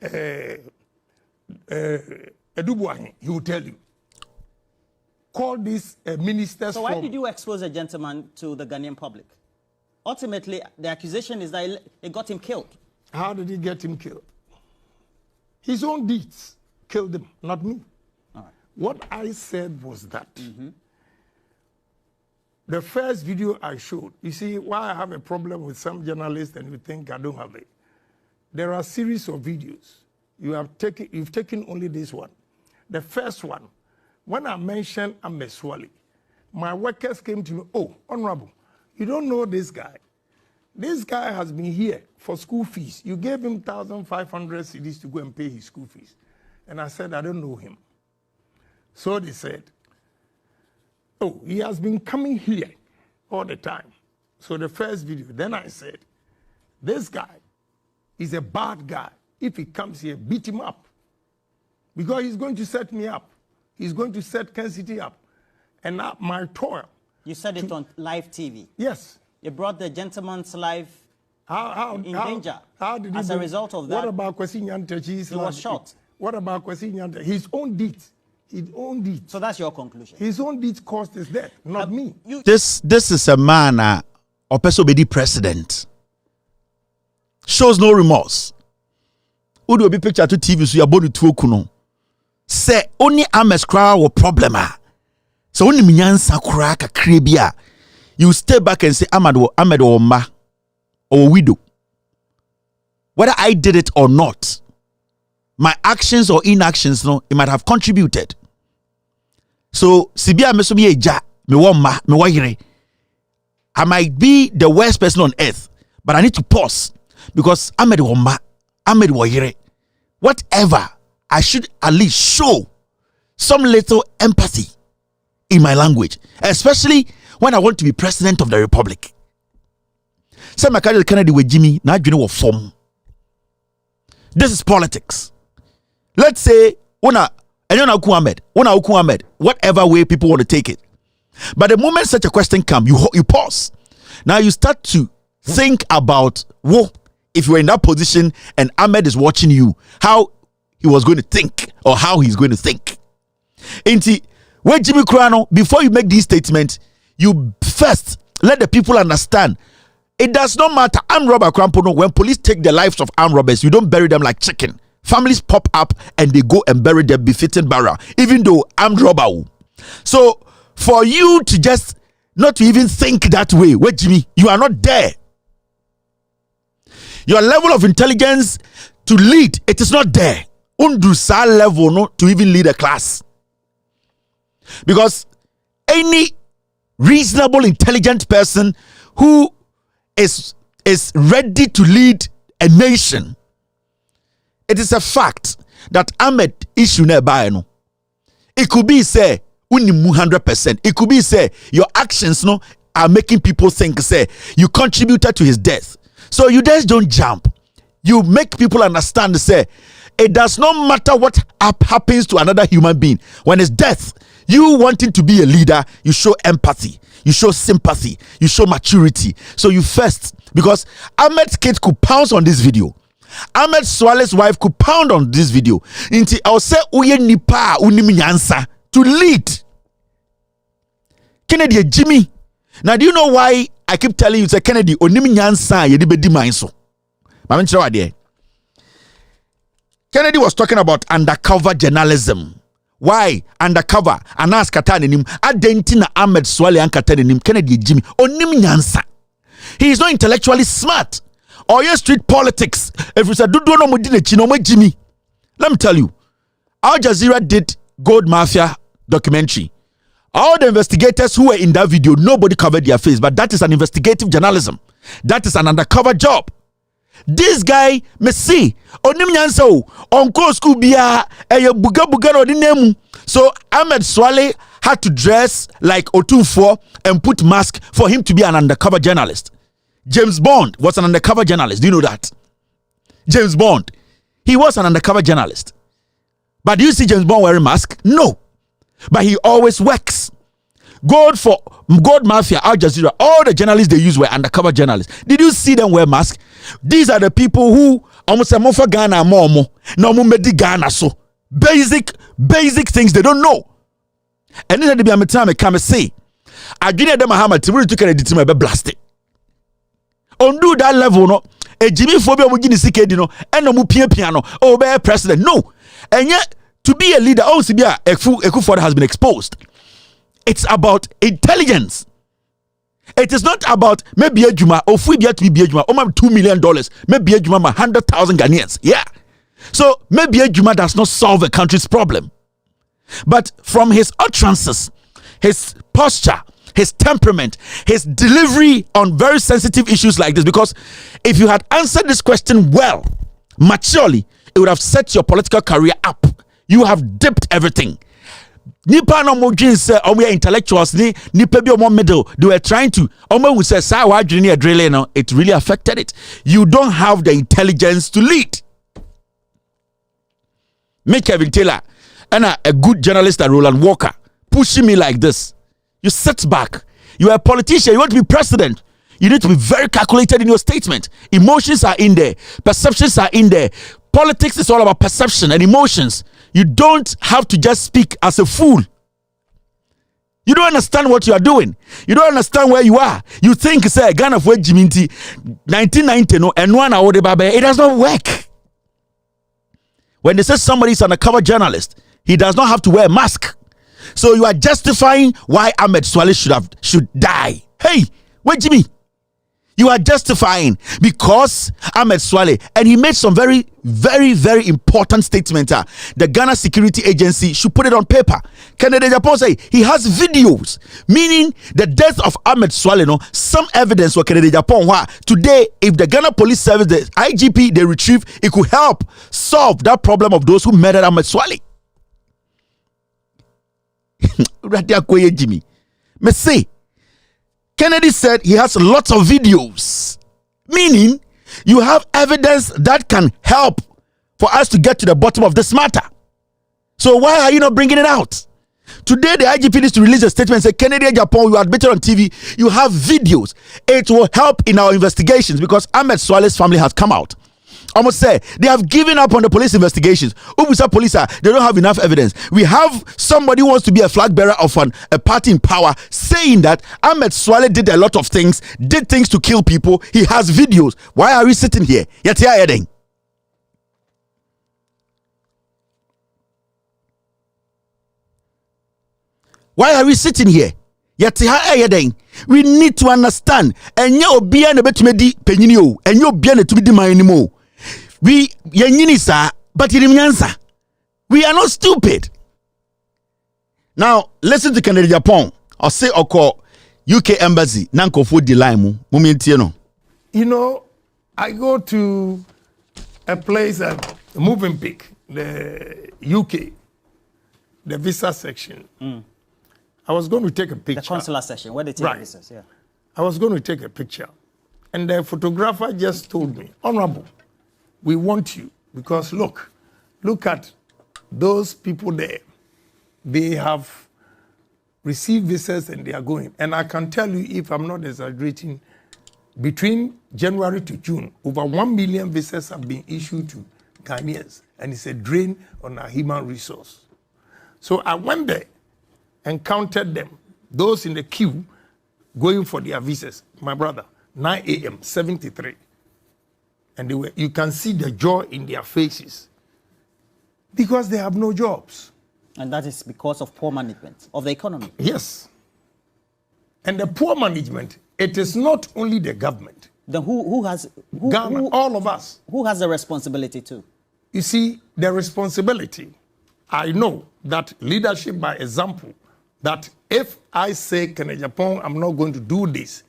Edubuahin, he will tell you. Call these ministers. So why did you expose a gentleman to the Ghanaian public? Ultimately, the accusation is that it got him killed. How did he get him killed? His own deeds killed him, not me. All right. What I said was that the first video I showed, you see, why I have a problem with some journalists and you think I don't have it. There are a series of videos. You've taken only this one. The first one, when I mentioned Ameswali, my workers came to me, oh, Honorable, you don't know this guy. This guy has been here for school fees. You gave him 1,500 cedis to go and pay his school fees. And I said, I don't know him. So they said, oh, he has been coming here all the time. So the first video, then I said, this guy is a bad guy. If he comes here, beat him up. Because he's going to set me up. He's going to set Kansas City up. And now my toil. You said it on live TV. Yes. You brought the gentleman's life in danger. How did he as a result of that? What about Kwesi Nyantechi's He was shot. What about Kwesi Nyantechi? His own deeds. His own deeds. So that's your conclusion. His own deeds caused his death, not me. This is a man Opeso Bedi president. Shows no remorse. Udo be picture to TV so you body to okuno. Say only Ames kra wo problem so only minyansa kra kakre bia. You stay back and say Ahmed or ma or widow. Whether I did it or not, my actions or inactions, no, it might have contributed. So Sibia mesobi eja me woma me wahire. I might be the worst person on earth, but I need to pause because Ahmed woma, Ahmed wahire. Whatever, I should at least show some little empathy in my language, especially when I want to be president of the republic. Some Kennedy with Jimmy, now you know what form. This is politics. Let's say whatever way people want to take it. But the moment such a question comes, you pause. Now you start to think about if you were in that position and Ahmed is watching you, how he was going to think or how he's going to think. When Jimmy Crano, before you make these statements, you first let the people understand. It does not matter. Armed robber Krampono, when police take the lives of armed robbers, you don't bury them like chicken. Families pop up and they go and bury them befitting burial, even though armed robber. So for you to just not to even think that way, wait, Jimmy, you are not there. Your level of intelligence to lead, it is not there. Undusa level no to even lead a class. Because any reasonable, intelligent person who is ready to lead a nation, it is a fact that Ahmed issue nearby. No, it could be say 100%. It could be say your actions are making people think say you contributed to his death. So you just don't jump. You make people understand say it does not matter what happens to another human being. When it's death, you wanting to be a leader, you show empathy, you show sympathy, you show maturity. So you first, because Ahmed's kid could pounce on this video. Ahmed Swale's wife could pound on this video. I'll say uye nipa unimi to lead. Kennedy Jimmy. Now do you know why I keep telling you say Kennedy onimi nyansa ye di bedi manso? Mama nchira wade. Kennedy was talking about undercover journalism. Why undercover? Anas kata nim adentina Ahmed Swale an kata nim Kennedy Jimmy onimi nyansa. He is not intellectually smart. Or your street politics. If you say do no mudine chino Jimmy. Let me tell you, Al Jazeera did Gold Mafia documentary. All the investigators who were in that video, nobody covered their face, but that is an investigative journalism. That is an undercover job. This guy, Messi, onim nyanso, onko school biya, buga odinemu. So Ahmed Swale had to dress like Otunfo and put mask for him to be an undercover journalist. James Bond was an undercover journalist. Do you know that? James Bond, he was an undercover journalist. But do you see James Bond wearing mask? No. But he always works. Gold Mafia, Al Jazeera, all the journalists they use were undercover journalists. Did you see them wear masks? These are the people who almost for Ghana momo. No medi Ghana so. Basic things they don't know. And then be a time I come say, I didn't them Muhammad to took a team blasted. Undo that level, no. A Jimmy phobia would give the and no piano, oh, be president. No. And yet, to be a leader, also be a Ekuford has been exposed. It's about intelligence. It is not about maybe a Juma, or if we get to be a Juma, $2 million, maybe a Juma, 100,000 Ghanaians. Yeah. So maybe a Juma does not solve a country's problem. But from his utterances, his posture, his temperament, his delivery on very sensitive issues like this, because if you had answered this question well, maturely, it would have set your political career up. You have dipped everything. Nipa no mo dream say intellectuals ni nipa bi omo middle, they were trying to omo say sa wa dream e drilling no, it really affected it. You don't have the intelligence to lead. Make Kevin Taylor and a good journalist like Roland Walker pushing me like this. You sit back. You are a politician. You want to be president. You need to be very calculated in your statement. Emotions are in there. Perceptions are in there. Politics is all about perception and emotions. You don't have to just speak as a fool. You don't understand what you are doing. You don't understand where you are. You think, say, Ghana for Jiminti 1990 no and one hour it does not work. When they say somebody is an undercover journalist, he does not have to wear a mask. So you are justifying why Ahmed Swale should die. Hey, wait, Jimmy. You are justifying because Ahmed Swale, and he made some very, very, very important statement. The Ghana Security Agency should put it on paper. Kennedy Japan say he has videos, meaning the death of Ahmed Swale. No, some evidence for Kennedy Japan. Today, if the Ghana Police Service, the IGP, they retrieve, it could help solve that problem of those who murdered Ahmed Swale. Jimmy. Me say, Kennedy said he has lots of videos, meaning you have evidence that can help for us to get to the bottom of this matter. So why are you not bringing it out? Today, the IGP needs to release a statement and say, Kennedy, Japan, you admitted on TV, you have videos. It will help in our investigations because Ahmed Swale's family has come out. Almost say they have given up on the police investigations. Ubusa police they don't have enough evidence. We have somebody who wants to be a flag bearer of a party in power saying that Ahmed Swale did a lot of things, did things to kill people. He has videos. Why are we sitting here? Why are we sitting here? We need to understand. And you be an betumedi penino, and you be an to be my anymore. We yenisa, but we are not stupid. Now listen to Canada Japan or say or call UK embassy. Nanko for the line. You know, I go to a place at Movenpick, the UK, the visa section. I was going to take a picture. The consular section, where they take visas, yeah. I was going to take a picture. And the photographer just told me, Honorable, we want you because look at those people there. They have received visas and they are going. And I can tell you, if I'm not exaggerating, between January to June, over 1 million visas have been issued to Ghanaians. And it's a drain on our human resource. So I went there and counted them, those in the queue going for their visas. My brother, 9 a.m., 73. And you can see the joy in their faces because they have no jobs. And that is because of poor management of the economy. Yes. And the poor management, it is not only the government. Then who has... Ghana, all of us. Who has the responsibility too? You see, the responsibility, I know that leadership by example, that if I say, Kennedy Japan, I'm not going to do this,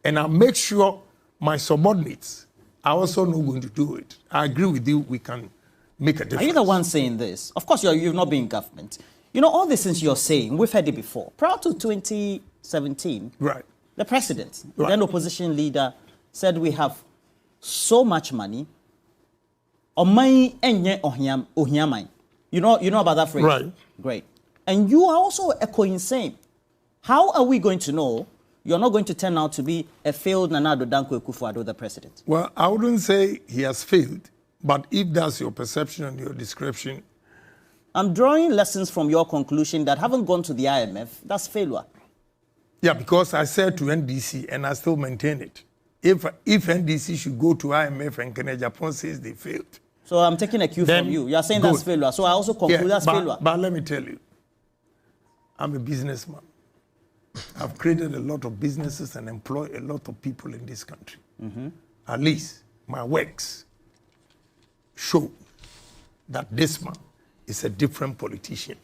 and I make sure my subordinates are also not going to do it. I agree with you, we can make a difference. Are you the one saying this? Of course, you've not been in government. You know, all these things you're saying, we've heard it before. Prior to 2017, right, the president, the then opposition leader, said we have so much money. You know about that phrase? Right. Great. And you are also echoing same. How are we going to know you're not going to turn out to be a failed Nana Addo Dankwa Akufo-Addo, the president? Well, I wouldn't say he has failed, but if that's your perception and your description. I'm drawing lessons from your conclusion that haven't gone to the IMF. That's failure. Yeah, because I said to NDC, and I still maintain it. If NDC should go to IMF and Kennedy Japan says they failed. So I'm taking a cue from you. You're saying that's failure. So I also conclude that's failure. But let me tell you, I'm a businessman. I've created a lot of businesses and employ a lot of people in this country. At least my works show that this man is a different politician.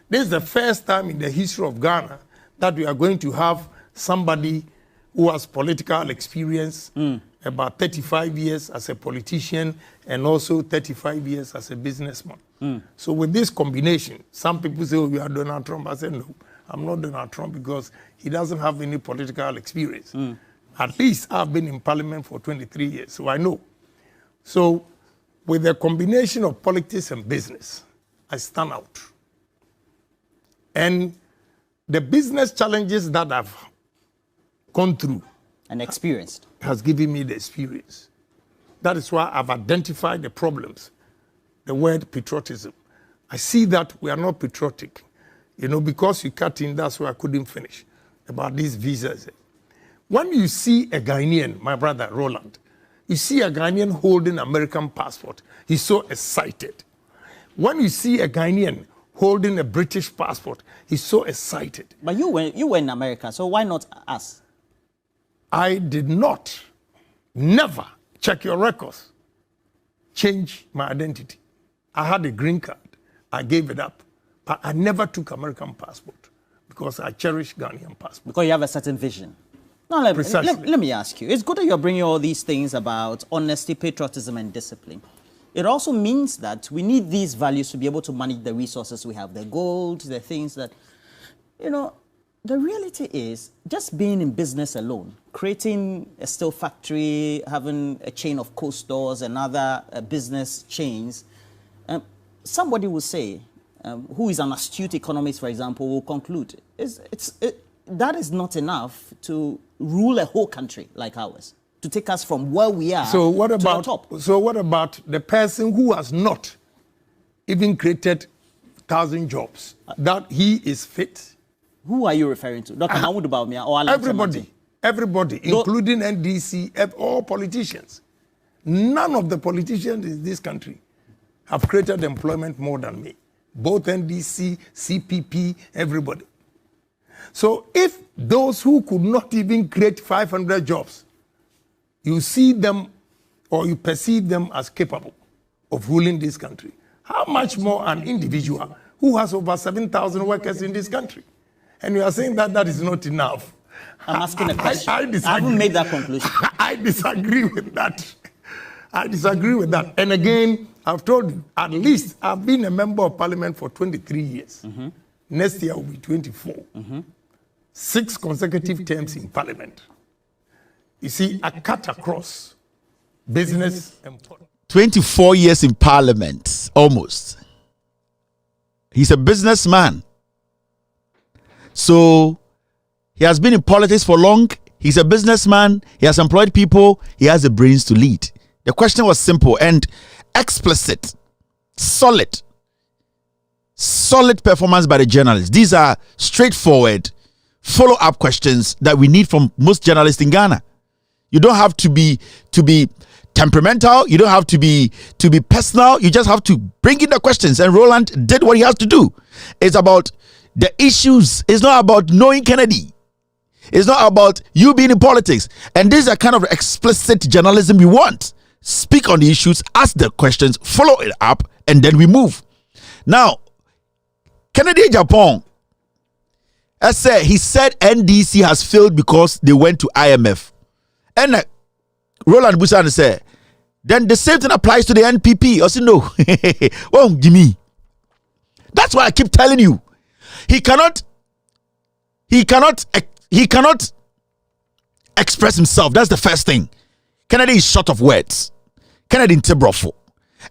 This is the first time in the history of Ghana that we are going to have somebody who has political experience, about 35 years as a politician and also 35 years as a businessman. So with this combination, some people say, oh, you are Donald Trump. I said, no, I'm not Donald Trump because he doesn't have any political experience. At least I've been in parliament for 23 years, so I know. So with the combination of politics and business, I stand out. And the business challenges that I've gone through and experienced has given me the experience. That is why I've identified the problems. The word patriotism. I see that we are not patriotic. You know, because you cut in, that's why I couldn't finish about these visas. When you see a Ghanaian, my brother Roland, you see a Ghanaian holding American passport, he's so excited. When you see a Ghanaian holding a British passport, he's so excited. But you were in America, so why not us? I did not, never, check your records, change my identity. I had a green card. I gave it up. But I never took American passport because I cherish Ghanaian passport. Because you have a certain vision. Now, let me ask you. It's good that you're bringing all these things about honesty, patriotism, and discipline. It also means that we need these values to be able to manage the resources we have, the gold, the things that... You know, the reality is just being in business alone, creating a steel factory, having a chain of co-stores and other business chains, somebody will say, who is an astute economist, for example, will conclude, that is not enough to rule a whole country like ours, to take us from where we are to the top. So what about the person who has not even created 1,000 jobs, that he is fit? Who are you referring to? Dr. Mahmoud Bawumia or Alan Everybody, including NDC, all politicians. None of the politicians in this country have created employment more than me. Both NDC, CPP, everybody. So if those who could not even create 500 jobs, you see them or you perceive them as capable of ruling this country, how much more an individual who has over 7,000 workers in this country? And you are saying that that is not enough. I'm asking a question. I disagree. I haven't made that conclusion. I disagree with that. I disagree with that. And again, I've told you, at least I've been a member of parliament for 23 years. Mm-hmm. Next year will be 24. Mm-hmm. 6 consecutive terms in parliament. You see, I cut across business and 24 years in parliament, almost. He's a businessman. So he has been in politics for long. He's a businessman. He has employed people. He has the brains to lead. The question was simple and explicit, solid performance by the journalists. These are straightforward follow-up questions that we need from most journalists in Ghana. You don't have to be temperamental. You don't have to be personal. You just have to bring in the questions. And Roland did what he has to do. It's about the issues. It's not about knowing Kennedy. It's not about you being in politics. And this is a kind of explicit journalism we want. Speak on the issues, ask the questions, follow it up, and then we move. Now, Kennedy Japan, he said NDC has failed because they went to IMF. And Roland Busan said, then the same thing applies to the NPP. I said, no. Oh, Jimmy. That's why I keep telling you. He cannot express himself. That's the first thing. Kennedy is short of words. Kennedy in Tibrofo.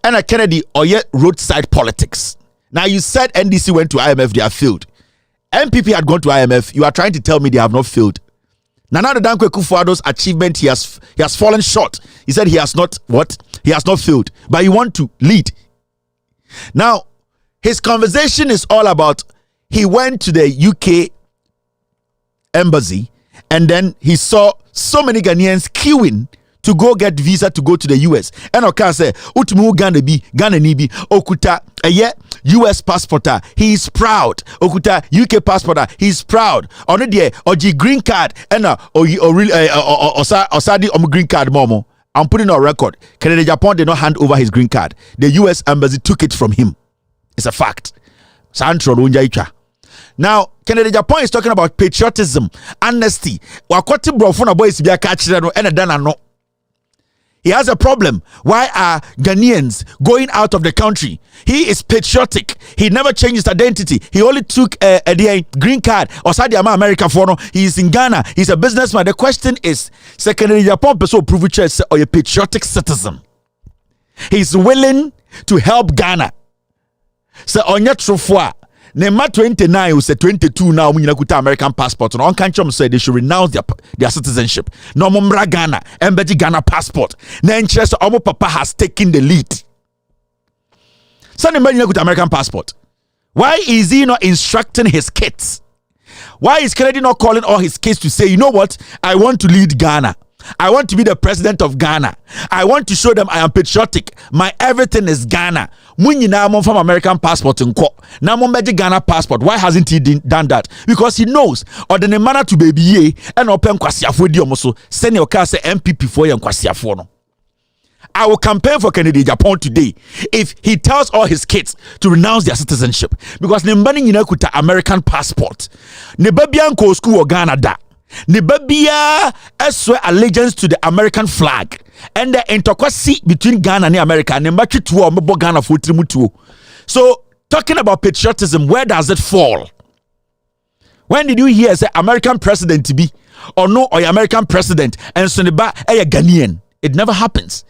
And Kennedy or yet roadside politics. Now you said NDC went to IMF, they have failed. NPP had gone to IMF. You are trying to tell me they have not failed. Nana Dankwe Kufuado's achievement, he has fallen short. He said he has not what? He has not failed. But you want to lead. Now, his conversation is all about he went to the UK embassy and then he saw so many Ghanaians queuing to go get visa to go to the US. And Oka say, Utmu Ghana nibi, Okuta, US passport, he is proud. Okuta, UK passport, he is proud. On the Oji green card, and Osadi green card, Momo. I'm putting on record. Canada Japan did not hand over his green card. The US embassy took it from him. It's a fact. Now, Canada Japan is talking about patriotism, honesty. He has a problem. Why are Ghanaians going out of the country? He is patriotic. He never changed his identity. He only took a green card. America for he is in Ghana. He's a businessman. The question is, Canada Japan person prove church or a patriotic citizen. He's willing to help Ghana. So on your trufwa. Nema 29 who said 22 now when you kuta American passport. And on country said they should renounce their citizenship. No mumbra Ghana, embassy Ghana passport. Na interest omo papa has taken the lead. So the man kuta American passport. Why is he not instructing his kids? Why is Kennedy not calling all his kids to say, you know what? I want to lead Ghana. I want to be the president of Ghana. I want to show them I am patriotic. My everything is Ghana. Munyi from American passport nko. Na mo Ghana passport. Why hasn't he done that? Because he knows or the manner to baby ye and open kwasiafo di omoso. Send your car say MPP for yan kwasiafo no. I will campaign for Kennedy Japan today if he tells all his kids to renounce their citizenship. Because nembani nyina kuta American passport. Ne babian ko school or Ghana da. Ne babia swear allegiance to the American flag and the intercourse between Ghana and America. Ne mbachi tuo mbo Ghana for trimutuo. So talking about patriotism, where does it fall? When did you hear say American president to be or no or American president and so ba a Ghanaian? It never happens.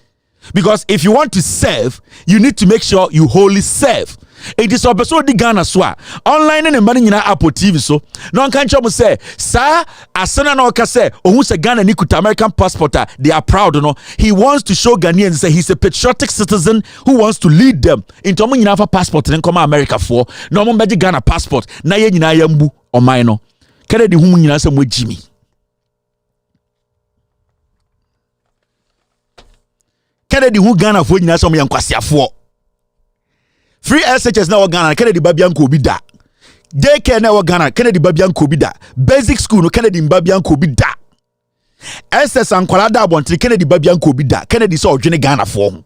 Because if you want to serve, you need to make sure you wholly serve. It is episode the Ghana swa online and money in Apple TV so no can chop say sir asana no ka say ohun say Ghana ni kuta American passport they are proud no. He wants to show Ghanaians say he's a patriotic citizen who wants to lead them into mo nyina fa passport and come America for no mo be Ghana passport na ye nyina yambu oman no kede di hu nyina say mo jimi kede di hu Ghana fo nyina say mo yankwasiafo. Free SHS na Ghana Kennedy Babian Kobi da. Daycare na Ghana Kennedy Babian Kobi da. Basic school no Kennedy Babian Kobi da. SS Ankwala da Bontre Kennedy Babian Kobi da. Kennedy so odwene Ghana for.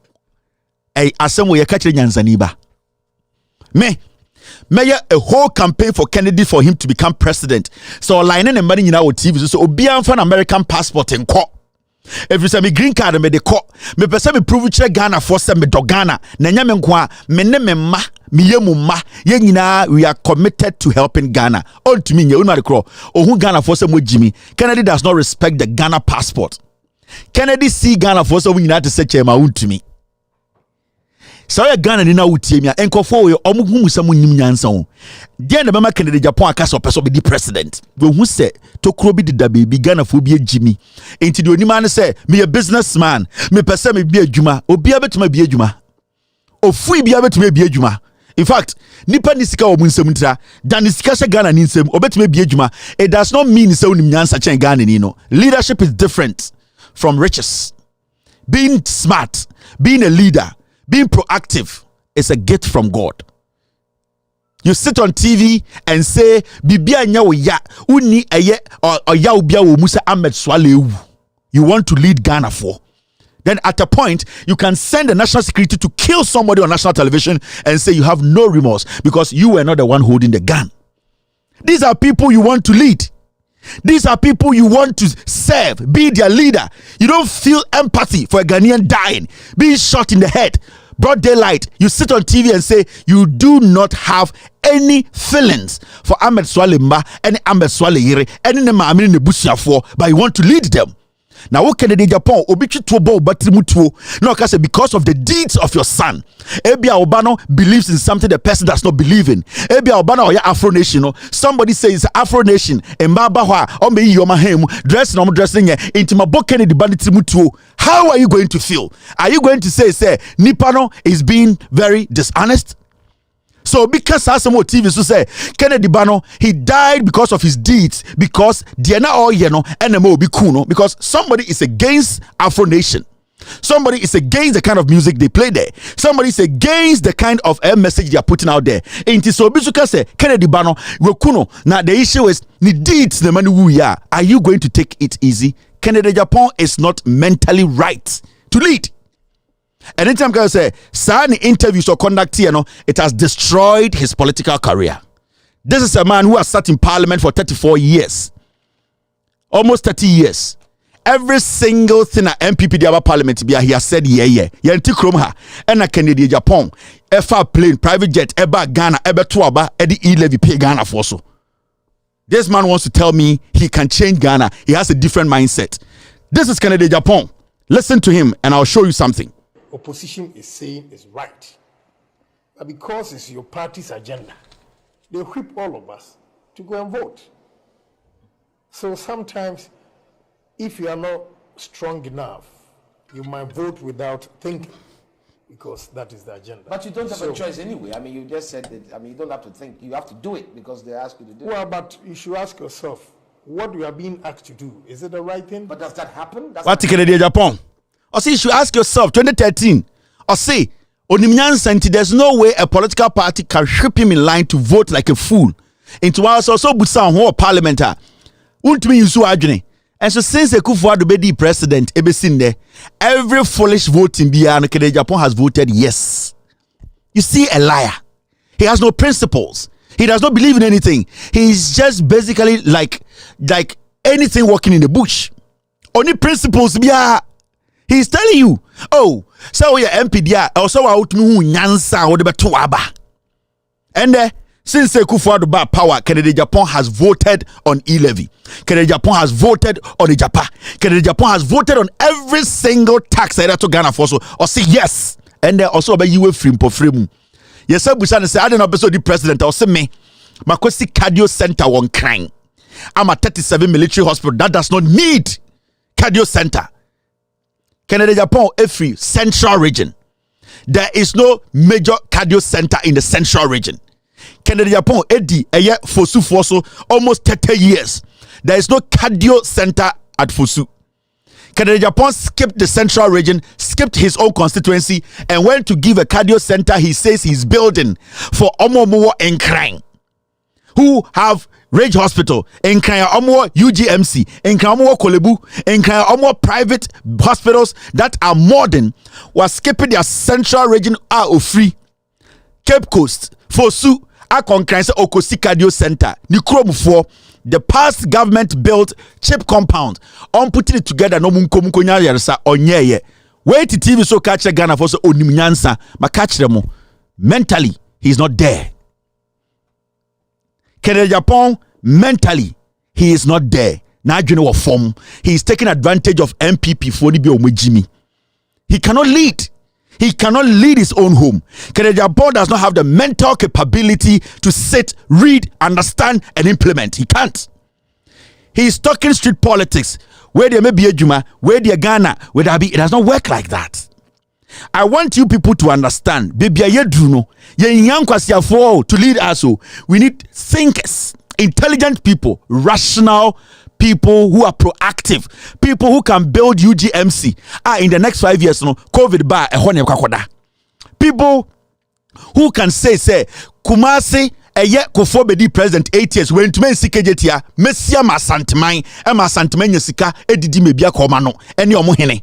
Asem we catch nyansani ba. Me a whole campaign for Kennedy for him to become president. So line and money nyina wo TV so obi an fan American passport enko. If you say me green card me de ko me pese me prove chere Ghana for say me do Ghana na nya me nko a me ne me ma me yemu ma ye nyina we are committed to helping Ghana on to me nya unu adekro ohun Ghana for say mo jimi. Kennedy does not respect the Ghana passport. Kennedy see Ghana for say we nyina to say chema to me. So ya Ghana ni na wutie mi a enkofo we omuhu se mo nyim nyansa ho de na bema Kennedy Japan aka so person be the president we hu se tokuro bi dida baby Ghana fo bi agimi enti de onima ne se me a businessman me pese me bi adwuma obi abetuma bi adwuma ofui bi abetuma bi adwuma. In fact nipa ni sika omu nsem ntira dan ni sika se Ghana ni nsem obetuma bi adwuma. It does not mean se onim nyansa chen Ghana ni no. Leadership is different from riches. Being smart, being a leader, being proactive is a gift from God. You sit on TV and say, Bibia nya wo ya, uni eye or ya ubia wo musa Ahmed Swalewu. You want to lead Ghana for. Then at a point, you can send the national security to kill somebody on national television and say you have no remorse because you were not the one holding the gun. These are people you want to lead. These are people you want to serve, be their leader. You don't feel empathy for a Ghanaian dying, being shot in the head, broad daylight. You sit on TV and say you do not have any feelings for Ahmed Swalimba, any Ahmed Swaleyire, any Maamini Nebusiafo, but you want to lead them. Now, what can Japan obichi tuobo batrimutuo? No, because of the deeds of your son. Ebia Obano believes in something the person does not believe in. Ebia Obano or Afro Nation. Somebody says Afro Nation. Mbaba ombe yoma hemu dress no dressing into my book Kennedy batrimutuo. How are you going to feel? Are you going to say Nipano is being very dishonest? So because Asamo TV so say Kennedy Bano he died because of his deeds because Diana or Yeno NMO be kuno because somebody is against Afro Nation. Somebody is against the kind of music they play there. Somebody is against the kind of message they are putting out there. And so Bisuka say Kennedy Bano we kuno. Now the issue is the deeds the money we are. Are you going to take it easy? Kennedy Japan is not mentally right to lead. And anytime I say, Sani interviews or conduct here, it has destroyed his political career. This is a man who has sat in parliament for 34 years. Almost 30 years. Every single thing at MPP the other parliament he has said yeah. Yanti Kromha, and a Kennedy Japan, FR plane, private jet, Eba Ghana, Eba Tuaba, Eddie E-Levy pay Ghana for so. This man wants to tell me he can change Ghana. He has a different mindset. This is Kennedy Japan. Listen to him and I'll show you something. Opposition is saying is right. But because it's your party's agenda, they whip all of us to go and vote. So sometimes, if you are not strong enough, you might vote without thinking, because that is the agenda. But you don't have a choice anyway. I mean, you just said that. I mean, you don't have to think. You have to do it because they ask you to do it. Well, but you should ask yourself, what you are being asked to do, is it the right thing? But does that happen? What Kennedy Japan? Or see, you should ask yourself, 2013, or say, there's no way a political party can whip him in line to vote like a fool. Into us also Busan who parliament. Won't mean you so agony. And so since the Kufuor be the president, every foolish vote in Kennedy Japan has voted yes. You see a liar. He has no principles. He does not believe in anything. He's just basically like anything walking in the bush. Only principles he's telling you, oh, so your MPD also out me nyansa or the betuaba. And Since Kufuor bought power, Kennedy Japan has voted on e-levy. Kennedy Japan has voted on the Japan. Kennedy Japan has voted on every single tax that to Ghana for so or say yes. And then also about you free for free. Yes, sir, Busan say I don't know the president or say me. Makosi cardio center one crying. I'm a 37 military hospital that does not need cardio center. Kennedy Japan every central region. There is no major cardio center in the central region. Kennedy Japan Eddie Fosu almost 30 years. There is no cardio center at Fosu. Kennedy Japan skipped the central region, skipped his own constituency, and went to give a cardio center he says he's building for Omomowo and Krang, who have Rage Hospital, and Omo UGMC, and Omo Kolebu, and Omo private hospitals that are modern, was skipping their central region out of free. Cape Coast, Fosu, Akonkranse Okosi Cardio Center, Nikrom 4, the past government built chip compound on putting it together no munkomukonya yarsa onyeye. Wait till TV so catch Ghana for so onimnyansa, but catch them mentally, he's not there. Kennedy Japan, mentally, he is not there. Now, you know form. He is taking advantage of MPP for the Jimmy. He cannot lead. He cannot lead his own home. Kennedy Japan does not have the mental capability to sit, read, understand, and implement. He can't. He is talking street politics. Where there may be a Juma, where there Ghana, where there be, it does not work like that. I want you people to understand. Baby, to lead us. We need thinkers, intelligent people, rational people who are proactive, people who can build UGMC. In the next 5 years, no COVID bar people who can say Kumasi Kofo Bedi president 8 years when to men sikejetia Messia Masantiman Santiman Yesika edidi mebia komano any omohene.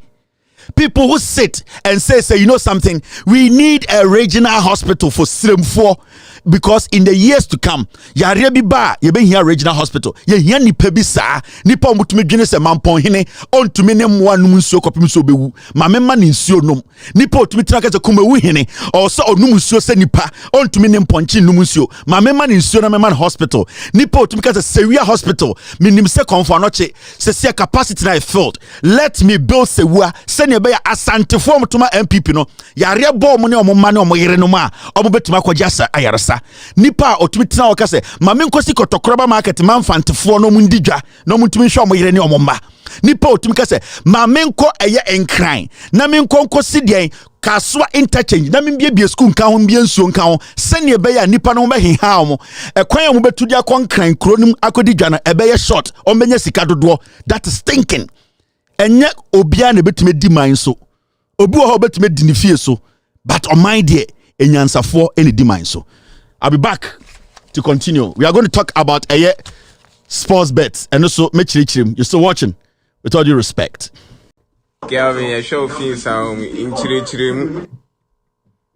People who sit and say, you know something, we need a regional hospital for Slim 4 because in the years to come, Yarebi Ba, you been here regional hospital. Ye here ni pebisa, nipa mutumejine se mampon hine, on to menem one numusio kopimso bewu, mamema ninsio num, nipa utumitraka se kumewu hine, or so numusio se nipa, on to menem ponchi numusio, mamema ninsio na meman hospital, nipa utumika se Seria hospital, minimse konfanoche, se siya capacity na filled. Let me build sewa, send be asante form to my MPP no yare bo mo ne omo ma ne omo yere no ma omo betima kwajasa ayaresa nipa otumitina okase ma me nkosi kotokroba market man fantefo no mundidwa no mutumi hwe omo yere ne omo ma nipa otumikase ma me nko eye enkran na me nko nkosi den kaswa interchange na me bie school nka ho bie nsuo nka ho sene be ya nipa no be heha omo ekwan omo betudi akonkran kronim akodidwa na ebe ye short omenye sika dodo that is thinking. Enye obia na betime di man so obi wo betime di ni fie so but on mind there enyansafo eni di man so. I'll be back to continue. We are going to talk about sports bets and also mechirichirim. You're still watching with all due respect. Gavin, I show things in chirichirim.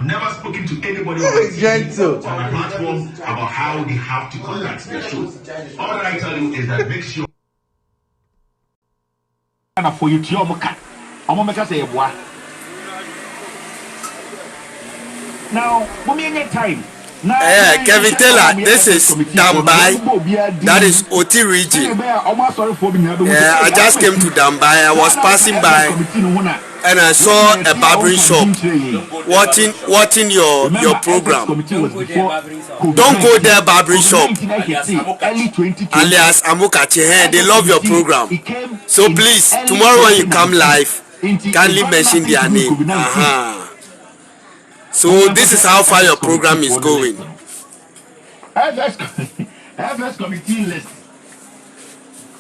Never spoken to anybody on the platform about how they have to contact the show. All that I tell you is that make sure for you to say now, time. Kevin Taylor, this is Dambai. That is OT region. I just came to Dambai. I was passing by and I saw a barbering shop watching your program. Don't go there, barbering shop. Alias Amukache, they love your program. So please, tomorrow when you come live, kindly mention their name. So this is how far your program is going. FS committee list.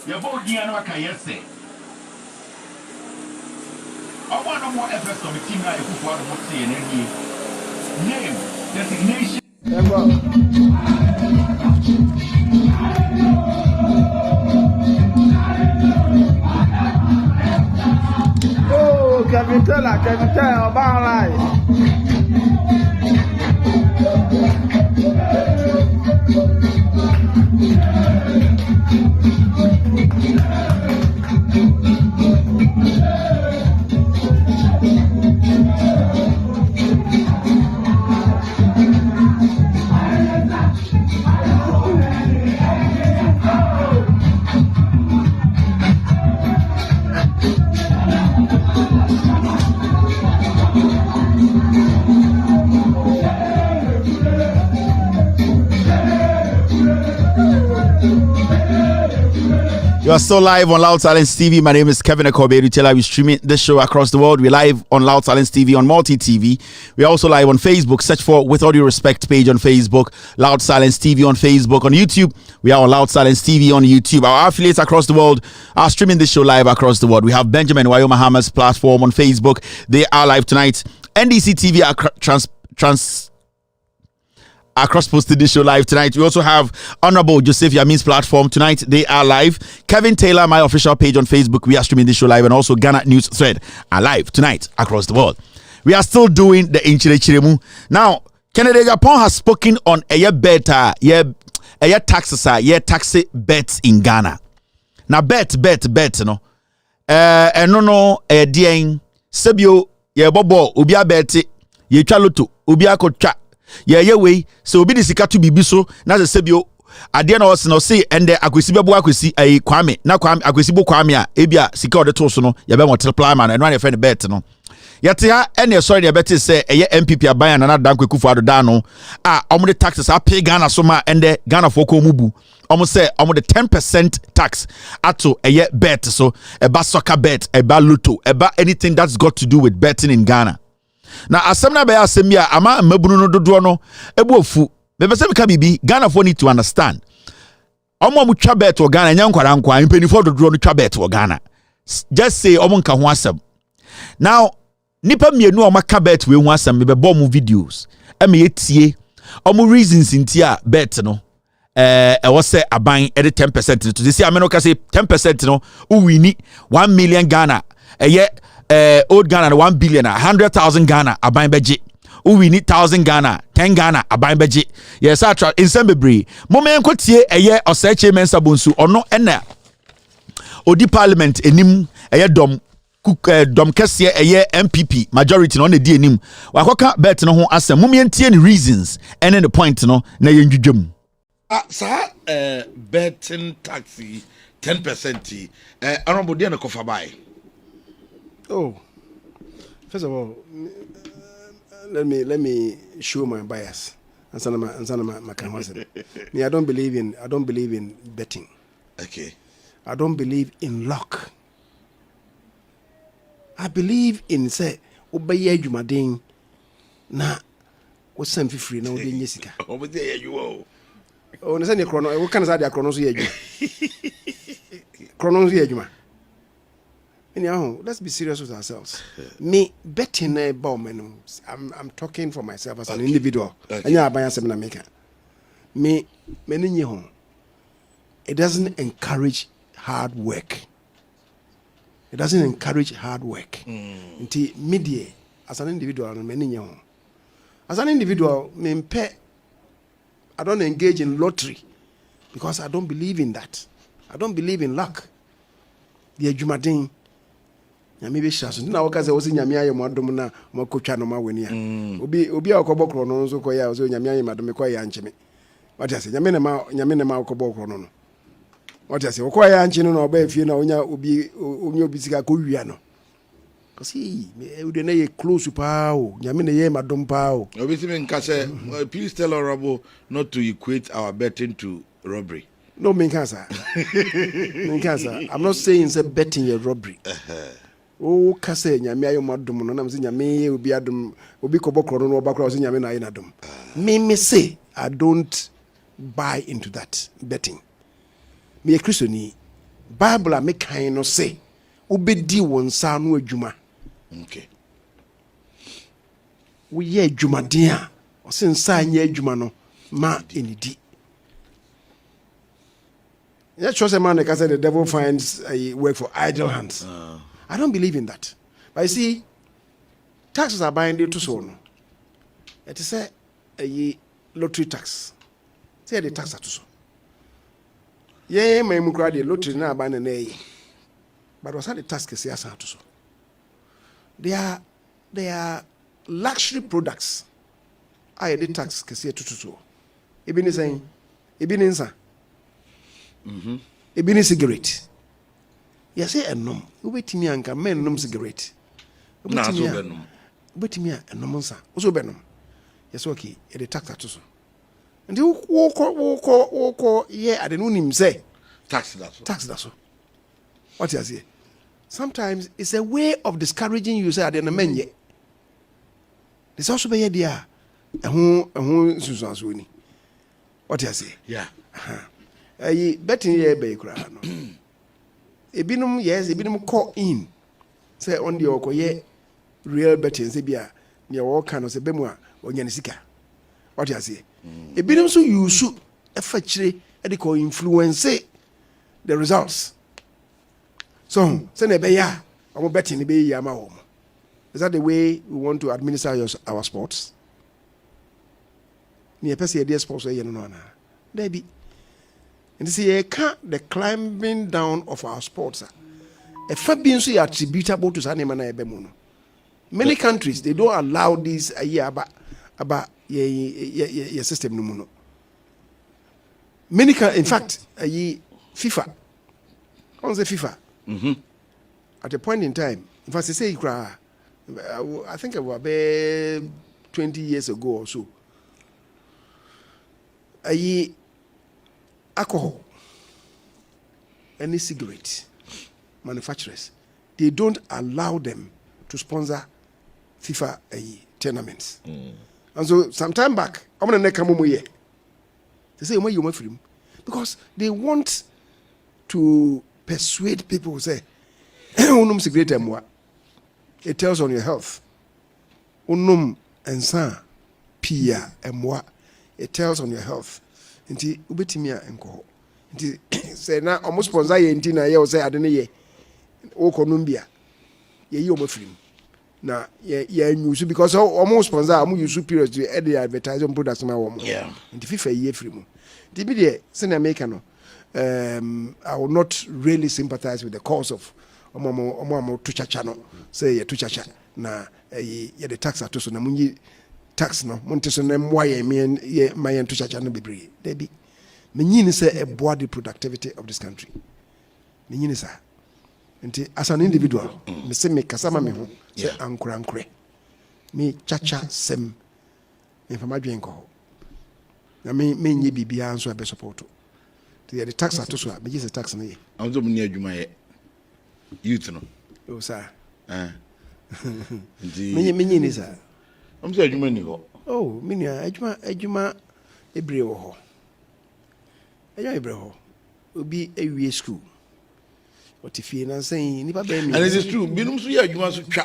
Your vote here no can yes say. I want no more FS committee now you put one more say name designation. Oh, Kevin Taylor, about life. You are still live on Loud Silence TV. My name is Kevin Akobe. We're streaming this show across the world. We're live on Loud Silence TV on multi-TV. We're also live on Facebook. Search for With All Due Respect page on Facebook. Loud Silence TV on Facebook. On YouTube, we are on Loud Silence TV on YouTube. Our affiliates across the world are streaming this show live across the world. We have Benjamin Wayoma Hammer's platform on Facebook. They are live tonight. NDC TV are across posted this show live tonight. We also have Honorable Joseph Yamin's platform tonight. They are live. Kevin Taylor, my official page on Facebook, we are streaming this show live, and also Ghana News Thread are live tonight across the world. We are still doing the Inchire Chiremu. Now, Canada Japan has spoken on a year better, taxes, tax bets in Ghana. Now bet, no. No, dien Sebio, bobo, ubia beti, ye chalutu, ubia kocha. Yeah, way. So be the sikatu bibi so na se sebio ade na no say ende akwesi bebo akwesi ai kwame na kwame akwesi bo kwame a ebia sika ode to so no ye be multiply man eno na fe ne bet no yete ha ene sorry ne bet say eye MPP aban na dan kwekufu ado da no a omo de taxes a pay Ghana so ma ende Ghana for ko mubu omo say omo de 10% tax ato eye bet so eba soccer bet eba lotto eba anything that's got to do with betting in Ghana. Now, asem na be asem ya ama mabunu no dodo no ebu ofu be pese me ka bibi Ghana for need to understand omo mu twa bet o Ghana nya nkwara nkwa impenifo dodo no twa bet o Ghana just say omo nka ho asem. Now nipa mienu o maka bet we ho asem be bo mu videos e me yetie omo reasons ntia bet no was say aban e de 10% to say ameno ka say 10% no u wini 1 million Ghana old Ghana 1 billion 100,000 Ghana aban beji we need 1,000 Ghana 10 Ghana aban beji yes atra insembebre moment kotie eye oseche Mensah bonsu ono ena odi parliament enim eye dom kese eye MPP majority no na di enim wakoka bet no ho asem momentie ni reasons and the point no na yendwudwam betting taxi 10% honorable dia na kofa bai. Oh, first of all, let me show my bias. Me, I don't believe in betting. Okay. I don't believe in luck. I believe in say obeye adwumaden na wo sam fifiri na wo de nyesika. Obeye you oh, na say ne krono, wo kan say dia krono so ye adwuma. Krono so ye adwuma. Anyhow, let's be serious with ourselves. Me betting I'm talking for myself as an individual. Me it doesn't encourage hard work. It doesn't encourage hard work. Until media as an individual, as an individual, I don't engage in lottery because I don't believe in that. I don't believe in luck. The Jumadin. Nyame be shaso na woka se wo se nyame aye modom na makotwa no maweni a obi akobokro no so koya wo se nyame aye madom ko ya ncheme wati se nyame ne ma akobokro no wati se wo ko ya nchene no oba afie na onya obi sika ko wia no kasi me de na ye close pa o nyame ne ye madom pa o obi se me nka se please tell honorable not to equate our betting to robbery. No, Mensah. I'm not saying say betting your robbery. Oh, kase nyame ayo madum no na mse nyame obi adum obi kobokro no obakro so nyame na ayi nadum. Me say I don't buy into that betting. Me a Christian Bible me kan no say obedi won sa no adwuma. Okay. We ye adwuma den a o se nsa anya adwuma no ma enidi. Yeah, sure, man, like I said, the devil finds work for idle hands. I don't believe in that. But you see, taxes are binding to so. It is a lottery tax. Say the tax to so. Yeah, my mukradi lottery na binding na. But what's the tax? Say as to so. They are luxury products. I the tax kesi to so. Ibini saying, ibini insa. Ebini cigarette. You say enom. Ubetimi anka men nom cigarette. Ubetimi enom nsa. Oso benom. Yes okay. E de tax atoso. Ndi woko ye ade no nim say tax that so. Tax that so. What you say? Sometimes it's a way of discouraging you. Say, I didn't mean yet. There's also be idea. Who Susan Sweeney. What you say? Yeah. I betting ye be cry. Ebinum yes, ebinum call in. Say on the okoye real betting say bia near all kind of say bemwa onyanisika. What you say? Ebinum so you should effectually influence the results. So say ne be ya, I'm betting be ya ma home. Is that the way we want to administer our sports? Near person idea sports no na. There be. And this is the climbing down of our sports. A fact being so attributable to Sanimana Ebemuno. Many countries they don't allow this about your system no. Many in fact FIFA. On the FIFA. At a point in time, if I say I think about 20 years ago or so. Alcohol, any cigarette manufacturers, they don't allow them to sponsor FIFA tournaments. And so some time back, I'm gonna come here. They say you want freedom because they want to persuade people say, "Unum cigarette emwa." It tells on your health. Unum ensa pia emwa. It tells on your health. Nti ubetimia enko. Nti say na almost sponsor ye nti na ye o say ade ne ye. O konumbia. Ye yi o mafrim. Na ye use because almost sponsor am use periods to edit advertising products ma wo. Yeah. Nti FIFA ye free. Nti bi de say na make no I will not really sympathize with the cause of omo to chacha no. Say ye to chacha na ye the tax atoso na munyi tax no monteso na mwaye me mayen to chacha no bebre there be menyini say a body productivity of this country menyini sa nti as an individual me say me kasama me ho say ankurankure me chacha sem me fama dwen ko na me nyi bibia nso be support the tax atoso a me say tax no ye anzo mun adwuma ye youth no o sa menyini sa I'm saying adwuma ni ho. Oh, minia adwuma ebre wo ho. Eya ebre ho. Obi ewie school. Otifie na say nipa ba mi. And it is true, binum so ya adwuma so twa.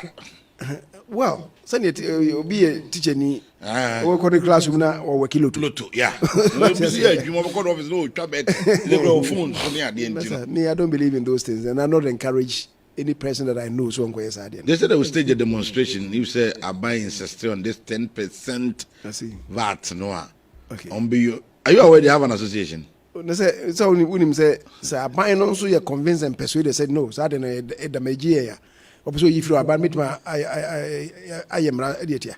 Well, send it obi a teacher ni. We go to classroom na or work loto. Yeah. Obi so ya adwuma we go office no twa bet. They go phone so ne ade ntino. Me I don't believe in those things and I not encourage any person that I know so on yes. They said they will stage a demonstration. You say I buy insist on this 10% VAT no. Okay. Are you aware they have an association? They say so when him say I buy no so you convince and persuade they said no. So then the media. Also if you buy me I am idiot here.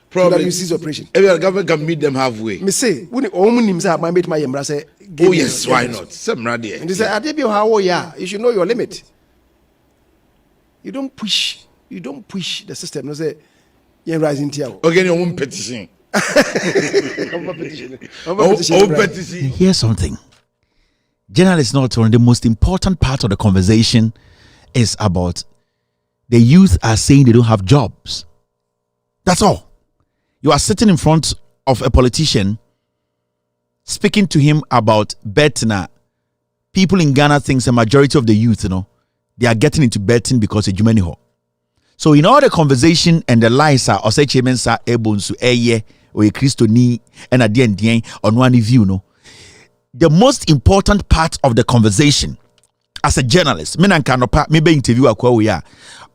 Probably you see operation. Every government can meet them halfway. Me say when him say I buy me my yemra say oh yes, why not? Some radio. And they say I how you should know your limit. You don't push the system. No say you're rising tier. Okay, your own petition. Here's something. Journalists not on the most important part of the conversation is about the youth are saying they don't have jobs. That's all. You are sitting in front of a politician speaking to him about betting. People in Ghana think a majority of the youth, they are getting into betting because of Jumeniho. So in all the conversation and the lies are Oseche Mensah able to eye or a Christo ni and at the end on one view, the most important part of the conversation as a journalist, maybe interview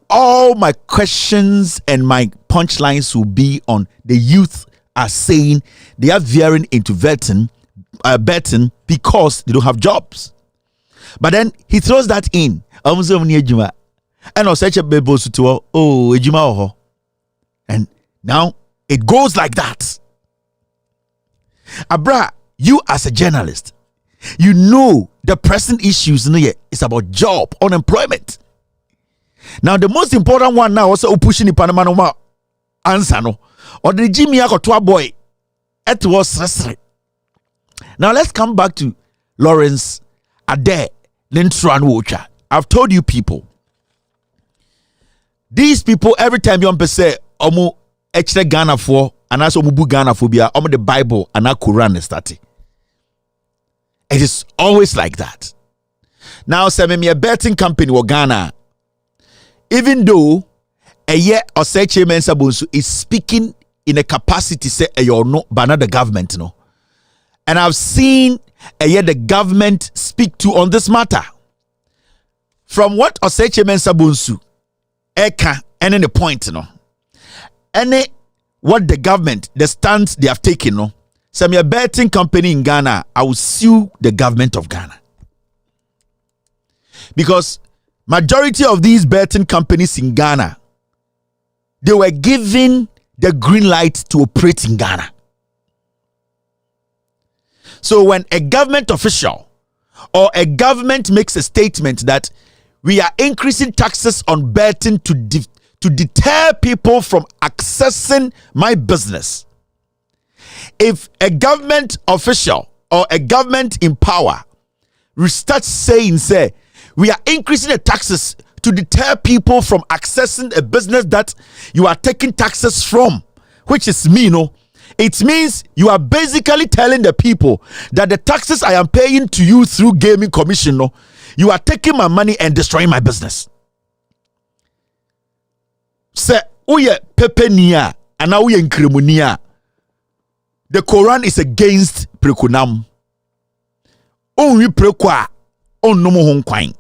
all my questions and my punchlines will be on the youth are saying they are veering into betting because they don't have jobs. But then he throws that in. And and now it goes like that. Abra, you as a journalist, you know the present issues is about job, unemployment. Now the most important one now also pushing the Panama answer no or the Jimmy Akotua boy. It was now let's come back to Lawrence Ade Lintran Wocha. I've told you people. These people, every time you say, Omu extra Ghana for, and also Mubu Ghana phobia, Omu the Bible and a Quran is that. It is always like that. Now, say me a betting company or Ghana, even though a year or say Mensah Bonsu is speaking in a capacity say you're no, but not the government, no. And I've seen a year the government speak to on this matter. From what Oseche Mensah Bonsu eka and the point, no. Any what the government, the stance they have taken, no. So me a betting company in Ghana, I will sue the government of Ghana. Because majority of these betting companies in Ghana, they were given the green light to operate in Ghana. So when a government official or a government makes a statement that we are increasing taxes on betting to deter people from accessing my business, if a government official or a government in power starts saying, say, we are increasing the taxes to deter people from accessing a business that you are taking taxes from, which is me, no? It means you are basically telling the people that the taxes I am paying to you through gaming commission, no, you are taking my money and destroying my business. Say, uye pepenia, and now uye nkremunia. The Quran is against prekunam. Only prekwa, on no more kwine.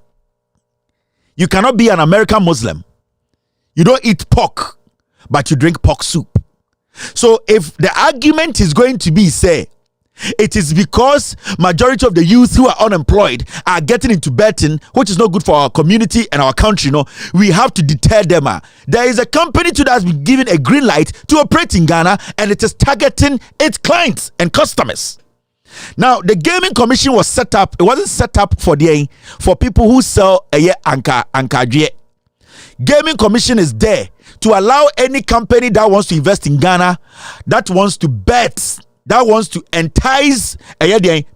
You cannot be an American Muslim. You don't eat pork, but you drink pork soup. So if the argument is going to be, say, it is because majority of the youth who are unemployed are getting into betting, which is not good for our community and our country, no, we have to deter them. There is a company that has been given a green light to operate in Ghana, and it is targeting its clients and customers. Now, the gaming commission was set up. It wasn't set up for people who sell anka. Gaming commission is there to allow any company that wants to invest in Ghana, that wants to bet, that wants to entice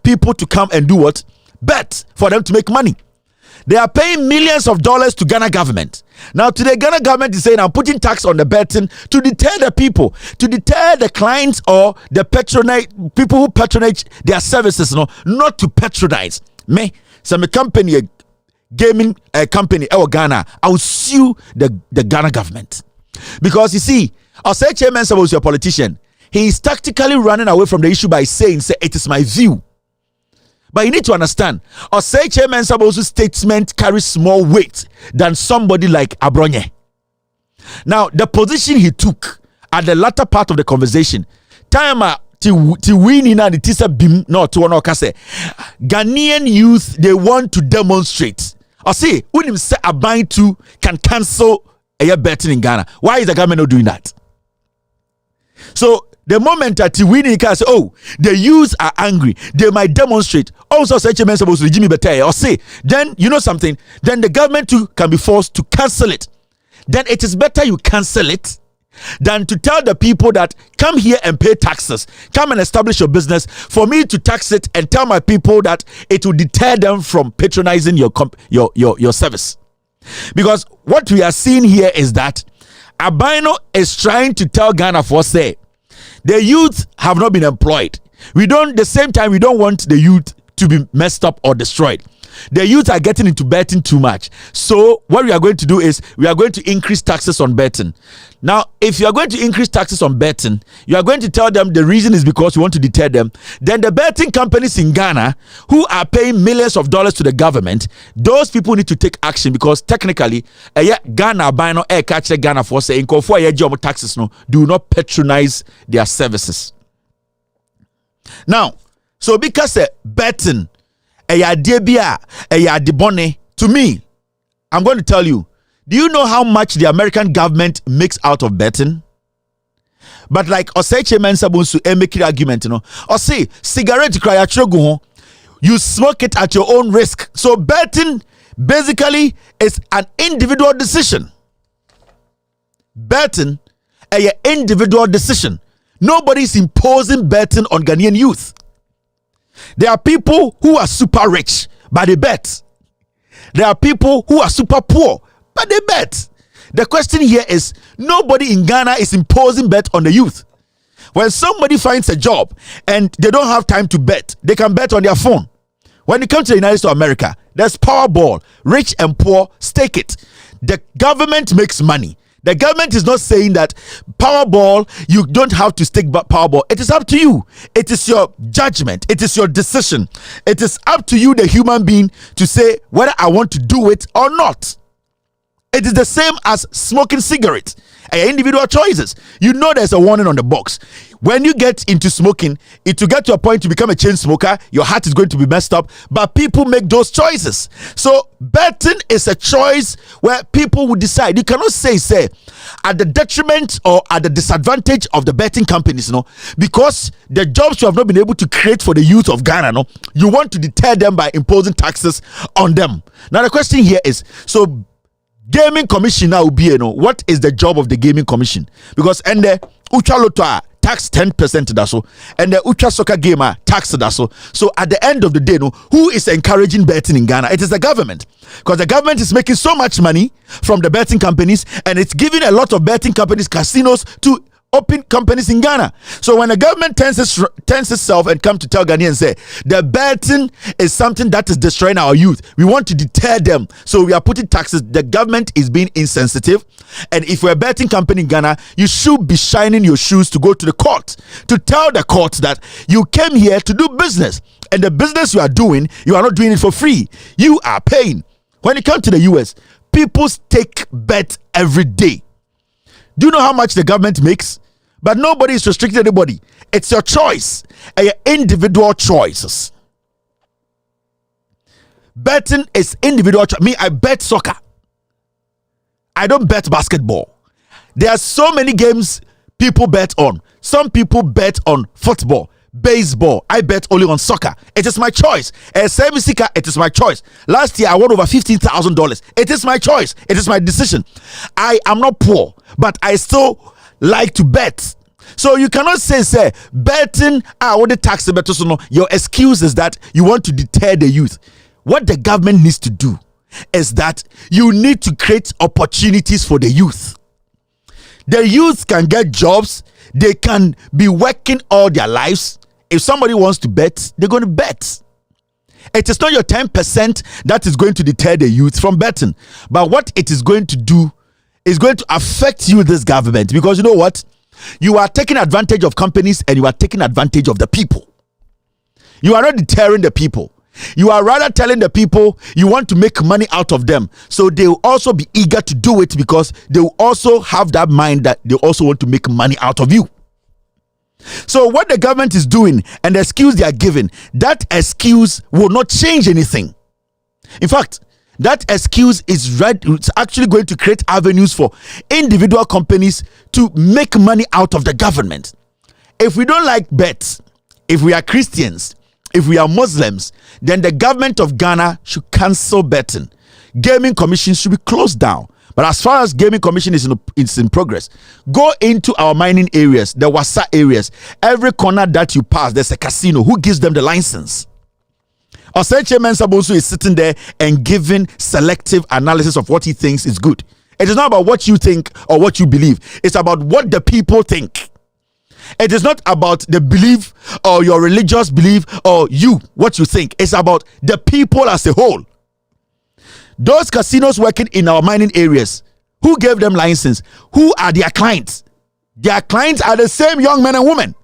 people to come and do what? Bet, for them to make money. They are paying millions of dollars to Ghana government. Now today, Ghana government is saying, I'm putting tax on the betting to deter the people, to deter the clients or the people who patronage their services, no, not to patronize. Me, some company, gaming company, Ghana, I will sue the Ghana government. Because you see, Oseche Mensah was your politician. He is tactically running away from the issue by saying, say, it is my view. But you need to understand, Oseche Mensah's statement carries more weight than somebody like Abronye. Now, the position he took at the latter part of the conversation, Ghanaian youth, they want to demonstrate. I say, when him say Aban to can cancel a betting in Ghana. Why is the government not doing that? So the moment that we can say, oh, the youths are angry, they might demonstrate. Also, such a man supposed to Jimmy Better or say, then you know something, then the government too can be forced to cancel it. Then it is better you cancel it than to tell the people that come here and pay taxes, come and establish your business, for me to tax it and tell my people that it will deter them from patronizing your service. Because what we are seeing here is that Abino is trying to tell Ghana for say the youth have not been employed. The same time we don't want the youth to be messed up or destroyed. The youth are getting into betting too much. So what we are going to do is we are going to increase taxes on betting. Now, if you are going to increase taxes on betting, you are going to tell them the reason is because you want to deter them. Then the betting companies in Ghana who are paying millions of dollars to the government, those people need to take action because technically, Ghana buying no air catch Ghana for saying taxes no do not patronize their services. Now, so because betting to me, I'm going to tell you, do you know how much the American government makes out of betting? But like Oseche Mensah Bonsu make the argument, you know, or say cigarette cry you smoke it at your own risk. So betting basically is an individual decision. Betting an individual decision. Nobody's imposing betting on Ghanaian youth. There are people who are super rich, but they bet. There are people who are super poor, but they bet. The question here is, nobody in Ghana is imposing bet on the youth. When somebody finds a job and they don't have time to bet, they can bet on their phone. When it comes to the United States of America, there's Powerball. Rich and poor stake it. The government makes money. The government is not saying that Powerball, you don't have to stake Powerball. It is up to you. It is your judgment. It is your decision. It is up to you, the human being, to say whether I want to do it or not. It is the same as smoking cigarettes. Individual choices. You know there's a warning on the box. When you get into smoking, it will get to a point to become a chain smoker. Your heart is going to be messed up. But people make those choices. So betting is a choice where people will decide. You cannot say at the detriment or at the disadvantage of the betting companies, because the jobs you have not been able to create for the youth of Ghana, you want to deter them by imposing taxes on them. Now the question here is, so Gaming Commission now will be, what is the job of the Gaming Commission? Because and the Ucha Lotto tax 10% that so, and the Ucha Soccer Gamer tax that so. So at the end of the day, who is encouraging betting in Ghana? It is the government, because the government is making so much money from the betting companies, and it's giving a lot of betting companies casinos to open companies in Ghana. So when the government turns itself and come to tell Ghanaians and say the betting is something that is destroying our youth, we want to deter them, so we are putting taxes, the government is being insensitive. And if we're a betting company in Ghana, you should be shining your shoes to go to the court to tell the court that you came here to do business, and the business you are doing, you are not doing it for free, you are paying. When it comes to the US, people stake bet every day. Do you know how much the government makes? But nobody is restricting anybody. It's your choice, and your individual choices. Betting is individual choice. Me, I bet soccer. I don't bet basketball. There are so many games people bet on. Some people bet on football, baseball. I bet only on soccer. It is my choice. It is my choice. Last year I won over $15,000. It is my choice. It is my decision. I am not poor, but I still like to bet. So you cannot say betting what the tax better. So no, your excuse is that you want to deter the youth. What the government needs to do is that you need to create opportunities for the youth. The youth can get jobs. They can be working all their lives. If somebody wants to bet, they're going to bet. It is not your 10% that is going to deter the youth from betting, but what it is going to do is going to affect you, this government, because you know what? You are taking advantage of companies and you are taking advantage of the people. You are not deterring the people. You are rather telling the people you want to make money out of them. So they will also be eager to do it, because they will also have that mind that they also want to make money out of you. So what the government is doing and the excuse they are giving, that excuse will not change anything. In fact, that excuse is it's actually going to create avenues for individual companies to make money out of the government. If we don't like bets, if we are Christians, if we are Muslims, then the government of Ghana should cancel betting. Gaming commissions should be closed down. But as far as gaming commission is in progress, go into our mining areas, the Wasa areas. Every corner that you pass, there's a casino. Who gives them the license? Oseche Mensah is sitting there and giving selective analysis of what he thinks is good. It is not about what you think or what you believe. It's about what the people think. It is not about the belief or your religious belief or what you think. It's about the people as a whole. Those casinos working in our mining areas, who gave them license? Who are their clients? Their clients are the same young men and women.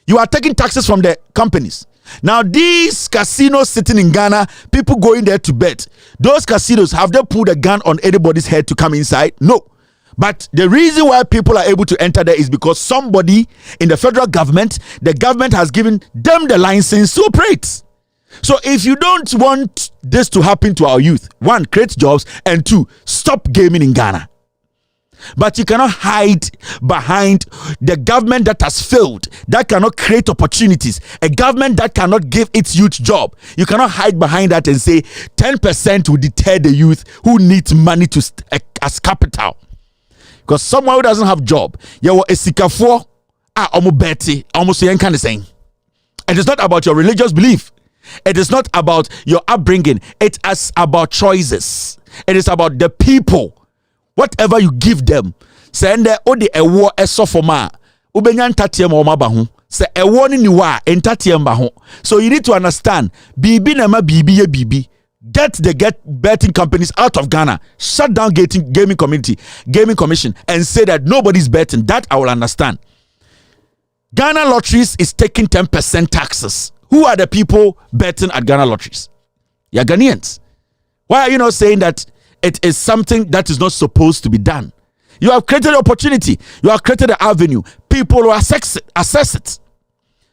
You are taking taxes from the companies. Now, these casinos sitting in Ghana, people going there to bet. Those casinos, have they put a gun on anybody's head to come inside? No. But the reason why people are able to enter there is because somebody in the federal government, the government has given them the license to operate. So if you don't want this to happen to our youth, one, create jobs, and two, stop gaming in Ghana. But you cannot hide behind the government that has failed, that cannot create opportunities, a government that cannot give its youth job. You cannot hide behind that and say 10% will deter the youth who needs money as capital. Because someone who doesn't have job, you are a sikafo, almost betty, almost saying kind of saying. And it's not about your religious belief. It is not about your upbringing. It is about choices. It is about the people. Whatever you give them. Send the odi ewo esofoma. Ubenya ntatiem o mabahu. Se ewo ni niwa entatiem bahu. So you need to understand. Bibi na ma bibi ye bibi. Get betting companies out of Ghana. Shut down gaming commission, and say that nobody's betting. That I will understand. Ghana Lotteries is taking 10% taxes. Who are the people betting at Ghana Lotteries? You're Ghanaians. Why are you not saying that it is something that is not supposed to be done? You have created an opportunity. You have created an avenue. People will assess it.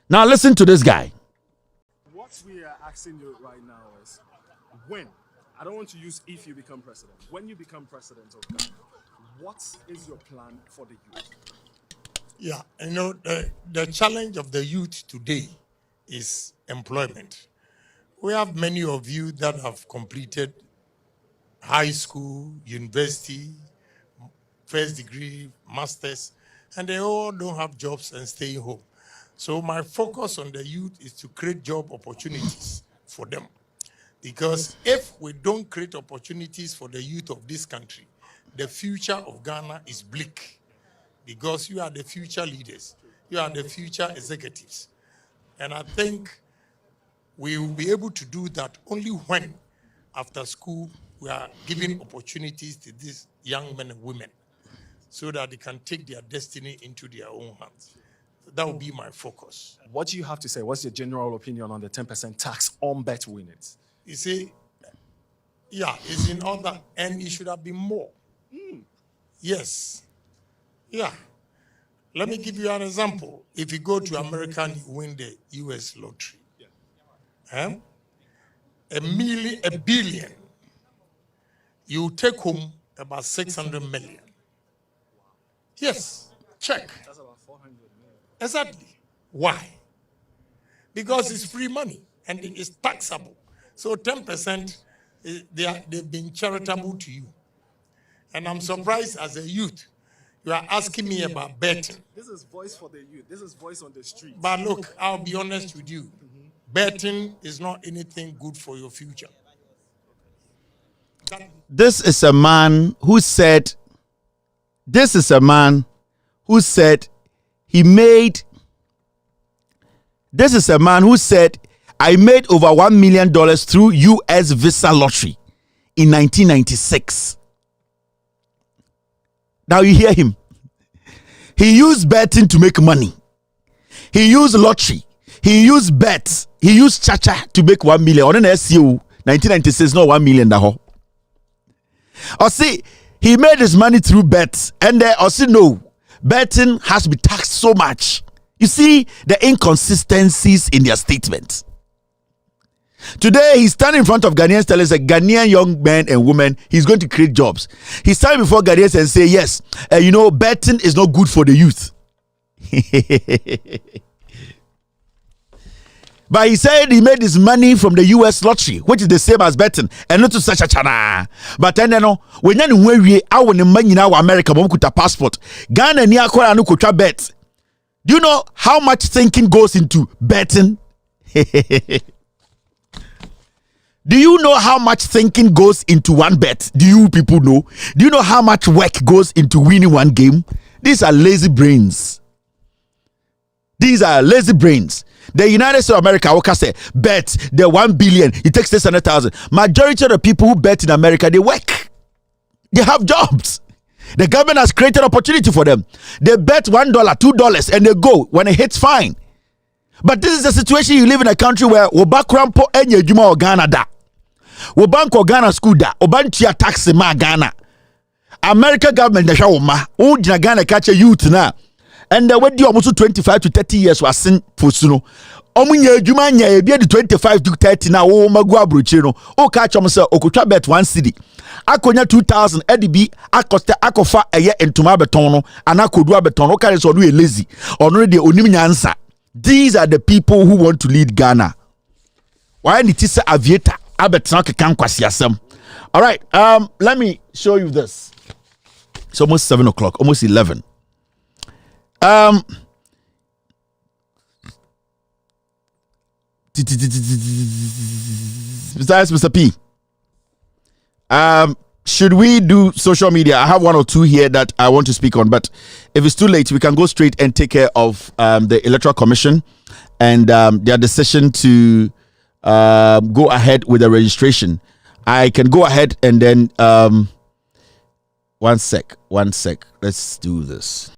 Now listen to this guy. What we are asking you right now is, when, I don't want to use if you become president, when you become president of Ghana, what is your plan for the youth? Yeah, you know, the challenge of the youth today is employment. We have many of you that have completed high school, university, first degree, masters, and they all don't have jobs and staying home. So my focus on the youth is to create job opportunities for them. Because if we don't create opportunities for the youth of this country, the future of Ghana is bleak. Because you are the future leaders. You are the future executives. And I think we will be able to do that only when, after school, we are giving opportunities to these young men and women so that they can take their destiny into their own hands. That will be my focus. What do you have to say? What's your general opinion on the 10% tax on bet winnings? You see, yeah, it's in order, and it should have been more. Yes. Yeah. Let me give you an example. If you go to America and you win the US lottery, a billion, you take home about 600 million. Yes, check. That's about 400 million. Exactly. Why? Because it's free money and it's taxable. So 10%, they've been charitable to you. And I'm surprised as a youth, you are asking me about betting. This is voice for the youth. This is voice on the street. But look, I'll be honest with you. Betting is not anything good for your future. This is a man who said I made over $1 million through US Visa lottery in 1996. Now you hear him. He used betting to make money. He used lottery. He used bets. He used cha-cha to make 1 million. On an SEO, 1996, not 1 million. Or see, he made his money through bets. And or see, no, betting has to be taxed so much. You see the inconsistencies in their statements. Today, he's standing in front of Ghanaians, telling us a Ghanaian young men and women, he's going to create jobs. He's standing before Ghanaians and say, yes, betting is not good for the youth. But he said he made his money from the US lottery, which is the same as betting, and not to such a chana. But then, when you I want money now America, passport. Ghana ni akora no kucha bet. Do you know how much thinking goes into betting? Do you know how much thinking goes into one bet? Do you people know? Do you know how much work goes into winning one game? These are lazy brains. These are lazy brains. The United States of America, what can say? Bet the 1 billion, it takes 600,000. Majority of the people who bet in America, they work. They have jobs. The government has created opportunity for them. They bet $1, $2, and they go. When it hits, fine. But this is the situation you live in a country where Obakrampo enye juma o Ghana da. Obanko Ghana school da. Obantia tax ma Ghana. American government da shawoma. Ujina Ghana catch a youth na. And the way almost 25 to 30 years was seen for suno. Omunye juma nya be the 25 to 30 na o magua bruchino. O catch omse okutra bet 1 cedi. Akonya 2000 edibi akosta akofa eye entuma beton no anakodua beton no carry so no lazy. Ono de onim nyansa. These are the people who want to lead Ghana. Why need to say aviator? All right. Let me show you this. It's almost 7 o'clock, almost 11. Besides Mr. P, should we do social media? I have one or two here that I want to speak on, but if it's too late, we can go straight and take care of the Electoral Commission and their decision to go ahead with the registration. I can go ahead and then one sec. Let's do this.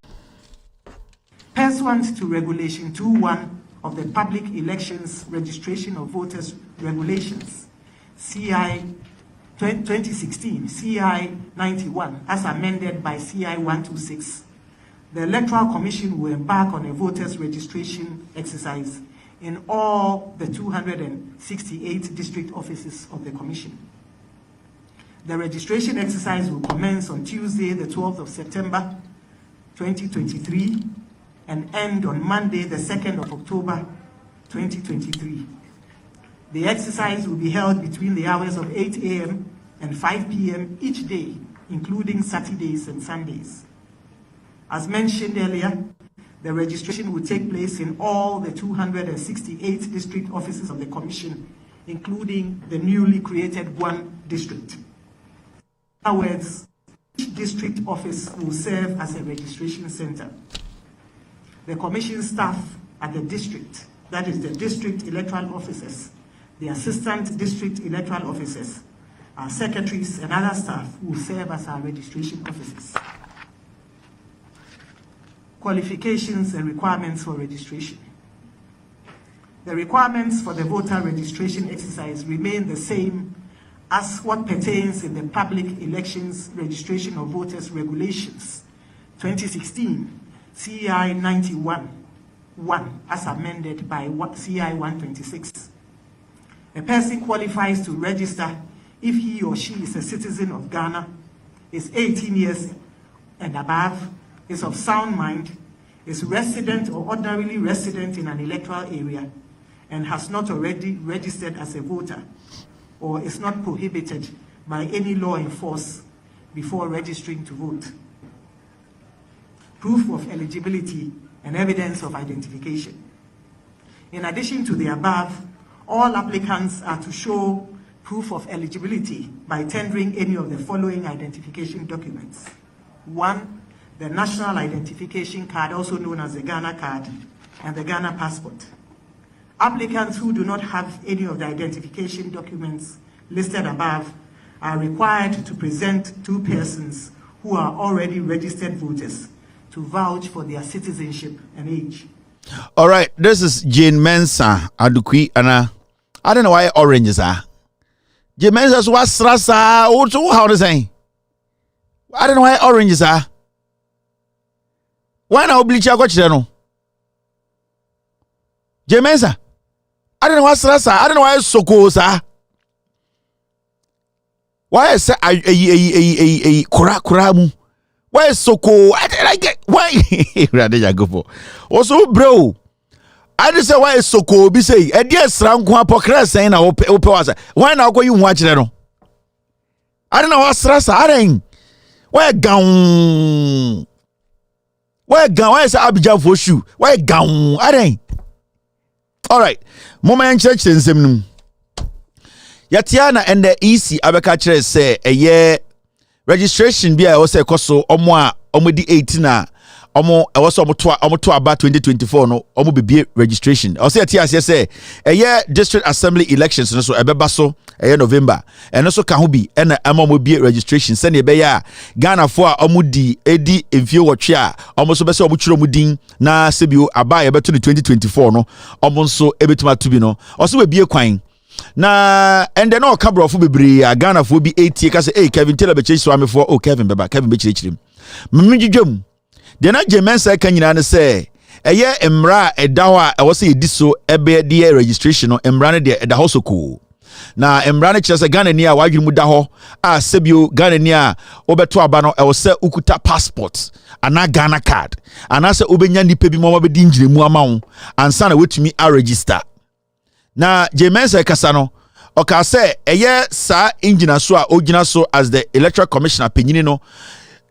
Pursuant to Regulation 2.1 of the Public Elections Registration of Voters Regulations, CI 2016, CI 91, as amended by CI 126, the Electoral Commission will embark on a voters registration exercise in all the 268 district offices of the Commission. The registration exercise will commence on Tuesday, the 12th of September, 2023, and end on Monday, the 2nd of October, 2023. The exercise will be held between the hours of 8 a.m. and 5 p.m. each day, including Saturdays and Sundays. As mentioned earlier, the registration will take place in all the 268 district offices of the Commission, including the newly created one district. In other words, each district office will serve as a registration center. The Commission staff at the district, that is the district electoral officers, the assistant district electoral officers, our secretaries and other staff will serve as our registration officers. Qualifications and requirements for registration. The requirements for the voter registration exercise remain the same as what pertains in the Public Elections Registration of Voters Regulations 2016, CI 91.1, as amended by CI 126. A person qualifies to register if he or she is a citizen of Ghana, is 18 years and above, is of sound mind, is resident or ordinarily resident in an electoral area, and has not already registered as a voter, or is not prohibited by any law in force before registering to vote. Proof of eligibility and evidence of identification. In addition to the above, all applicants are to show proof of eligibility by tendering any of the following identification documents. 1, the National Identification Card, also known as the Ghana Card, and the Ghana Passport. Applicants who do not have any of the identification documents listed above are required to present 2 persons who are already registered voters to vouch for their citizenship and age. All right, this is Jane Mensah Adukwi, and I don't know why oranges are. Jane Mensah was rasa. How to say? I don't know why oranges are. Why now bleach? I got you know. Jane Mensah, I don't know what's rasa. I don't know why it's so cool, sir. Why is a kuramu? Why is so cool? I get why. Rather you go for. Also, bro. I just say why is so cool? Be say, a dear sram kwa pokra saying I open was. Why now go you watch that? I don't know what's rasa. I don't. Why gown? Why gown? Why is Abidjan for shoe? Why gown? I don't. All right. Moment church in some. Yatiana and the EC abeka say a year registration be I was a koso omwa omudi 18 omo e was omo about 2024 no omo be registration. I say Yatia say a year district assembly elections no so ebeba so a year November and also can be and omo be registration send e be ya Ghana for omudi edi enfie wotwe a omo so be say omo chiro mudin na sebio aba e beto 2024 no omo so ebetuma to be no also we be kwan. Na and then all cabro for bebre Ghana for be 80 ka say hey Kevin Taylor be chase me for Kevin beba Kevin be chire mmidwum de na Mensah kan nyina ne say eye emra edawa e wo say ediso ebe de registration no emra ne de eda hosoko na emra ne kire say Ghana ni a wadwiri mu da ho a sebio Ghana ni a obeto aba no e wo say ukuta passport ana Ghana card ana say obenya nipa bi mo be di njiremu ama wo ansa na wetumi a register. Na Mensah kasa no oka say eye sa engine so a ogina so as the electoral commissioner penyini no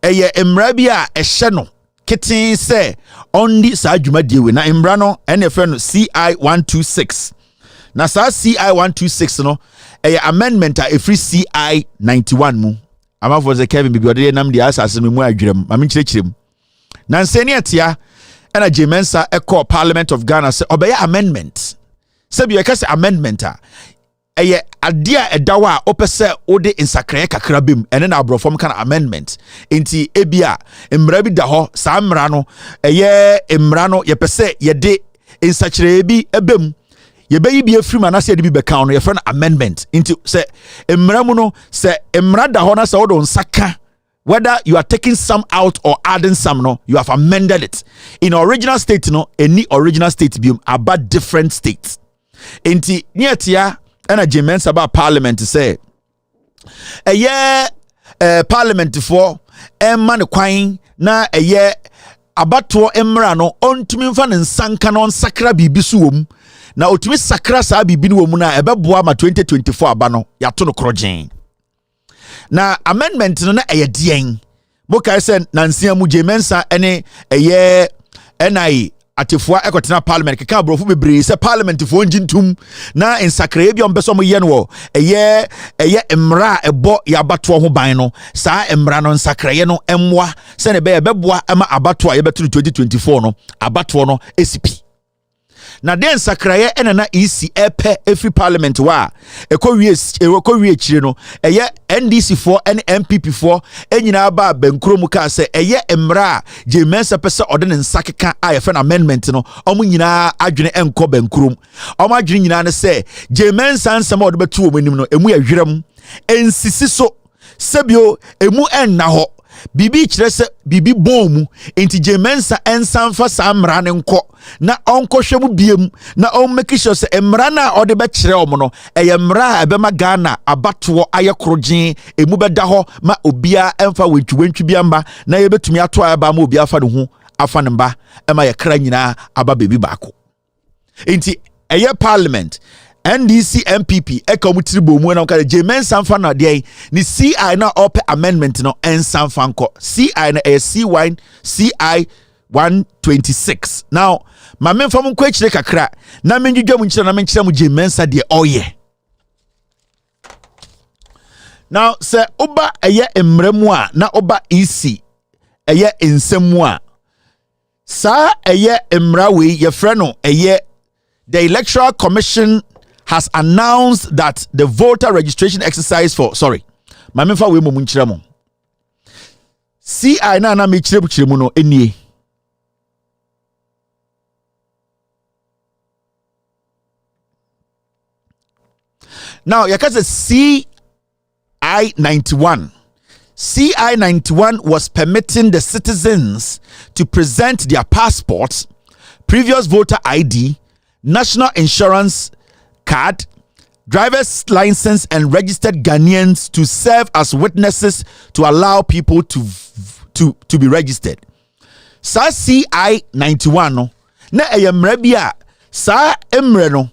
eye emra bi a ehye no kitten say only sa adwuma die we na emra no ene fe no CI 126 na saa CI 126 no amendment a every CI 91 mu amafo ze Kevin bibi ode nam dia asase memu adwerem ma menkyerɛkyerɛm na nsɛni atia ɛna Mensah ɛkɔ Parliament of Ghana sɛ ɔbɛyɛ amendment sɛ bi yɛka sɛ amendment a ɛyɛ adeɛ a ɛdawa a ɔpɛ sɛ ode nsakran kakra bem ɛne na abrɔfom kana amendment enti ebia mmara bi da hɔ saa mmara no ɛyɛ mmara no yɛpɛ sɛ yɛde nsakyerɛ bi ebem yɛbɛyi bi afiri ma na sɛ yɛde bi bɛka no yɛfrɛ no amendment nti sɛ mmara mu no sɛ mmara da hɔ na sɛ wode nsaka whether you are taking some out or adding some no you have amended it in original state no any original state biom about different states enti nietia na Mensah about parliament say parliament for man kwan na abato emra no ontumi mfa ne nsanka no nsakra bibi so wom na otumi sakra saa bibi no wom na ebeboa ma 2024 aba no yato no krogen na amendment no na dien moka se nansia mu Mensah ene NI atefua ekotena parliament keka abrofo bebre se parliament fo njintum na nsakra bi ombeso mo ye no emra ebo yabato ho ban no saa emra no nsakra ye no emwa se ne be beboa ama abato a yebetu 2024 no abato no esipi na den sakraye ena na EC epe every parliament wa ekowie chire no NDC for and MPP for enyina ba bankrom ka se emra Mensah pese ode ne nsakeka a yefe amendment no omo nyina adwene enko bankrom omo adwene nyina ne se Mensah nsema ode betu omanim no emu yahwerem ensisi so sebio emu enna ho bibi kyerese bibi bomu enti Mensah ensanfa samra ne nko na onko hwemu biem na on make sure se emra na ode be kyere omo no emra ebema Ghana abato aye krogen emu beda ho ma obia emfa wentwentwi biamba na yebetumi ato aba ma obia afa ne ho afa ne mba ema ye kra nyina aba bebi baako enti parliament NDC MPP ekomutiri bomu na nka Mensah fa na de ni CI na op amendment no ensanfa nko CI na CI 126 now ma memfa mu kwachire kakra na menjudwa mu nkyira na menkyira mu Mensah de oye now se oba emremu a na oba EC ensemu a sa emra we ye frɛ no the Electoral Commission has announced that the voter registration exercise for mamemfa we mo nkyira mo CI na me kyire mu no enie now yakase CI 91 CI 91 was permitting the citizens to present their passports, previous voter ID, national insurance card, driver's license, and registered Ghanaians to serve as witnesses to allow people to be registered. Sa CI 91 no na eyemra bia sa emre no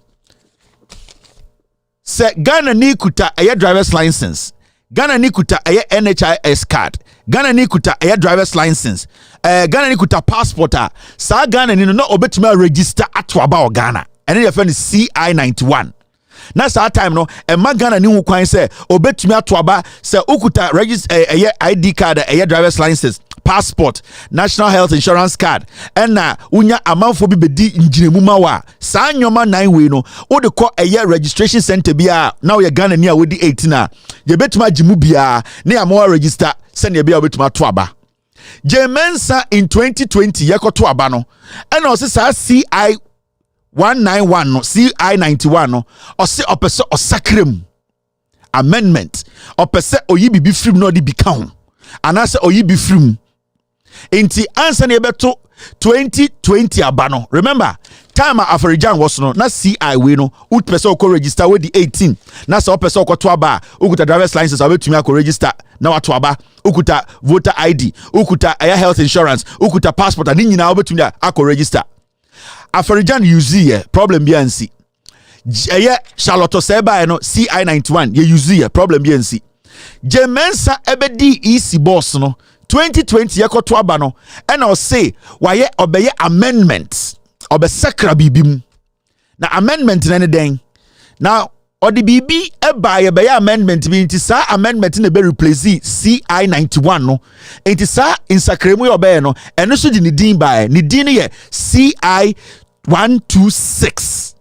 se Ghana ni kuta driver's license, Ghana ni kuta NHIS card, Ghana ni kuta driver's license, Ghana ni kuta passport sa Ghana ni no obetuma register ato aba o Ghana ene ye friend CI 91 na sa time no ma Ghana ni hu kwan se obetumi ato aba se ukuta register ID card driver's license, passport, national health insurance card na unya amanfo bi bedi njiremu ma wa sa nyoma 9 we no wo de ko registration center bia na wo ye Ghana ni a wodi 18 a ye betuma gimu bia na ya mo register se ne bia betuma to aba Mensah in 2020 yekoto aba no na o se sa CI 191 no CI 91 no o se opese osakrem amendment opese oyi bibi frim no de bi kan anase oyi bi frim enti ansa na yebeto 2020 aba no remember time Afarijan was no na CI we no ut person ko register we di 18 na so person ko to aba ukuta driver's license abetumi akọ register na wato aba ukuta voter ID ukuta health insurance ukuta passport ani nyina obetumi akọ register Afarijan use problem bi ansi Charlotte Seba no CI 91 ye use problem bi ansi Mensah ebedi EC boss no 2020 yekoto aba no na o say waye obeye amendment obesakra bibim na amendment na ne den Now, or the BB by a amendment means amendment in a very replace CI 91 no. It is in Sacremo or Beno, and also the Nidin by Nidini CI 126.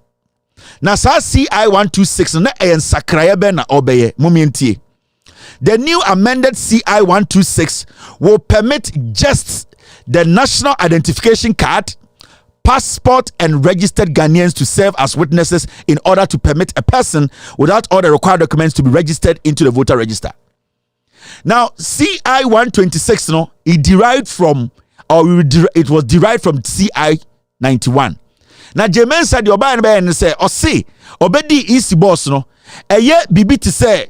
Now, CI 126 and Sacraya Bena obey Muminti. The new amended CI 126 will permit just the national identification card, passport, and registered Ghanaians to serve as witnesses in order to permit a person without all the required documents to be registered into the voter register. Now, CI 126, no, it was derived from CI 91. Now, Jermaine said, "The Oba and say, or see, obedi easy boss no, a ye bibi to say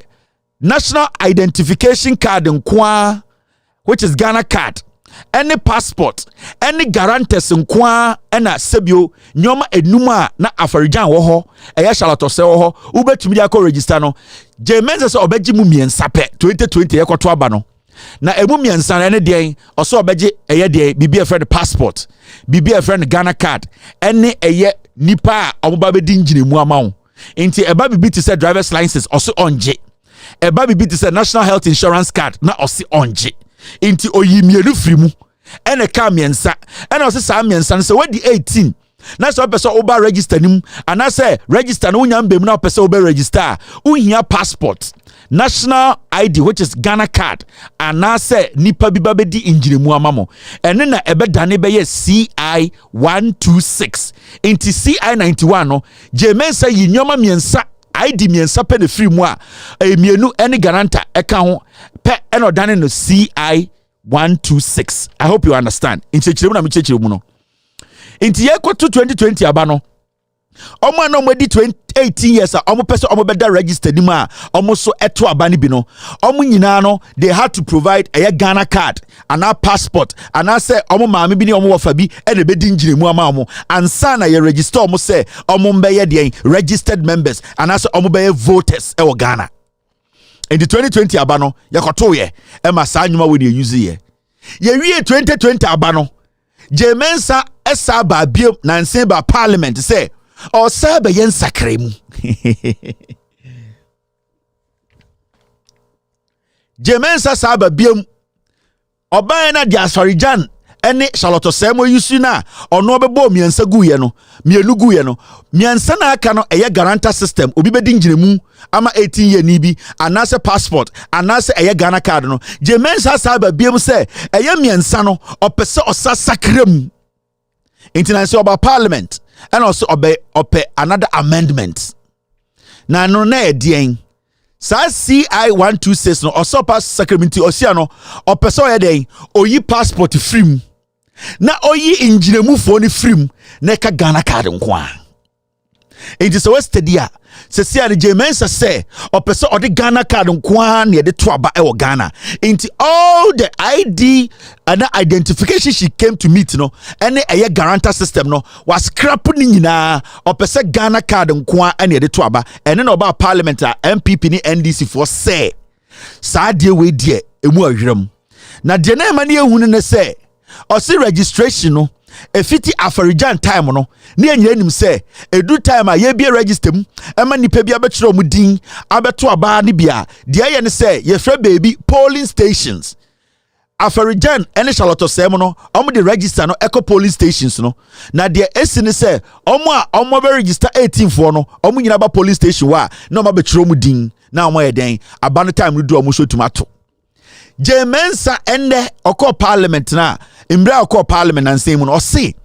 national identification card in Kwa, which is Ghana card, any passport, any guarantors in Kwa, and a sebio, nyoma enuma na Afarijan woho, a ya shalato se woho, ube tumiako register no, Jermaine says, obeji mumien sape, 2020 eko tuabano. Na emumien san ene dey also obeji eye dey bibi a friend passport bibi a friend Ghana card ene eye nipa omoba be dinjine mu amawo nti eba bibi to say driver's license also onje eba bibi to say national health insurance card na also onje nti oyimielu frimu ene ka miensa ene also sa miensa so we di 18 na so person oba register nim ana say register no nya mbem na person oba register uhia passport national ID, which is Ghana card, and now say nipa bibabedi injirimu amamo. And then ebe dane be CI 126. Inti CI 91 no, Jermaine say yinyoma miensa ID miensa pe de free mwa. Mienu any garanta eka ho pe eno dane no CI 126. I hope you understand. Inti chirimu na michirimu no. Inti yeko to 2020 abano. Omo no wedi 18 years omo person omo beda register ni ma omo so eto abani bi no omo nyina no they had to provide a Ghana card and a passport and I say omo maami bi ni omo wofa bi e na bedi ngire mu ama omo ansa na ye register omo say omo mbeye de registered members and I say omo beye voters e wo Ghana in the 2020 abano yakoto ye e ma sa nyuma we dey use ye wie 2020 abano Mensah esa ba biem na nsen ba parliament say or sabe yen sakremu Mensah saba biem oban na diasorijan ene Charlotte Semo yusuna ono obebo miensa guye no mienu guye no miensa na aka no eye guarantor system obi bedi ngiremu ama 18 year ni bi anase passport anase eye Ghana card no Mensah saba biem se eye miensa no opese osa sakrem international about parliament and also obey another amendment. Na no na edien. Sa CI 126 no also pass sacramenti osiano o person ye den oyi passport free. Na oyi injinemu fo ni free na ka Ghana card nko. It is a stedia. Se sia de Mensah say o person o de Ghana card nko na de to aba e wo Ghana. Into all the ID and identification she came to meet no any a guarantor system no was scrap ni nyina o person Ghana card nko na de to aba and no about parliament MPP ni NDC for say sa de we de emu ahwem. Na de na ma ne ehunu ne say o si registration no efiti Afarijan time no ne anyira nim say edu time a ye bia register mu ema nipa bia betro mu din abeto aba ne bia de ye ne say ye frɛ baby polling stations Afarijan ene Charlotte Semo no omo de register no eco polling stations no na de esi ne say omo be register 18 for no omo nyina ba polling station wa na omo betro mu din na omo ye den aba no time no do omo so tomato Mensah ende oko parliament na imbra oko parliament and same no say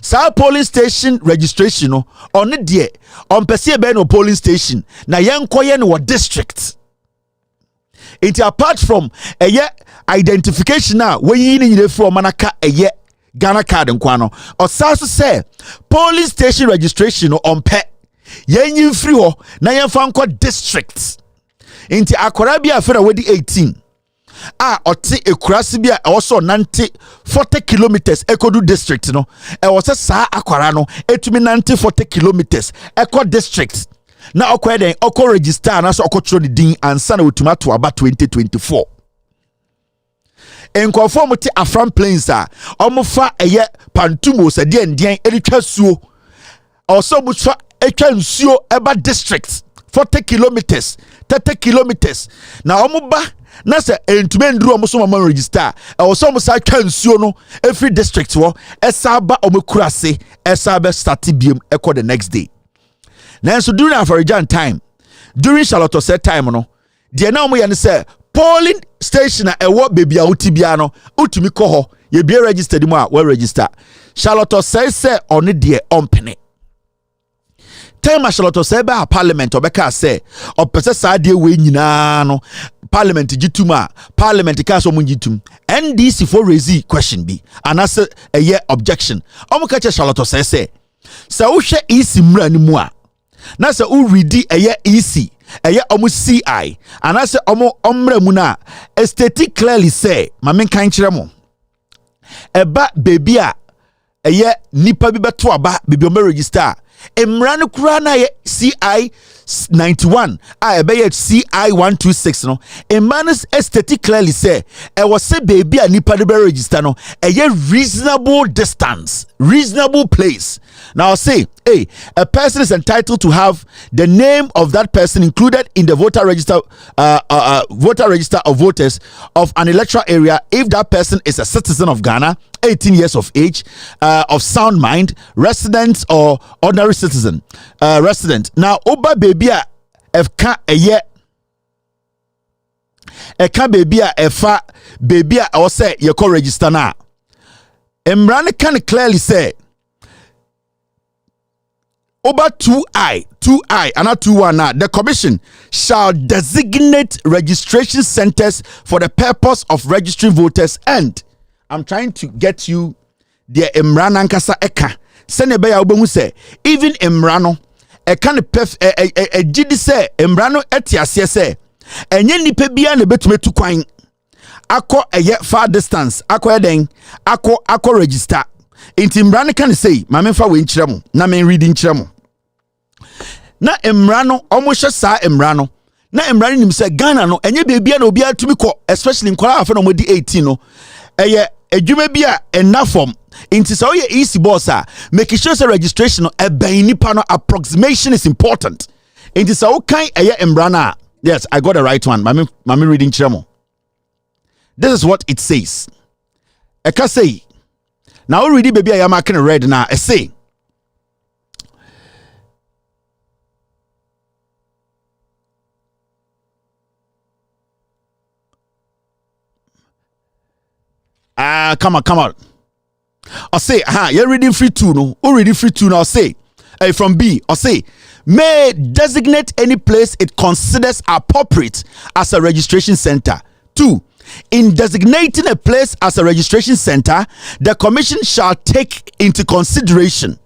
sa polling station registration no on de on pese be no polling station na yenkoye no district it apart from identification na we yi ni nyire from manaka Ghana card nkwa no osaso say polling station registration no on pe yenyi free ho na yenfa nko district inti akora bia afera we di 18 oti ekurasi bia also 40 kilometers ekodu district no e wose saa akwara no etumi 40 kilometers eko district na okweden oko register na so okotro ni din ansa na otuma to aba 2024 en conform to Afram Plains omofa pantumo se de ndien eritwa suo also mutwa etwa nsuo eba district 40 kilometers, 30 kilometers. Now omuba na se entube nduru omo so mama register. E wo so omo sa twa nsuo no every district wo esa ba omo kurase esa be start biem e the next day. Now so during Afarijan time, during Charlotte set time no, de na omo ye ne say polling station a ewo baby a utibia no utumi kɔ hɔ ye be registered mu a we register. Charlotte say on de ompene. Time Charlotte say ba parliament obeka say opese saa de we nyina no parliament gituma parliament ka so mun gitum NDC for raise question bi anase a year objection omo ka che Charlotte say wo hwe EC mra ni mu a na se wo ready a year EC eye omo CI anase omo omra mu na state clearly say ma men kan kire mo eba baby a eye nipa bi beto aba baby omo register emran kura na ye CI 91 a ebe ye CI 126 no emmanuel state clearly say e was say baby a nipa de be register no eye reasonable distance, reasonable place. Now say, hey, a person is entitled to have the name of that person included in the voter register of voters of an electoral area if that person is a citizen of Ghana, 18 years of age, of sound mind, resident or ordinary citizen, resident. Now, oba baby a efka eye eka baby a efa baby a or say you call register na. Emran can clearly say over 2I and not 2-1 now. The commission shall designate registration centers for the purpose of registering voters. And I'm trying to get you the Emran Ankasa Eka. Senebeya Obehu say even Emrano a kind of a GD say Emrano etiasie say enye nipa bia na betume tu kwan akọ eye far distance akọ eden akọ register. Inti Emrano can say ma memfa we nkyere mo na men reading nkyere mo na Emrano omo hye saa Emrano na Emrano nim say Ghana no enye bebia na obi atumi kọ especially nkwara afa na mo di 18 no eye adwuma bia ena form inti so ye easy boss make sure say registration no eben nipa no approximation is important. Inti so kan eye Emrano yes, I got the right one. Mami reading chemo. This is what it says. Eka say now already baby I am marking red now. I say come on. I say you're reading free two no. Already free two now. I say from B. I say may designate any place it considers appropriate as a registration center. 2. In designating a place as a registration center, the commission shall take into consideration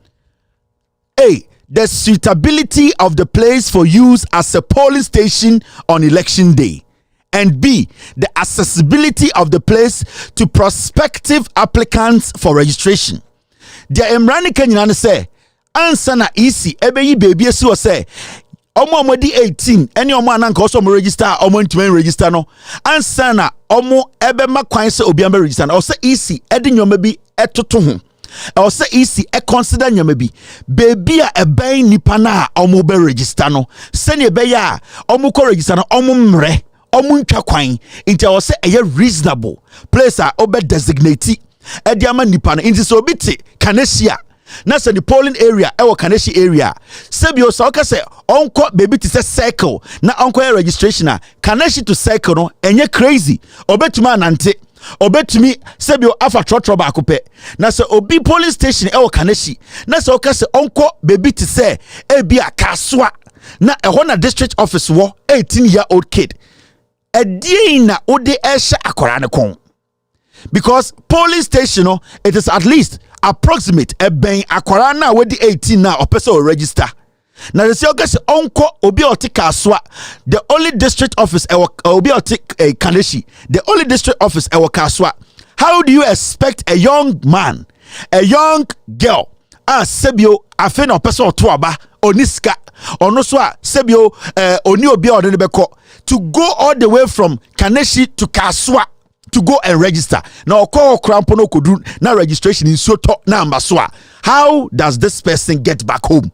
A. The suitability of the place for use as a polling station on election day, and B. The accessibility of the place to prospective applicants for registration. The Emrani Kenyan say answer na easy ebe yi baby esi o say omo di 18 any omo ananka also mo register omo ntwen register no answer na omo ebe makwan se obi am register o say easy e de nyoma bi etoto ho o say easy e consider nyoma bi baby a eben nipa na omo be register no se ne be ya omo ko register no omo mre omo ntwa kwan nti o say e reasonable place a obe designate e de ama nipa no nti so obi te kanesia na say the polling area ewo Kaneshi area sebio so ka say onko baby to say circle na onko registration a Kaneshi to circle no enye crazy obetuma anante obetumi sebio afa trotro ba akopɛ na say obi polling station ewo Kaneshi na say ka say onko baby to say ebi akasoa na ehɔ na district office wo 18-year-old kid edie na ode ehye akora ne kon because polling station no it is at least approximate ben akwara na we di 18 na opese o register na the say okase onko obi otika aswa the only district office obi otik Kaneshi the only district office kaswa. How do you expect a young man, a young girl sebio afe na opese oto aba oniska ono so a sebio oni obi odene beko to go all the way from Kaneshi to Kaswa to go and register. Now, call Krampono Kudu, now registration in Soto, now Mbaswa. How does this person get back home?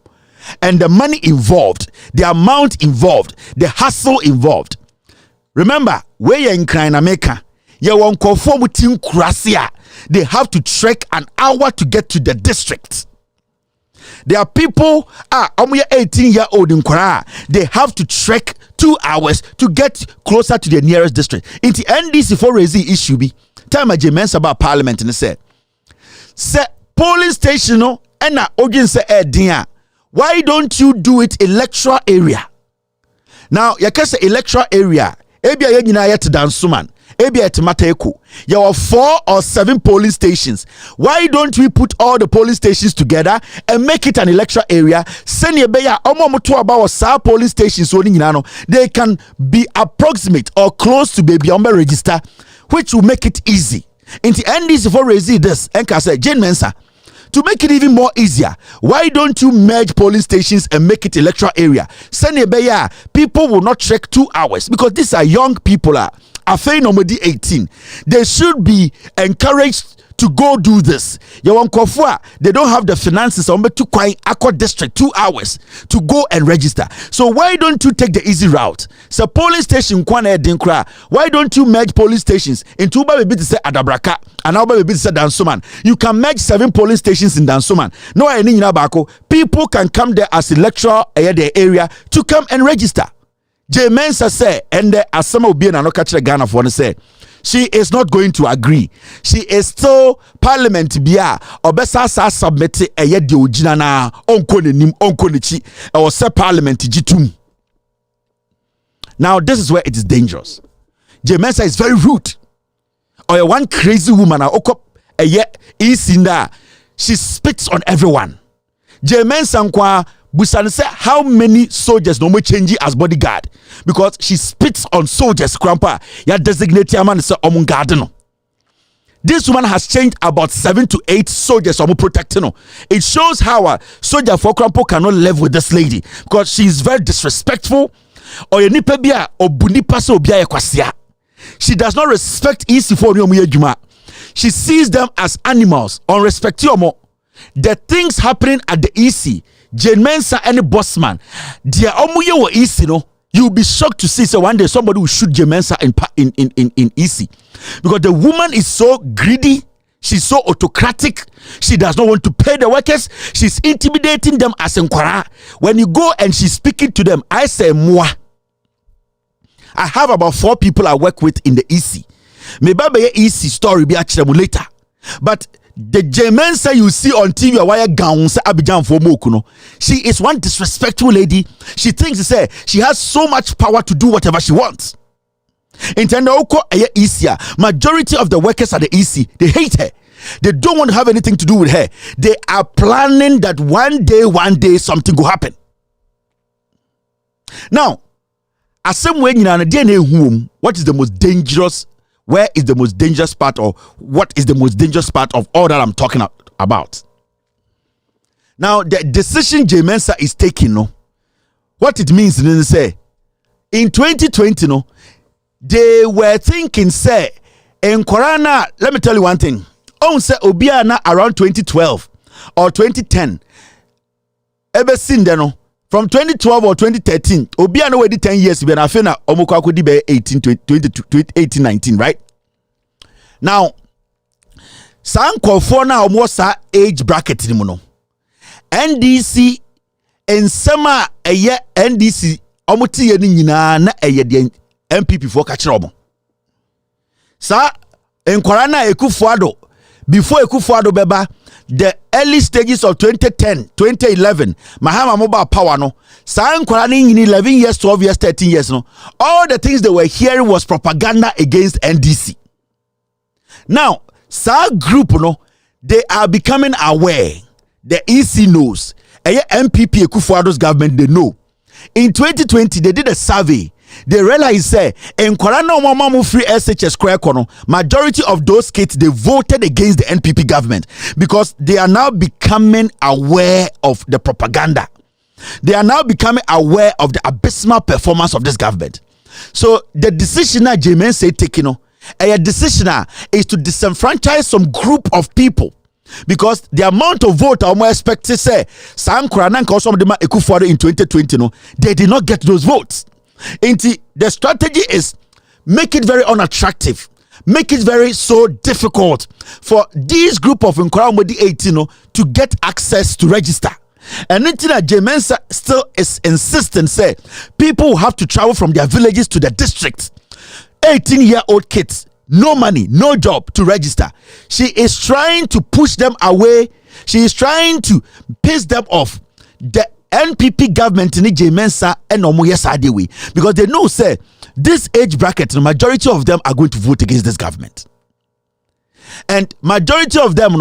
and the money involved, the amount involved, the hassle involved. Remember, where you're in Krainameka, you won't conform with Krasia. They have to trek an hour to get to the district. There are people, 18-year-old in Kora, they have to trek 2 hours to get closer to the nearest district. In the NDC for raising issue be, time a Mensah about parliament and say polling station no and na ogin say dia. Why don't you do it electoral area? Now, you can say electoral area. Ebia ye nyina yet Dansuman. Ebia et Mateko. You have 4 or 7 polling stations. Why don't we put all the polling stations together and make it an electoral area? Send ye beya omo about sa polling stations so they can be approximate or close to baby on register, which will make it easy. In the end, this for raise this, and can say Jane Mensah. To make it even more easier, why don't you merge polling stations and make it electoral area? Send a beya, people will not trek 2 hours because these are young people. Nomadi 18. They should be encouraged to go do this. They don't have the finances to quite Akwa district 2 hours to go and register. So why don't you take the easy route? So polling station why don't you merge polling stations into baby to say Adabraka and now baby to say Dansuman? You can merge 7 polling stations in Dansuman. No any bako. People can come there as electoral area to come and register. Mensah say, and the Asama will be an anokacha Ghana for say. She is not going to agree. She is still parliament bia obesa sa submit a ye de ogina na onko nim onko nichi or say parliament jitum. Now this is where it is dangerous. Mensah is very rude. Or one crazy woman okop a ye isinda. She spits on everyone. Mensah nkwa Busan say how many soldiers no more change as bodyguard because she spits on soldiers. Grandpa, ya designate a man say garden. This woman has changed about 7 to 8 soldiers or protecting. It shows how a soldier for Grandpa cannot live with this lady because she is very disrespectful. Or nipebia or bunipa so bia kwasia. She does not respect easy for you. She sees them as animals. Unrespect you more. The things happening at the EC. Jane Mensah and the boss man, dear omuye wo EC no, you'll be shocked to see one day somebody will shoot Jane Mensah in EC because the woman is so greedy, she's so autocratic, she does not want to pay the workers, she's intimidating them as enkwara. When you go and she's speaking to them, I say moi. I have about 4 people I work with in the EC. Maybe EC story be actually later, but the Jane Mensah you see on TV or wire gowns Abidjan for Mokuno. She is one disrespectful lady. She thinks she has so much power to do whatever she wants. In Tendoko easier. Majority of the workers at the EC, they hate her. They don't want to have anything to do with her. They are planning that one day something will happen. Now, as some way what is the most dangerous? Where is the most dangerous part, or what is the most dangerous part of all that I'm talking about? Now, the decision Jane Mensah is taking, what it means is say in 2020, they were thinking, say, in Corona, let me tell you one thing. Say Obiana around 2012 or 2010. Ever seen there, from 2012 or 2013, Obiano wedi 10 years, but I feel na omukwa kudi be 18, 19, right? Now, some for now almost age bracket ni muno. NDC and summer a year NDC omuti ye ni nyina na eye de MPP for kachira omo. Sa enkwara na Ekufuado before Ekufuado beba the early stages of 2010, 2011, Mahama mobile power no. San in 11 years, 12 years, 13 years no. All the things they were hearing was propaganda against NDC. Now, Sa group no, they are becoming aware. The EC knows. MPP Ekufuado's government, they know. In 2020, they did a survey. They realized say in Korana Mamamu free SHS square corner, majority of those kids they voted against the NPP government because they are now becoming aware of the propaganda. They are now becoming aware of the abysmal performance of this government. So the decision that Jane Mensah taking, a decision is to disenfranchise some group of people because the amount of vote I'm expecting say Sankra Nanka also in 2020 no, they did not get those votes. The strategy is make it very unattractive, make it very so difficult for this group of Nkoramodi 18 to get access to register. And Mensah still is insistent say people have to travel from their villages to the district. 18-year-old kids, no money, no job to register. She is trying to push them away. She is trying to piss them off. The NPP government in Mensah and Omoye because they know say this age bracket, the majority of them are going to vote against this government. And majority of them,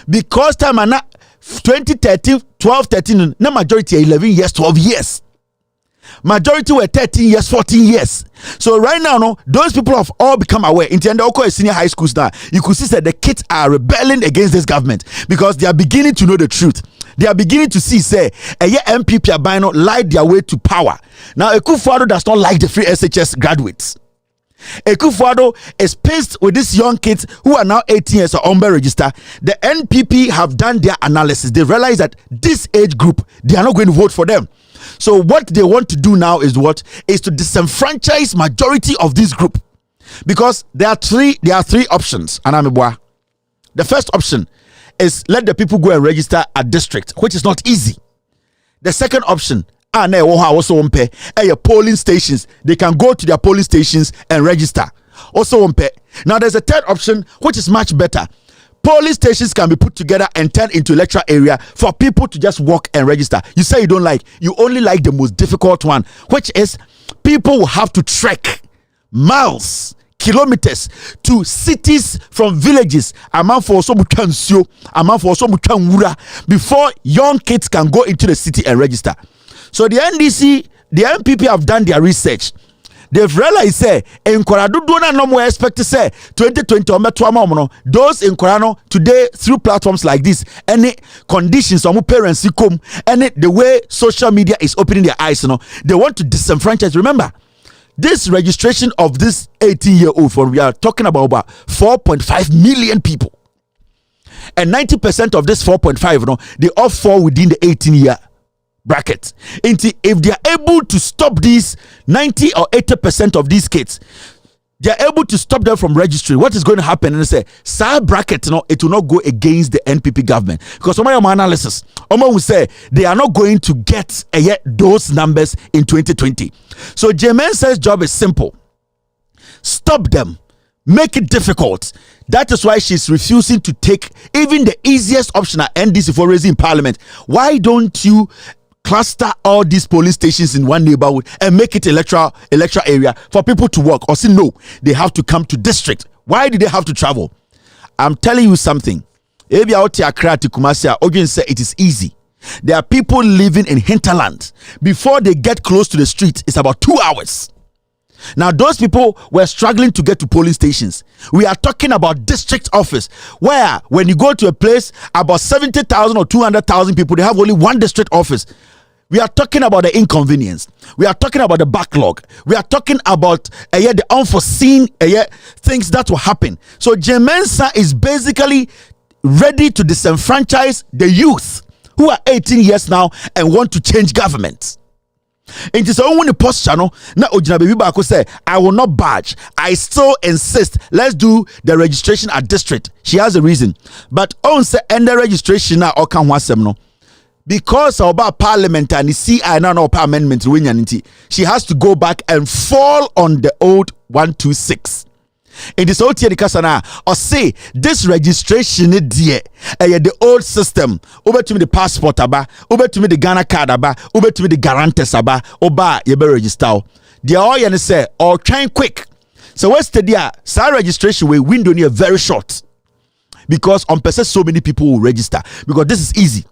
because time and 2013, 12, 13, no majority are 11 years, 12 years. Majority were 13 years, 14 years. So right now, those people have all become aware. In the Oko senior high schools now, you could see that the kids are rebelling against this government because they are beginning to know the truth. They are beginning to see, say, MPP Abino lied their way to power. Now, Akufo-Addo does not like the free SHS graduates. Akufo-Addo is pissed with these young kids who are now 18 years or under register. The NPP have done their analysis. They realize that this age group, they are not going to vote for them. So what they want to do now is what? Is to disenfranchise majority of this group. Because there are three options. The first option is let the people go and register at district, which is not easy. The second option, polling stations. They can go to their polling stations and register. Also, now there's a third option, which is much better. Polling stations can be put together and turned into electoral area for people to just walk and register. You say you don't like, you only like the most difficult one, which is people will have to trek miles, kilometers to cities from villages before young kids can go into the city and register. So the NDC, the NPP have done their research. They've realized say in Korado don't no more expect to say 2020 those in Korano today through platforms like this, any conditions some parents come and the way social media is opening their eyes, they want to disenfranchise. Remember, this registration of this 18-year-old for we are talking about 4.5 million people, and 90% of this 4.5 they all fall within the 18-year bracket. If they are able to stop these 90 or 80% of these kids, they are able to stop them from registering. What is going to happen? And say, SAR bracket, it will not go against the NPP government. Because some of my analysis, will say they are not going to get those numbers in 2020. So Mensah's job is simple. Stop them. Make it difficult. That is why she's refusing to take even the easiest option at NDC for raising parliament. Why don't you cluster all these police stations in one neighborhood and make it electoral area for people to work? Or say no, they have to come to district. Why do they have to travel? I'm telling you something. If you're out here Kumasi, Ogin say it is easy. There are people living in hinterland. Before they get close to the street, it's about 2 hours. Now, those people were struggling to get to polling stations. We are talking about district office, where when you go to a place, about 70,000 or 200,000 people, they have only one district office. We are talking about the inconvenience. We are talking about the backlog. We are talking about the unforeseen things that will happen. So Mensah is basically ready to disenfranchise the youth who are 18 years now and want to change government. It is only the posture now Ojina baby Bako say I will not budge. I still insist. Let's do the registration at district. She has a reason, but on say end the registration now or can wasem no because about parliament and the CI now no amendment she has to go back and fall on the old 126. In this old year, or say this registration dear the old system over to me the passport aba over to me the Ghana card aba over to me the guarantors aba oba you be register. They all you say or trying quick. So what's the deal? Sa registration we window near very short because on person so many people will register because this is easy.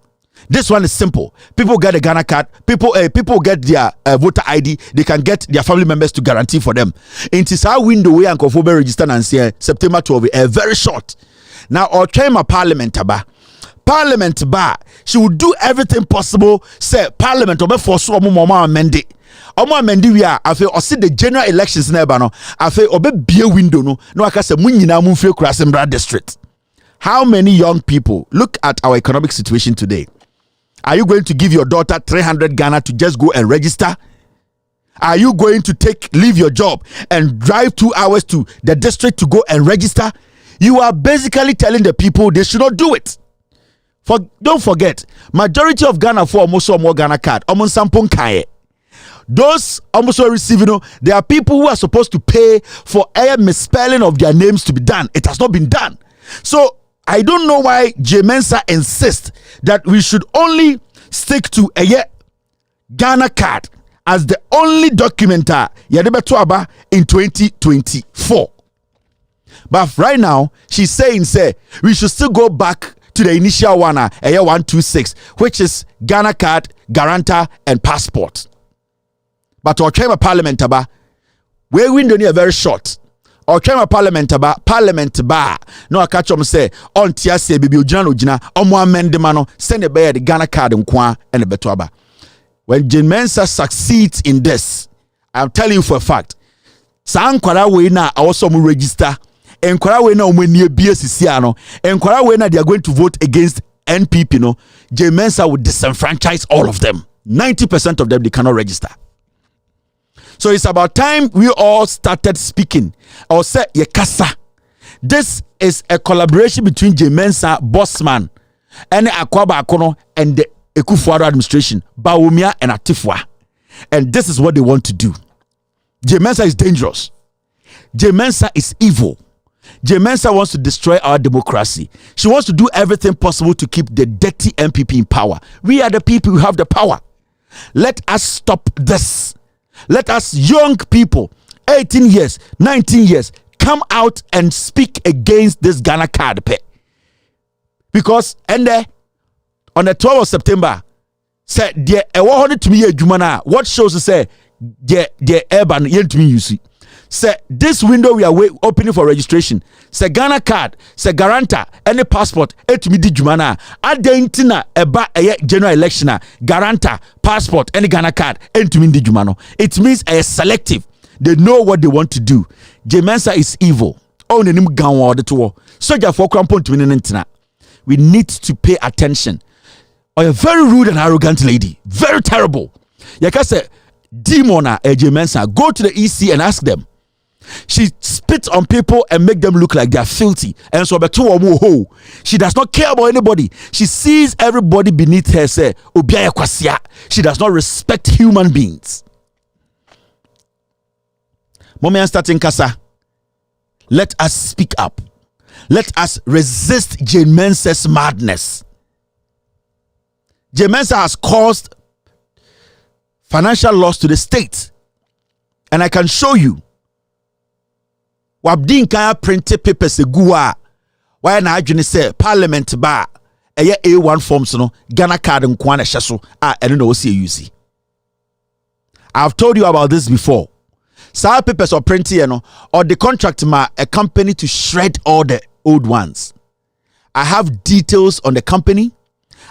This one is simple. People get a Ghana card. People get their voter ID. They can get their family members to guarantee for them. It is our window where Uncle Fobe register and say September 12. Very short. Now, or try my parliament bar. Parliament bar. She will do everything possible. Say parliament or for so mama amend we are I feel or see the general elections never no. I feel obe be window no. No I can say munyina munfie Krasembra district. How many young people, look at our economic situation today. Are you going to give your daughter 300 Ghana to just go and register? Are you going to leave your job and drive 2 hours to the district to go and register? You are basically telling the people they should not do it. Don't forget, majority of Ghana for almost more Ghana card. Those almost receiving, there are people who are supposed to pay for a misspelling of their names to be done. It has not been done. So I don't know why Mensah insists that we should only stick to a Ghana card as the only document in 2024. But right now, she's saying, we should still go back to the initial one, 126, which is Ghana card, guarantor, and passport. But our chamber parliament we win the very short. Our chamber parliament bar. No, I catch them say on TSA bibi ojina omo amende mano send the the Ghana card and the betuaba. When Mensah succeeds in this, I'm telling you for a fact. Sankwara we na also register. Enkwara we na omani BSC ano. Enkwara we na they are going to vote against NPP no. Mensah will disenfranchise all of them. 90% of them they cannot register. So it's about time we all started speaking. Or say yekasa. This is a collaboration between Mensah, Bossman, and Akwaba Akono and the Ekufuado administration, Bawumia and Atifwa. And this is what they want to do. Mensah is dangerous. Mensah is evil. Mensah wants to destroy our democracy. She wants to do everything possible to keep the dirty MPP in power. We are the people who have the power. Let us stop this. Let us young people, 18 years, 19 years, come out and speak against this Ghana card pay. Because on the 12th of September, say the to me what shows say the urban yet to me you see. Say this window we are opening for registration. Say Ghana card, say guarantor, any passport, to me di jumana. Adentina eba general election, guarantor, passport, any Ghana card, to me di jumano. It means a selective. They know what they want to do. Mensah is evil. Oh, nenim ganwa the tour. Soldier for crampon to me. We need to pay attention. Or a very rude and arrogant lady, very terrible. Yaka say demona Mensah. Go to the EC and ask them. She spits on people and make them look like they are filthy. And so she does not care about anybody. She sees everybody beneath her. Say, she does not respect human beings. Moment starting Kasa. Let us speak up. Let us resist Mensah's madness. Mensah has caused financial loss to the state. And I can show you. Wabdin kaya printed papers guwa. Why na adwene say parliament ba A1 forms no Ghana card nkwana hyeso eno na osi use. I've told you about this before. Some papers or printing or the contract a company to shred all the old ones. I have details on the company.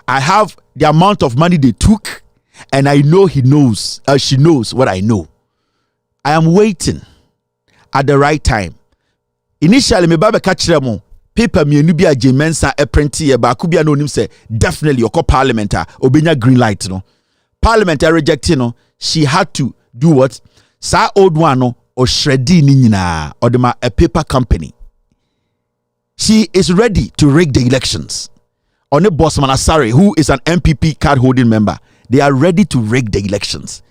I have the amount of money they took, and I know she knows what I know. I am waiting at the right time. Initially, me baba catch them paper me nu bia Mensah e print ye ba ku bia no nim say definitely your parliament obenya green light no. Parliament rejecting no, she had to do what? Sa old one no or shreddi ni nyina or the a paper company. She is ready to rig the elections. On the Bossman Asare, who is an MPP card holding member, they are ready to rig the elections.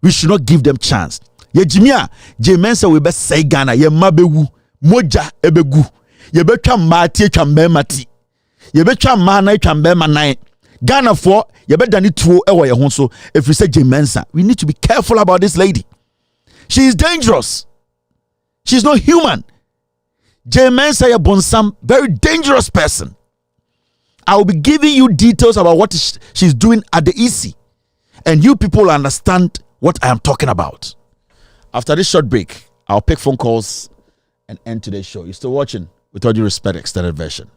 We should not give them chance. Ye Jimia, Mensah we best say Ghana, ye mabewu, moja ebegu, ye betwa mati mati, ye betwa mana nai. Ghana for ye better need to ewa ye honso. If we say Mensah, we need to be careful about this lady. She is dangerous. She's not human. Mensah ye bonsam, very dangerous person. I will be giving you details about what she's doing at the EC. And you people understand what I am talking about. After this short break, I'll pick phone calls and end today's show. You're still watching With All Due Respect extended version.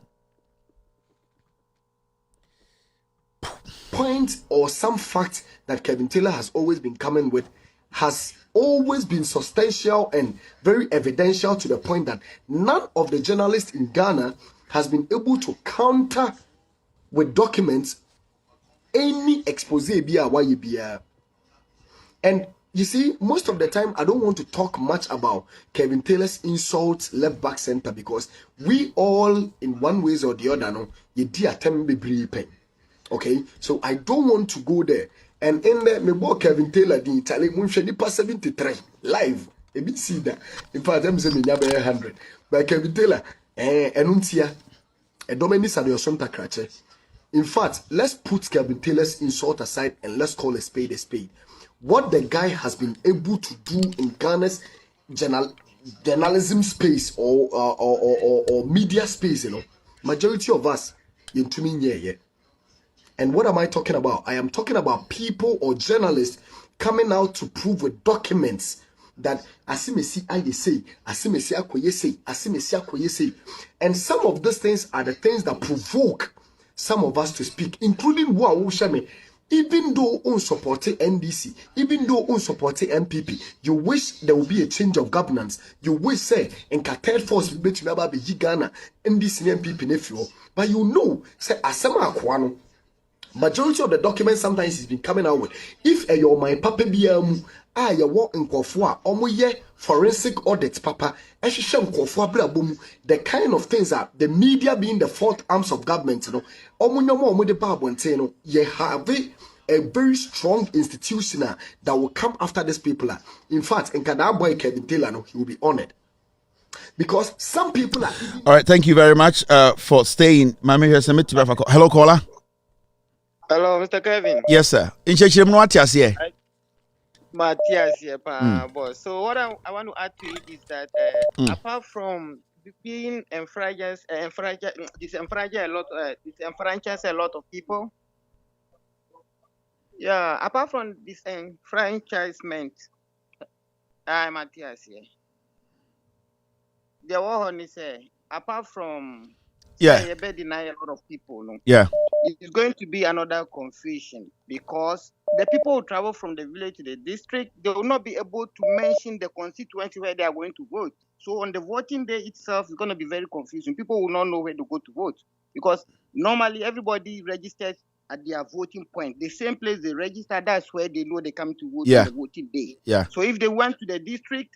Point or some fact that Kevin Taylor has always been coming with has always been substantial and very evidential to the point that none of the journalists in Ghana has been able to counter with documents any expose biya. And you see, most of the time, I don't want to talk much about Kevin Taylor's insults left, back, center, because we all, in one way or the other, know you dear be pen. Okay, so I don't want to go there. And in there, me boy Kevin Taylor, the Italian Munshani pass 73 live. A bit see that. In fact, I'm saying 100. But Kevin Taylor, enuntia, a dominis and your sonta crache. In fact, let's put Kevin Taylor's insult aside and let's call a spade a spade. What the guy has been able to do in Ghana's journalism space or media space, you know, majority of us into me yeah. And what am I talking about? I am talking about people or journalists coming out to prove with documents that asimesi I say, asimesi akoye say, asimesi akoye say. And some of these things are the things that provoke some of us to speak, including Wa Shame. Even though on supporting NDC, even though on supporting MPP, you wish there will be a change of governance. You wish say in third force we bet you be Ghana, NDC MPP nephew. But you know, say asema akwano. Majority of the documents sometimes has been coming out with. If your my papa biamu you walk in Kofua, omoye forensic audit papa, the kind of things that the media being the fourth arms of government, you know, you have a very strong institution that will come after these people. In fact, in Kadabwa Kevin Taylor, he will be honored. Because some people are. All right, thank you very much for staying. Hello, caller. Hello, Mr. Kevin. Yes, sir. In Chechim, what you say? Matthias here, boss. So what I want to add to it is that apart from being disenfranchised a lot of people. Yeah, apart from disenfranchisement, Matthias here. The one is apart from deny a lot of people. No? Yeah. It's going to be another confusion because the people who travel from the village to the district, they will not be able to mention the constituency where they are going to vote. So on the voting day itself, it's going to be very confusing. People will not know where to go to vote because normally everybody registers at their voting point. The same place they register, that's where they know they come to vote on the voting day. Yeah. So if they went to the district,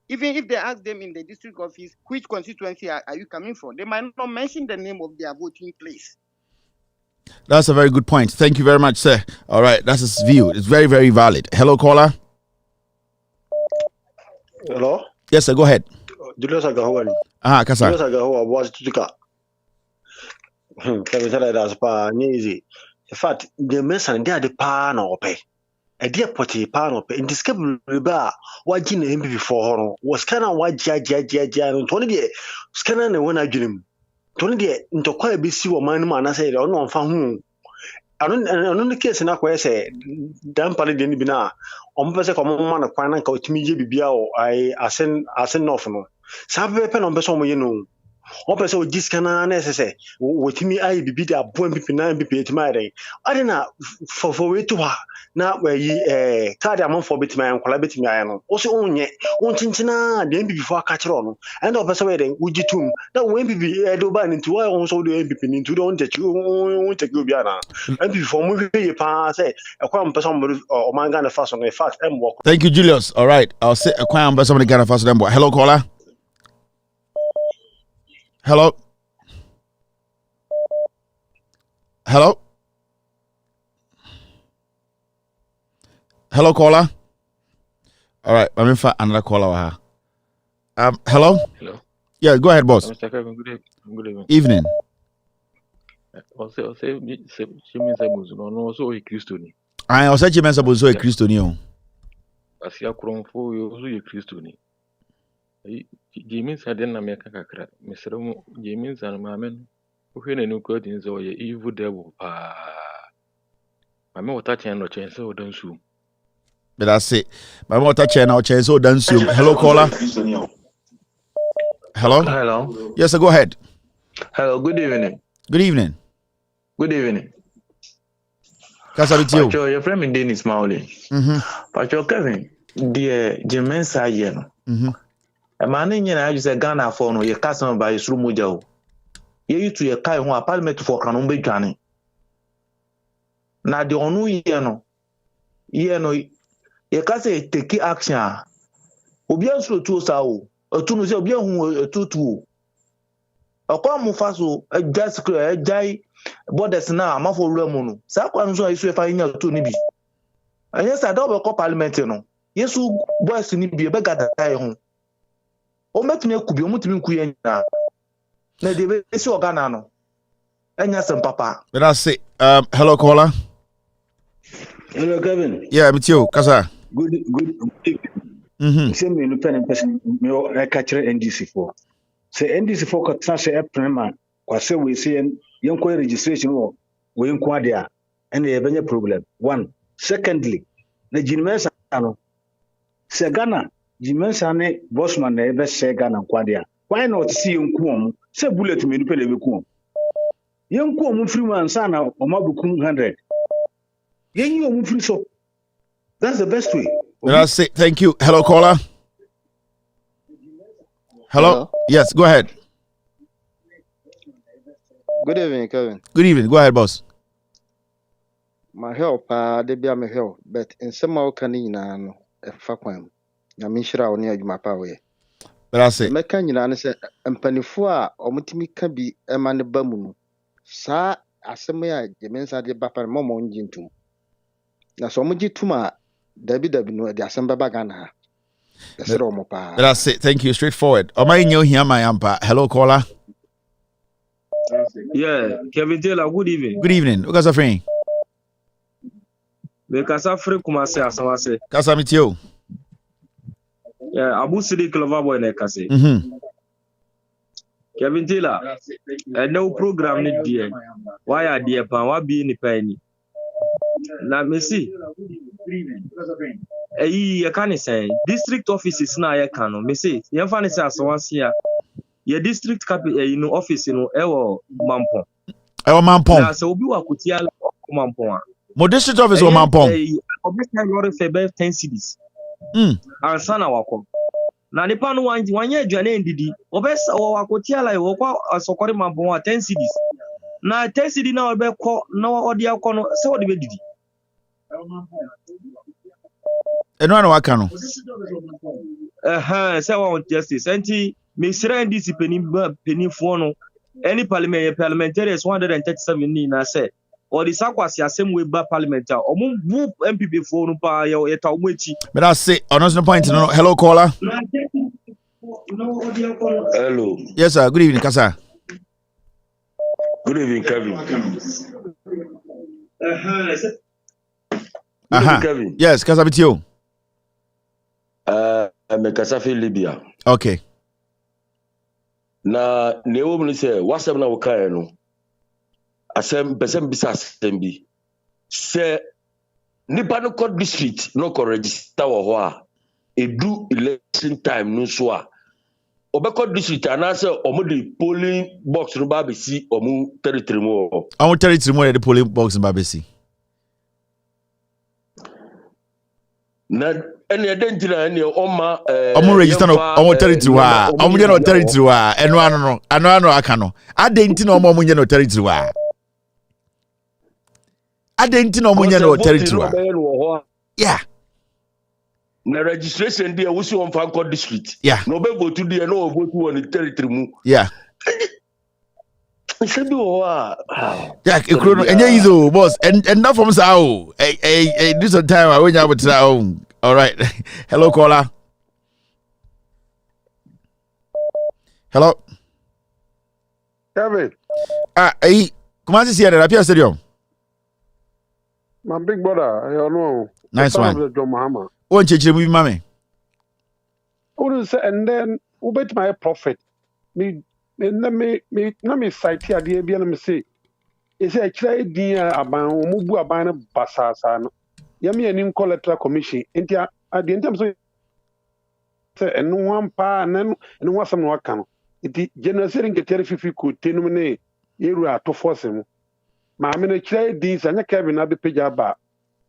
even if they ask them in the district office, which constituency are you coming from, they might not mention the name of their voting place. That's a very good point. Thank you very much, sir. All right, that's his view. It's very, very valid. Hello, caller. Hello? Yes, sir, go ahead. Julius Agahwani. Kasa. Julius Agahwa was Tuka. That's easy. In fact, the Mensah, they are the pan or pay. A dear potty pan or pay. In this cable, watching him before was kind of what and 20 years. Scanner and when I get him. 20 years into quite a busy woman, man. I said, no, found I don't the case in a way say, damn party didn't be now. On person common man of finance to me, Biao, I send off. Some pen on person, you know. One person with this can necessary. With me, I be beat up 1 BP to my day. I don't know for way to her. Now, where ye card among for bit my and collaborate me. I know. Also, on yet, one chinchina, the MP before catch on. And of person wedding, would you too? That won't be a do ban into I also do MP into don't that you won't take you Biana. And before moving pass, a quam person or man gonna fast on a fast and walk. Thank you, Julius. All right, I'll say a quam person gonna fast them. Hello, caller. Hello. Hello. Hello, caller. All right, I'm in for another caller. Hello. Hello. Yeah, go ahead, boss. Mr. Kevin, good evening. Evening. Also, she means I was also a Christian. I also say Mensah was a Christian. As you are grown for you, also a Christian. James had an American crack. Mr. James and Mamman, who had a new curtains or your evil devil. My mother touching no chance, so don't sue. But that's it. My mother touching no chance, so don't sue. Hello, caller. Hello. Hello. Yes, go ahead. Hello. Good evening. Good evening. Good evening. Kasa with you. Pacho, your friend Dennis Mauli. Pacho Kevin, dear Mensah here. A man in I use a Ghana phone or your customer by his room. ye to ye kai ho parliament for kanon be dwane na de onu ye no ye ka say take action obi anso to sa o otu no say obi hu tutu akwa mu faso just jai borders na amafo remu no sa kwa nso isu fa nya to ni bi anya sa da obekọ parliament no yesu boys ni bi be gada tai ho o metumi akubi o mutumi nku ye na de be si organa no anya sem papa. But I say hello caller. Hello Kevin. Yeah, me too. Kasa. Good. Say me no pen person me I catch NDC for. Say NDC for ka tra say prema kwa say we say yen ko registration wo we nko ade a and e benye problem. One. Secondly, na Mensah no say Ghana Mensah ne bossman na e be say Ghana nko ade a. Why not see nko om say bullet me no pe le be ku om. Yen ko om free man sa na o mabukum 100. Yen you om free so. That's the best way. That's it. Thank you. Hello caller. Hello? Yes, go ahead. Good evening, Kevin. Good evening. Go ahead, boss. My help, they be my help, but in some more canina, a faquam. Na minshira on your mapawe. But I say, Mekanina say, and penifua or mutimi can be a man bamun. Sa asemea, the Mensah de Bapa Momo Jintum. Na so muji tuma, David no, the Assembly Bagana. That's it. Thank you. Straightforward. Am I new here, my ampa? Hello, caller. Yeah, Kevin Taylor, good evening. Good evening. What's your friend? Because Africa Kumase Asamase. Kasamitio. Yeah, Abu Sidi Clover in Ekase. Kevin Taylor, no program need dear. Why are dear pan? Why be in the penny? Now, me see. I can't say district offices na I can me say you find say as once here your district capital office ewo Mampong na so obi wa kutia Mampong mo district office o Mampong obi say lorry for 10 cities ansa na wakọ na nipa no wanye aduane ndidi obi wa kutia la wo kwa asokori Mampong 10 cities na 10 cities na obi kọ na odi akọ no se odi be didi eno ana waka no say one justice anti me sira NDC penifo no any parliamentarians 137 ni na say or the sakwasi asem we ba parliament omo bu MPP fo no pa ye ta omo echi. But I say on no point no. Hello caller. Hello. Yes sir, good evening Kasa. Good evening Kevin. Kevin. Yes, Kasa bitio. Me Kasa fi Libya. Okay. Na newo mu say wasem na wokae no. Asem person bisa asem bi. Say nipa no code district no ko register wo ho a edu election time no so a obekọ district anase omudi polling box no ba besi omu territory mo. Omu territory mo the polling box no ba besi. Na ene edentina ene oma omu register no omu territory wa omu je no territory wa eno ano aka no adentina omu nye no territory wa adentina omu nye no territory wa yeah na registration there we see on Fanco district yeah no be vote there no vote on the territory mu yeah sebi wo yeah ekro enye izo boss and that from sao this time I when you about home. All right. Hello caller. Hello. Kevin. Come on, see here at Stadium. My big brother, I know. Nice one. John Mahama. One change movie, mommy. And then who bet my prophet? Me cite here the be me say. Is a try dear about mubu abana basasa. Yami and electoral commission. India at the end of say and one pa and then and one some work can. It generating get if you could tenumine area to force him. Mamma try this and Kevin at the pejaba.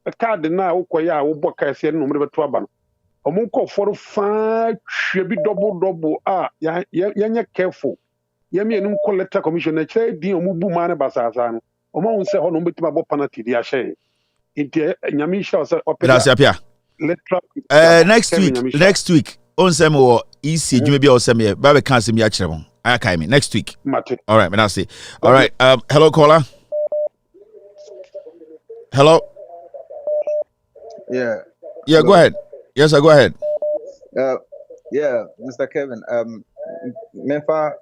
A card now kwaya wo boka se no mre beto aba no omo ko for fa hwe bi double ya careful yemi enum collector commission na chere din omubu ma na basasa no omo hun se ho no betima bo penalty di ahye inte nyame sha se opeda next week on some or EC you maybe or some ba be kan sem ya kire mo aka me next week all right man I say all right hello caller hello yeah hello. Go ahead yes go ahead yeah Mr. Kevin Mensah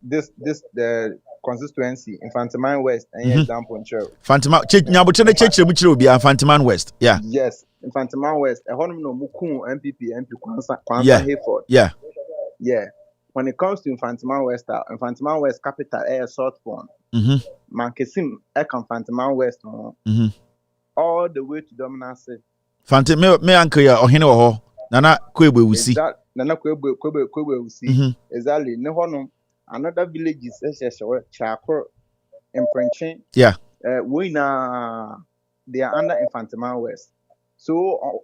this the constituency in Fantiman West and example in Chero. Fantiman Nyabutene Church Muchiro be Fantiman West. Yeah. Yes, in Fantiman West, a honor no Muku MP Kwanza Hayford. Yeah. Yeah. When it comes to Fantiman West capital air sort form. Mankesim Fantiman West all the way to Dominance. Fantiman me uncle ya ohene ho nana kwebe wusi. Nana kwebe wusi. Exactly. Ne hono another villages Chakor and Prenchen. Yeah. We they are under Infantiman West. So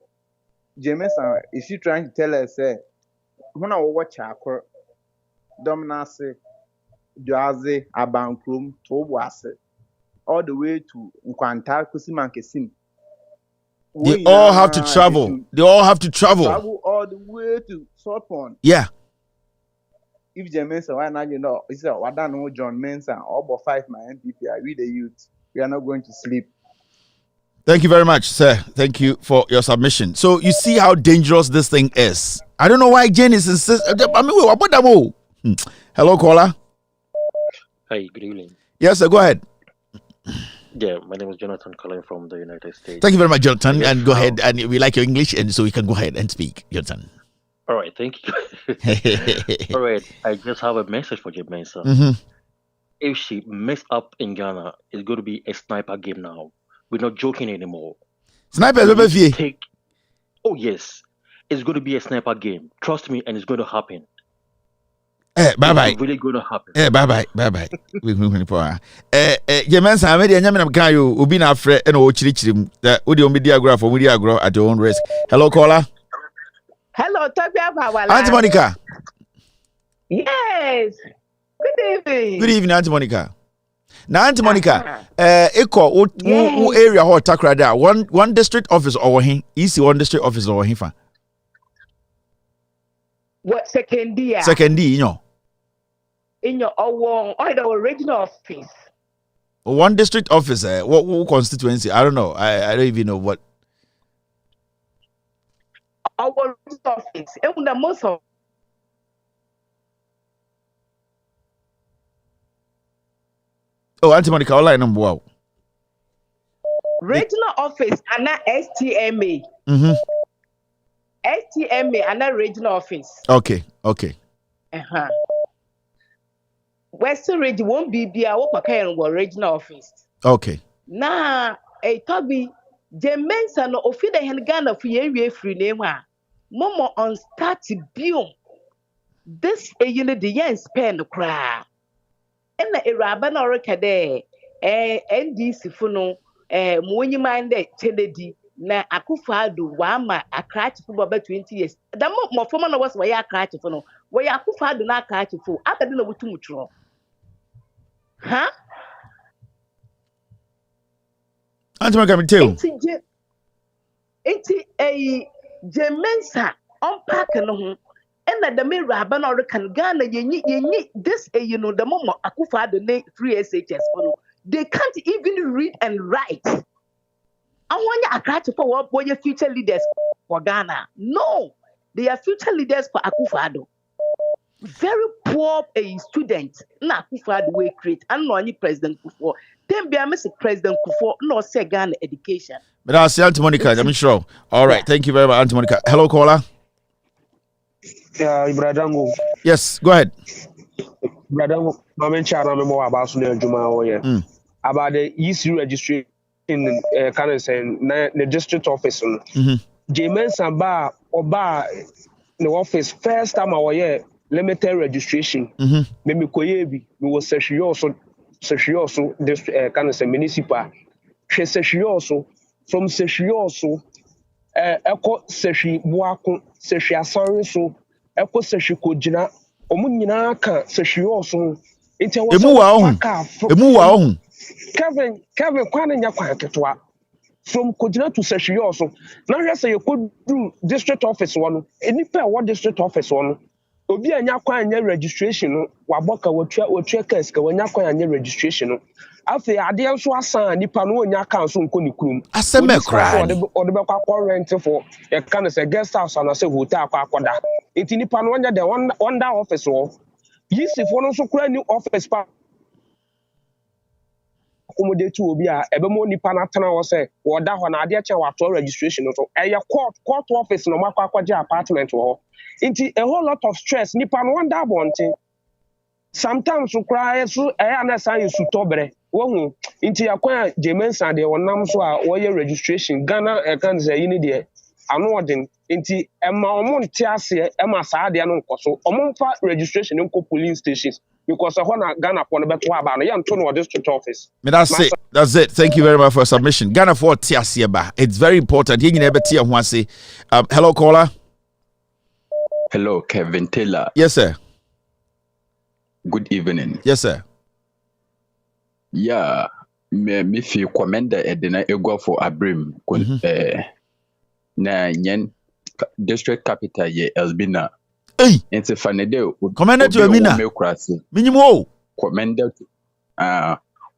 James, is she trying to tell us when I watch Chakor, Dominance, Jaze, Abankrum, Tobwase, all the way to Nkwanta, Kusimankesim. They all have to travel. They all have to travel. Travel all the way to Sopon. Yeah. If James, why not? You know, it's a what I know, John Mensah, all but 5 my MPP. I read the youth. We are not going to sleep. Thank you very much, sir. Thank you for your submission. So you see how dangerous this thing is. I don't know why Jane is insisting. I mean, what about that? Hello, caller. Hi, good evening. Yes, sir. Go ahead. Yeah, my name is Jonathan calling from the United States. Thank you very much, Jonathan. And go ahead. And we like your English, and so you can go ahead and speak, Jonathan. All right, thank you. All right, I just have a message for Jane Mensah. If she mess up in Ghana, it's going to be a sniper game now. We're not joking anymore. Sniper, oh yes, it's going to be a sniper game. Trust me, and it's going to happen. Bye. It's really going to happen. Bye. We Jemensa, I made a name of Gayo, Ubina Fred, and Ochirichim, that would you media graph or media grow at your own risk. Hello, caller. Hello, Tabia. Auntie Monica. Yes. Good evening. Good evening, Auntie Monica. Now, Auntie Monica, Echo, area or Takrada, one district office or him, easy one district office or him. What second year? Second year, you know. In your the original office. One district office, what constituency? I don't know. I don't even know what. Our original office. And the most of. Oh, Auntie Monica, all I know. Wow. Regional office and not STMA. STMA and not regional office. Okay. Western region won't be regional office. Okay. Nah, a Toby, Jane Mensah no ofida hen Ghana for ye free name. Momo on start to bill. This a unit the yen spend the cry. And a rabban or cade, NDC funo, when you mind that Kennedy, na Akufado, Wama, a catch for about 20 years. The more formal was where I catch for no, where Akufado not catch for. I don't know what too much wrong. Huh? Auntie Monica, tell. It's a Jane Mensah unpacking home. And that the main rabban or can Ghana, you need this, the moment Akufado name free SHS. They can't even read and write. I want you to catch for what your future leaders for Ghana. No, they are future leaders for Akufado. Very poor student. Na Akufado we create. And no any President Kufuor. Then be a Mr. President Kufuor. No say Ghana education. But I'll see Auntie Monica. I'm sure. All right. Thank you very much, Auntie Monica. Hello, caller. Ibradango. Yes, go ahead. Ibradango, Mamen Chara Memo about Juma about the EC registration in the district office. James Samba Oba the office first time our limited registration. Maybe Koyebi, we was also this municipal. She also from Seshioso Echo Seshi Buako Seshi Asori so Eko Seshi Kojina Omu nyina ka sehwe so. Nti wo Emu wa ohun. Emu wa ohun. Kevin kwane nya kwan ketwa. From Kojina to sehwe so. Na hwe say you district office one. Enipa what district office one. Obi anya kwan anya registration no waboka wotwa case ka wanya kwan anya registration no. Afi ade nso asan nipa no onya kan so nko ne kurum. Aseme kra ni. Ode be kwa rent for e kan say guest house and say hotel akoda. Enti nipa no nya the one that office wo. Yisi for no so kura new office pa accommodate obi a ebe mo nipa na tana wo say wo da ho na ade che wato registration so e court office no makwa kwaje apartment wo. Enti a whole lot of stress nipa no wonder abonten. Sometimes so cry so na sign su tobre wo nti yakwa Mensah de wonam so a wo registration Ghana e kan say yini de ano odin nti ema omo nti ase ema saa de no nkoso omo mfa registration nko police stations because na Ghana for no beto aba no yam to no district office. That's it. Thank you very much for your submission. Ghana for tiase ba. It's very important. Yin na beti ho ase. Hello caller. Hello, Kevin Taylor. Yes, sir. Good evening. Yes, sir. Yeah, me feel commenda edina ego for Abrim. Na nyen district capital ye Elbina. Hey. It's fanede. Commenda to Elbina. Minimo. Commenda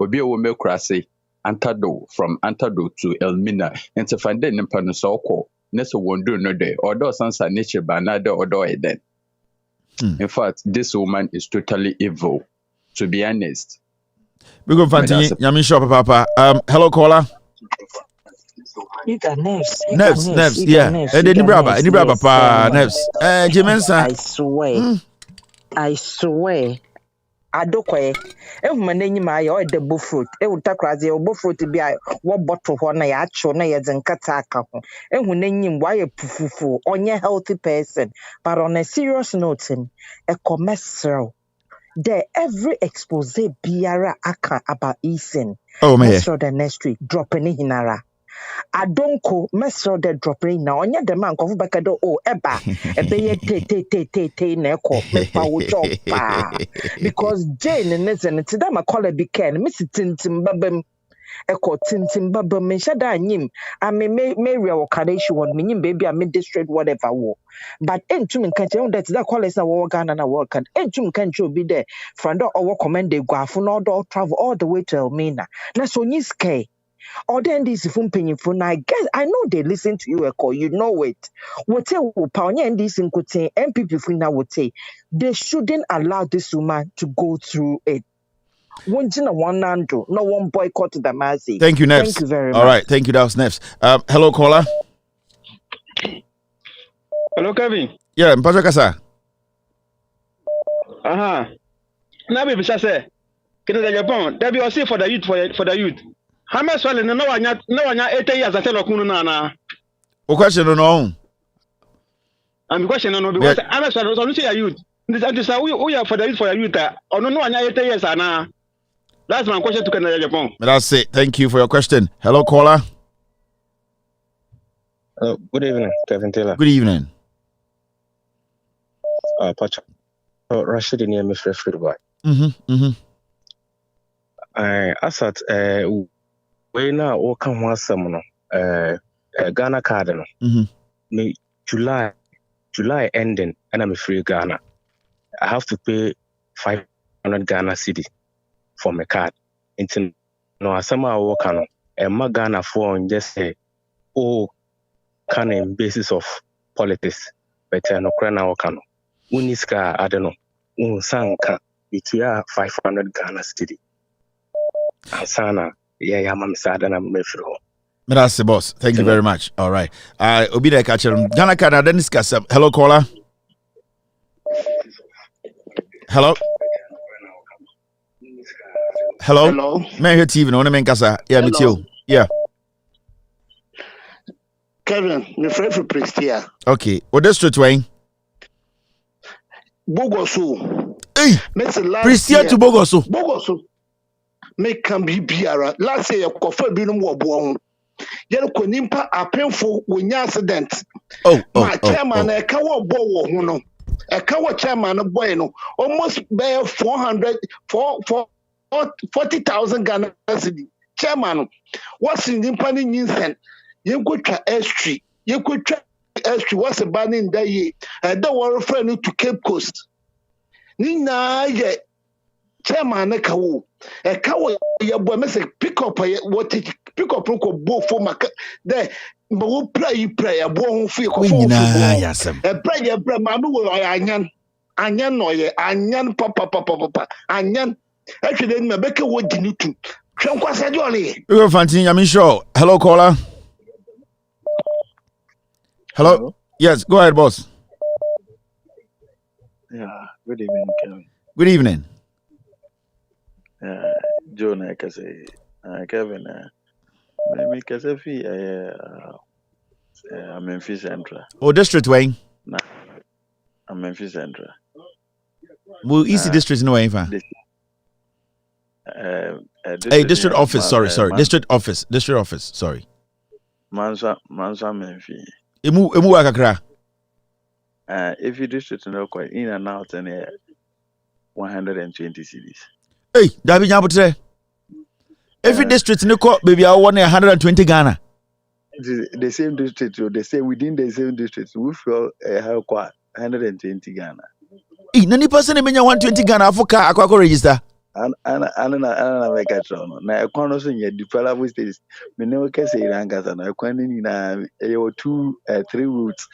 obi o me krasi Antado from Antado to Elmina. It's a fanede nimpa no so Neso won't do no day, although Sansa nature banada or do it then. In fact, this woman is totally evil, to be honest. We go fancy Yamin Shop Papa. Hello caller. You got nerves. Nerves, yeah. And any braba pa nerves. Mensah. I swear. Adokwe ehuma n'enyi ma ya o de bofruit ewutakwaze o bofruit bia wo bottle ho na ya acho na ye zinkata aka ho ehu n'enyi mwa ye pufufu onye healthy person but on a serious note a commercial there every expose biara aka about eating the next week dropping hinara Adonko mesro de dropping na onye de man kofu bakado o eba ebeye te na eko me pa wo chopa because Jane nezen ti da makola bi ken me sitintim babam eko tintim babam me shada anyim ame me wo kadeshi won me nyim baby ame district whatever wo but entum nkan che that that call is na wo Ghana na wo kan entum kan che obi there friend o commend de guafo no do travel all the way to Elmina na so nyi sky or then this phone I guess I know they listen to you echo you know it what say pioneer and this incote MPP now would say they shouldn't allow this woman to go through it. One nando, no one boycott the mercy. Thank you, Neps. Thank you very much. All right, thank you, that was Neps. Hello caller. Hello Kevin. Yeah, Mpacho Kasa. Na be bisa say kene the Japan that be also for the youth for the youth. How much swallow no wanya 8 years at Okunu na. O question no. I'm question no because I'm not swallow so say youth. This we are for the youth or no wanya 8 years na. That's my question to Canada Japan. That's it. Thank you for your question. Hello caller. Good evening, Kevin Taylor. Good evening. Pacha. Rashid near me free boy. Asat we na o kan ho asem no Ghana card no me July ending and I'm free Ghana. I have to pay 500 Ghana cedi for my card. Into no asem a wo kan no ma Ghana for just say kind of basis of politics but no krana wo kan no uniska I don't know unsanka itia 500 Ghana cedi asana yeah mama sada na mefro. That's the boss. Thank you very much. All right. Obi da catch him. Ghana Canada discuss. Hello caller. Hello. Hello. Man here TV no na men kasa. Yeah, me too. Yeah. Kevin, me friend for Prestia. Okay. What district Wayne? Bogoso. Hey. Prestia to Bogoso. Bogoso. Me can be biara. Last year, kofa binum wabong. Yen ko nimpa apemfo wonya accident. My chairman e ka wo bo wo ho no. A cow chairman of Bueno, almost bear 40,000 Ghana cedi. Chairman, what's in the Impany Nielsen? You could try S3. You could try S3. What's a ban in that year? I don't want to friend to Cape Coast. Nina, chairman, a cow. A cow, your boy, pick up what pick up both for my there. But we pray a bone feel a prayer, Mamma, Anyan, no, Anyan, papa, Anyan. Actually, my Becca would you to. We were fancy, I'm sure. Hello, caller. Hello? Yes, go ahead, boss. Yeah, good evening, Kevin. Good evening. John, I can say, Kevin, maybe Kasafi, I'm Memphis Central. Oh, District Wayne? Nah, I'm Memphis Central. Well, Easy District no way, fine. District office, sorry. District office, sorry. Mensah Memphis. Emu akakra. If you district no quite in and out and 120 cities. Hey, Dabi Nyabutre. Every district no ko baby I want 120 Ghana. The same district, they say within the same district, we feel have 120 Ghana. Nani person menya 120 Ghana afoka akwa register. And make a tron. Now, a corner in your development states, we never can say Rangas and a quantity in three routes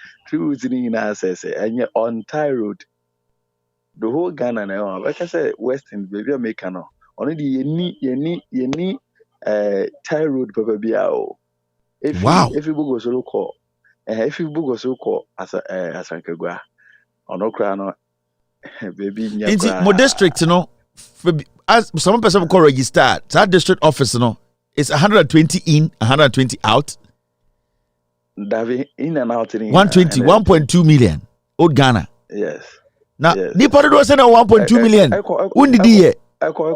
in access, and you're on tie road. The whole Ghana now, like I said, Western, baby, make no. Only you need tie road, Papa Biao. If you go so call, if you go so call as a Kagua, or no crown, baby, more district, you know. As some person call register, that district office, no, it's 120 in, 120 out. David in and out. 120, 1.2 million. Old Ghana. Yes. Now, Nippon was saying 1.2 million. When did he? Echo, I'm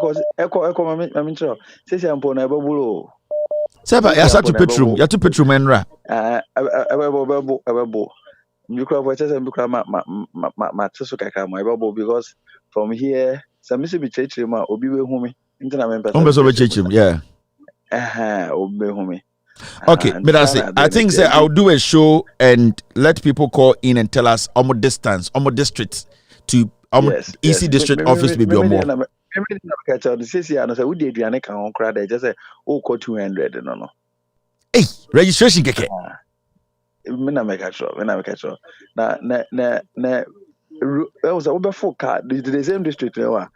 sure. Say, I'm going to Babulo. Seba, you have to Petrum, Enra. You could have just my because from here. So Mr. Bichechima, Obi Humi, Internet yeah. Obi Humi. Okay, but I think that I'll do a show and let people call in and tell us almost distance, almost districts to almost EC district office to be more. Just say, oh, 200, no. Hey, registration keke. When I make a show. There was over 4 car, the same district, over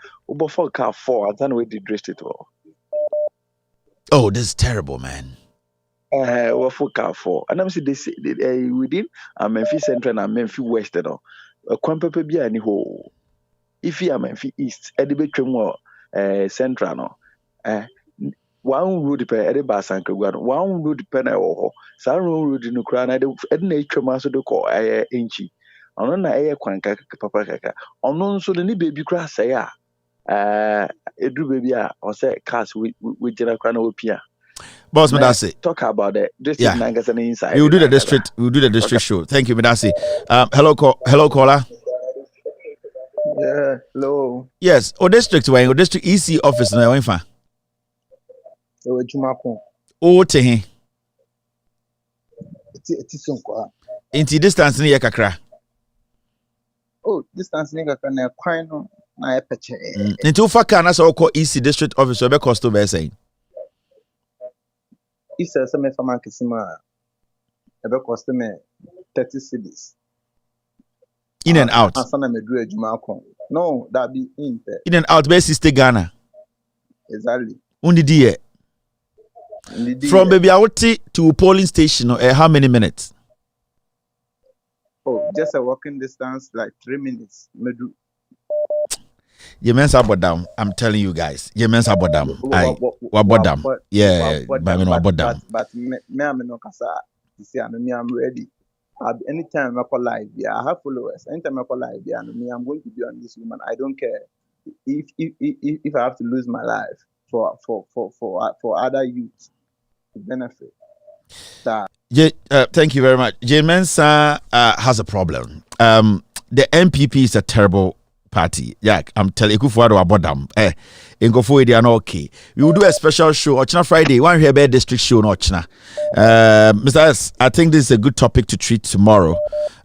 4 car 4, I don't know where the district. Oh, this is terrible, man. Over 4 car 4. And I'm saying they within Memphis Central and Memphis West, a Quampa be any hole. If you are Memphis East, a debate Central, no. One road depend at the Basanka, one road depend on some road in Ukraine, at nature master to call inchy. Ono na eye kwanka papa kaka ono nso ne baby kra say edu baby a o say cars we jira kra na opia boss Medasi talk about the district nangasa na inside we'll do the district show. Thank you, Medasi. Hello caller. Yeah, hello. Yes, district EC office na wen fa o jumako o tehin ti sonko inti distance ni yakakra. Oh, distance nigga can quite no na epeche. Into faka na so call EC district office be cost to be saying. Isa se me fama kisima e be cost me 30 cedis. In and out. Asana me do ejuma akon. No, that be in there. In and out be 60 Ghana. Exactly. Undi die. From baby Awoti to polling station how many minutes? Oh, just a walking distance, like 3 minutes. Your men's about down. I'm telling you guys. Your men's about down. What down? Yeah, what down. But me, I'm no kasa. You see, I'm ready. Anytime I call live, I have followers. Anytime I call live, I'm going to be on this woman. I don't care if I have to lose my life for other youth to benefit. Thank you very much. Mensah has a problem. the NPP is a terrible party. Yeah, I'm telling you, about them. In go forward, they are not okay. We will do a special show Ochina Friday. One here district show, no Ochina. Mr. S, I think this is a good topic to treat tomorrow.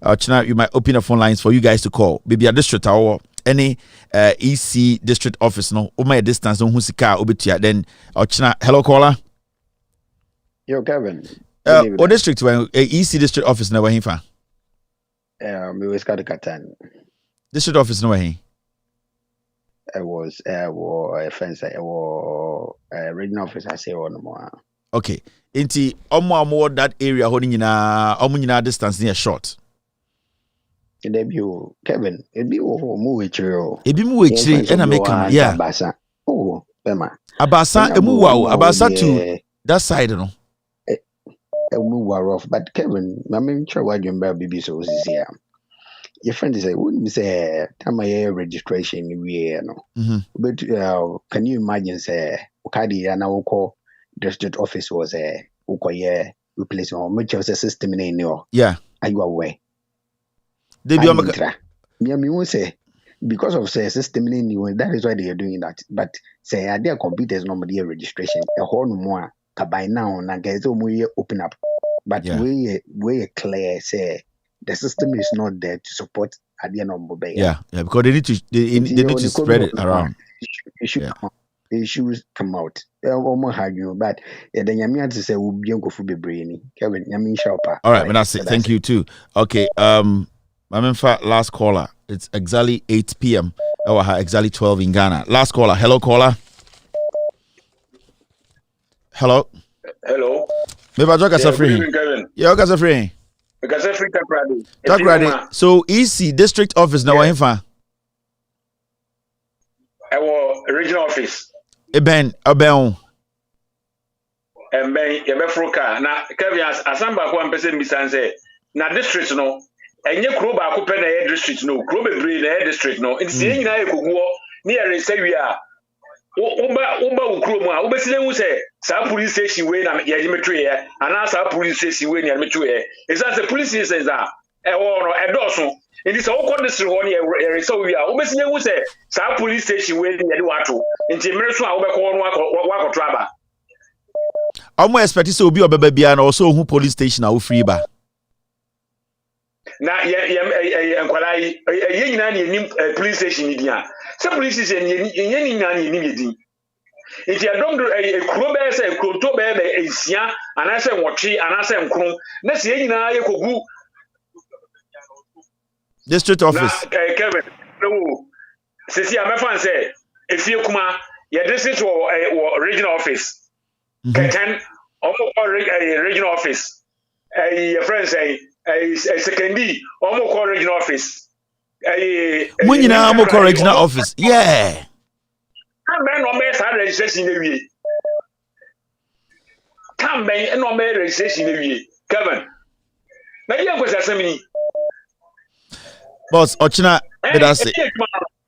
Ochina, you might open the phone lines for you guys to call. Maybe a district or any EC district office, no, my distance on Husika, Obitia. Then Ochina, hello caller. Yo, Kevin. What district when EC district office never here for? We was got a Katan. District office no way. I was a fence. I was regional office. I say one more. Okay. Inti more that area holding in a distance near short. It be Kevin. It be move chiro. It be move chiro. And I make yeah. Abasa. Oh, Bema. Abasa. Abasa to that side, no. Move rough, but Kevin, I'm sure why you baby so here. Your friend is wouldn't say time my registration we no. But can you imagine say Okadi and our call district office was a replacement which was a system in no. Yeah. Are you aware? They be me won't say because of say system in you, that is why they are doing that. But say their computers normally registration a whole more by now and get open up. But we clear say the system is not there to support at the end of mobile. Yeah, because they need to spread it around. Issues come out. Almost argue, but then you mean to say we'll be go for be brainy. Kevin, you mean sharper. All right, but that's it. Thank you too. Okay, last caller. It's exactly 8 p.m. Exactly 12 in Ghana. Last caller. Hello, caller. Hello. Hello. Maybe I talk free. Yeah, I free. Because free Takradi. So EC district office now in fa. Our regional office. Eben. And ben Yabefruka. Na Kevin Asamba ko ampese misanse. Na district no. Enye kuro ba ko pe na district no. Kuro bebre na district no. Nti se nyina ekoguo ni ere se wi a. Uba ukuro mu a ubesile hu se sa police station we na ye metwe ye ana sa police station we na metwe ye isa se police station za e wo no e doso ndi se wo this ho ne ye so wi a ubesile hu se sa police station we na ye wato nti mere so a ubekọ no wakoto aba omo expect se obi obeba bia na also hu police station a wo free ba na ye enkwalai ye nyina na ni police station ni dia se police station ye ni nyina ni di If you don't do a crowber, say, Crotobe, a sia, and I say, what tree, and I say, Crum, let's see, I could district office. Kevin, no, Sissy, I'm a fan say, if you come, your district or regional office, can almost a regional office, a friend say, a second D, almost regional office. When you know, I'm a regional office, yeah. Come no me sa registration na wie. Come no me registration na wie. Kevin. Na dia ko sasemi. Boss, Ochina,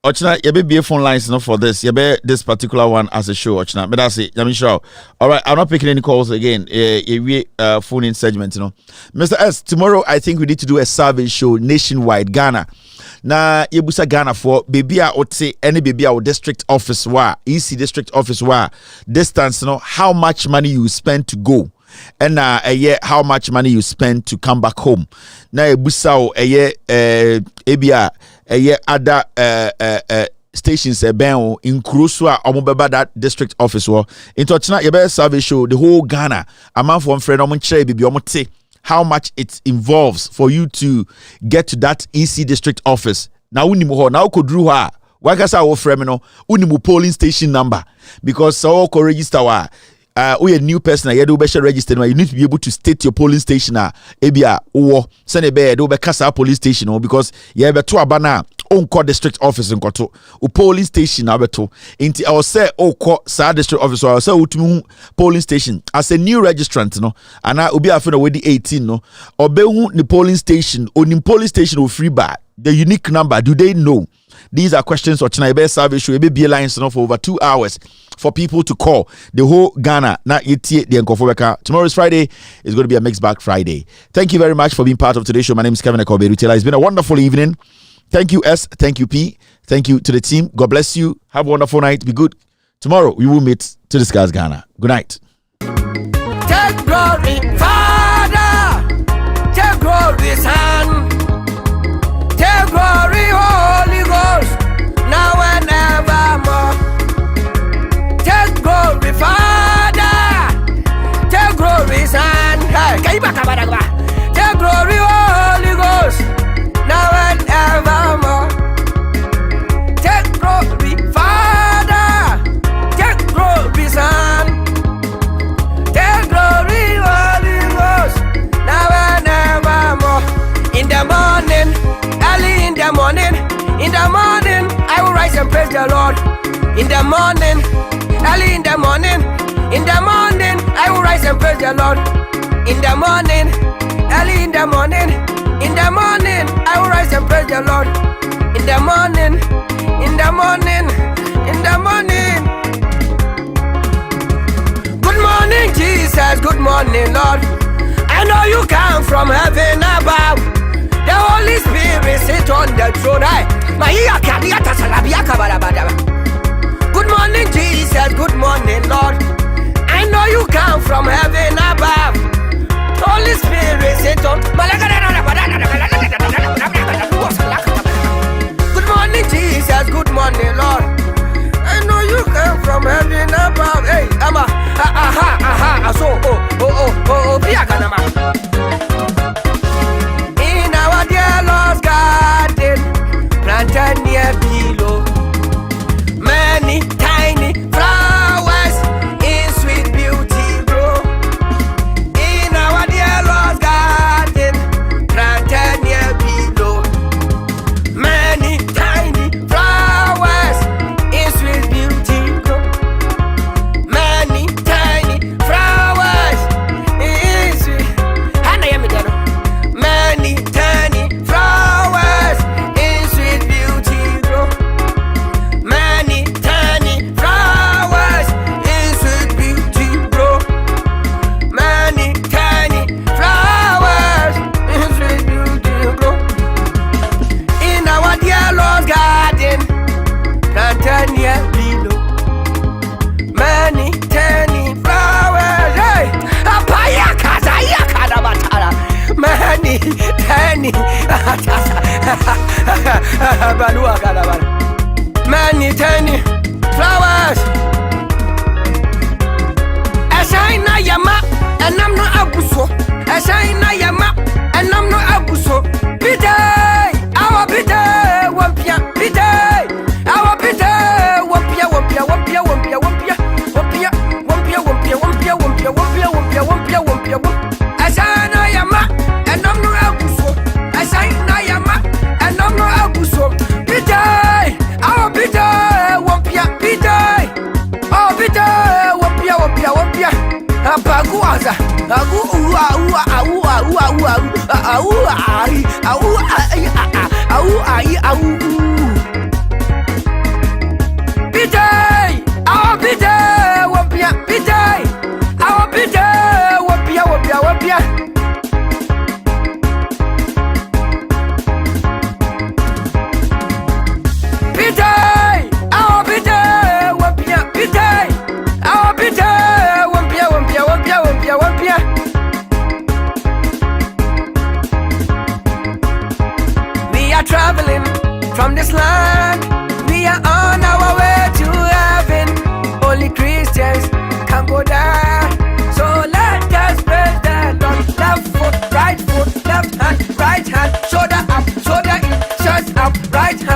Ochina, you be phone lines no for this. You be this particular one as a show, Ochina. But that's it. Let me show. All right, I'm not picking any calls again. Phone in segment, you know. Mr. S, tomorrow I think we need to do a survey show nationwide, Ghana. Na yebusa Ghana for baby a ote any baby a district office wa EC district office wa distance no how much money you spend to go and a year how much money you spend to come back home na yebusa o a year ebia a year other stations ben in Kurusu a omobeba that district office wo into china yebe survey show the whole Ghana amount for friend omo chire baby omo te how much it involves for you to get to that EC district office. Now unimu now could drew her. Why can I offer me no unimu polling station number? Because so ko register we a new person you do be registered you need to be able to state your polling station ebia wo send a be do be kasa police station because you be to abana on call district office in koto o polling station abeto inti I will say call sa district office I will say utumi polling station as a new registrant no and I obi afena we di 18 no obehu the polling station onim polling station o free bar the unique number do they know? These are questions or Chinaibe service should be lines for over 2 hours for people to call the whole Ghana. Not yet the Nkofobeka. Tomorrow is Friday. It's going to be a mixed bag Friday. Thank you very much for being part of today's show. My name is Kevin Akobe Rutela. It's been a wonderful evening. Thank you, S. Thank you, P. Thank you to the team. God bless you. Have a wonderful night. Be good. Tomorrow we will meet to discuss Ghana. Good night. Take glory, Father. Take glory, Son. Take glory, Holy Ghost. Now and evermore. Take glory, Father. Take glory, Son. Take glory, Holy Ghost. Now and evermore. Take glory, Father. Take glory, Son. Take glory, Holy Ghost. Now and evermore. In the morning, early in the morning, I will rise and praise the Lord. In the morning, early in the morning, I will rise and praise the Lord. In the morning, early in the morning, I will rise and praise the Lord. In the morning, Good morning, Jesus. Good morning, Lord. I know you come from heaven above. The Holy Spirit sit on the throne. Good morning, Jesus. Good morning, Lord. I know you come from heaven above. Holy Spirit sit on. Good morning, Jesus. Good morning, Lord. I know you come from heaven above. Hey, in our dear Lord's garden, planted near below, many tiny flowers in sweet beauty grow. In our dear Lord's garden, planted near below, many tiny flowers in sweet beauty grow. Many tiny flowers in sweet. Many tiny flowers in sweet beauty grow. Many tiny flowers in sweet beauty grow. Many tiny flowers in sweet beauty grow. In our dear Lord's garden, planted near below, many tiny flowers. Hey, many tiny many tiny flowers. Ashina yama, and I'm not abuso. Ashina yama, and I'm not abuso. Pite, our pite, wampia, pite, our pite, wampia, wampia, wampia, wampia, wampia, wampia, wampia, wampia, wampia, wampia, wampia, wampia, wampia, wampia, wampia. Ashina yama, and I'm not abuso. Ashina yama, and I'm not abuso. Pite, our pite, wampia, pite, oh pite, wampia, wampia, wampia. Apaguaza, agu ua ua ua ua ua ua ai au ai au ai au. Pitay, our pitay, wampia, pitay, our pitay, wampia, wampia, wampia. Pitay, our pitay, wampia, pitay, our pitay, wampia, wampia, wampia, wampia, wampia. We are traveling from this land. We are on our way to heaven. Only Christians can go there. So let us praise the Lord. Left foot, right hand, shoulder up, shoulder in, chest up, right hand.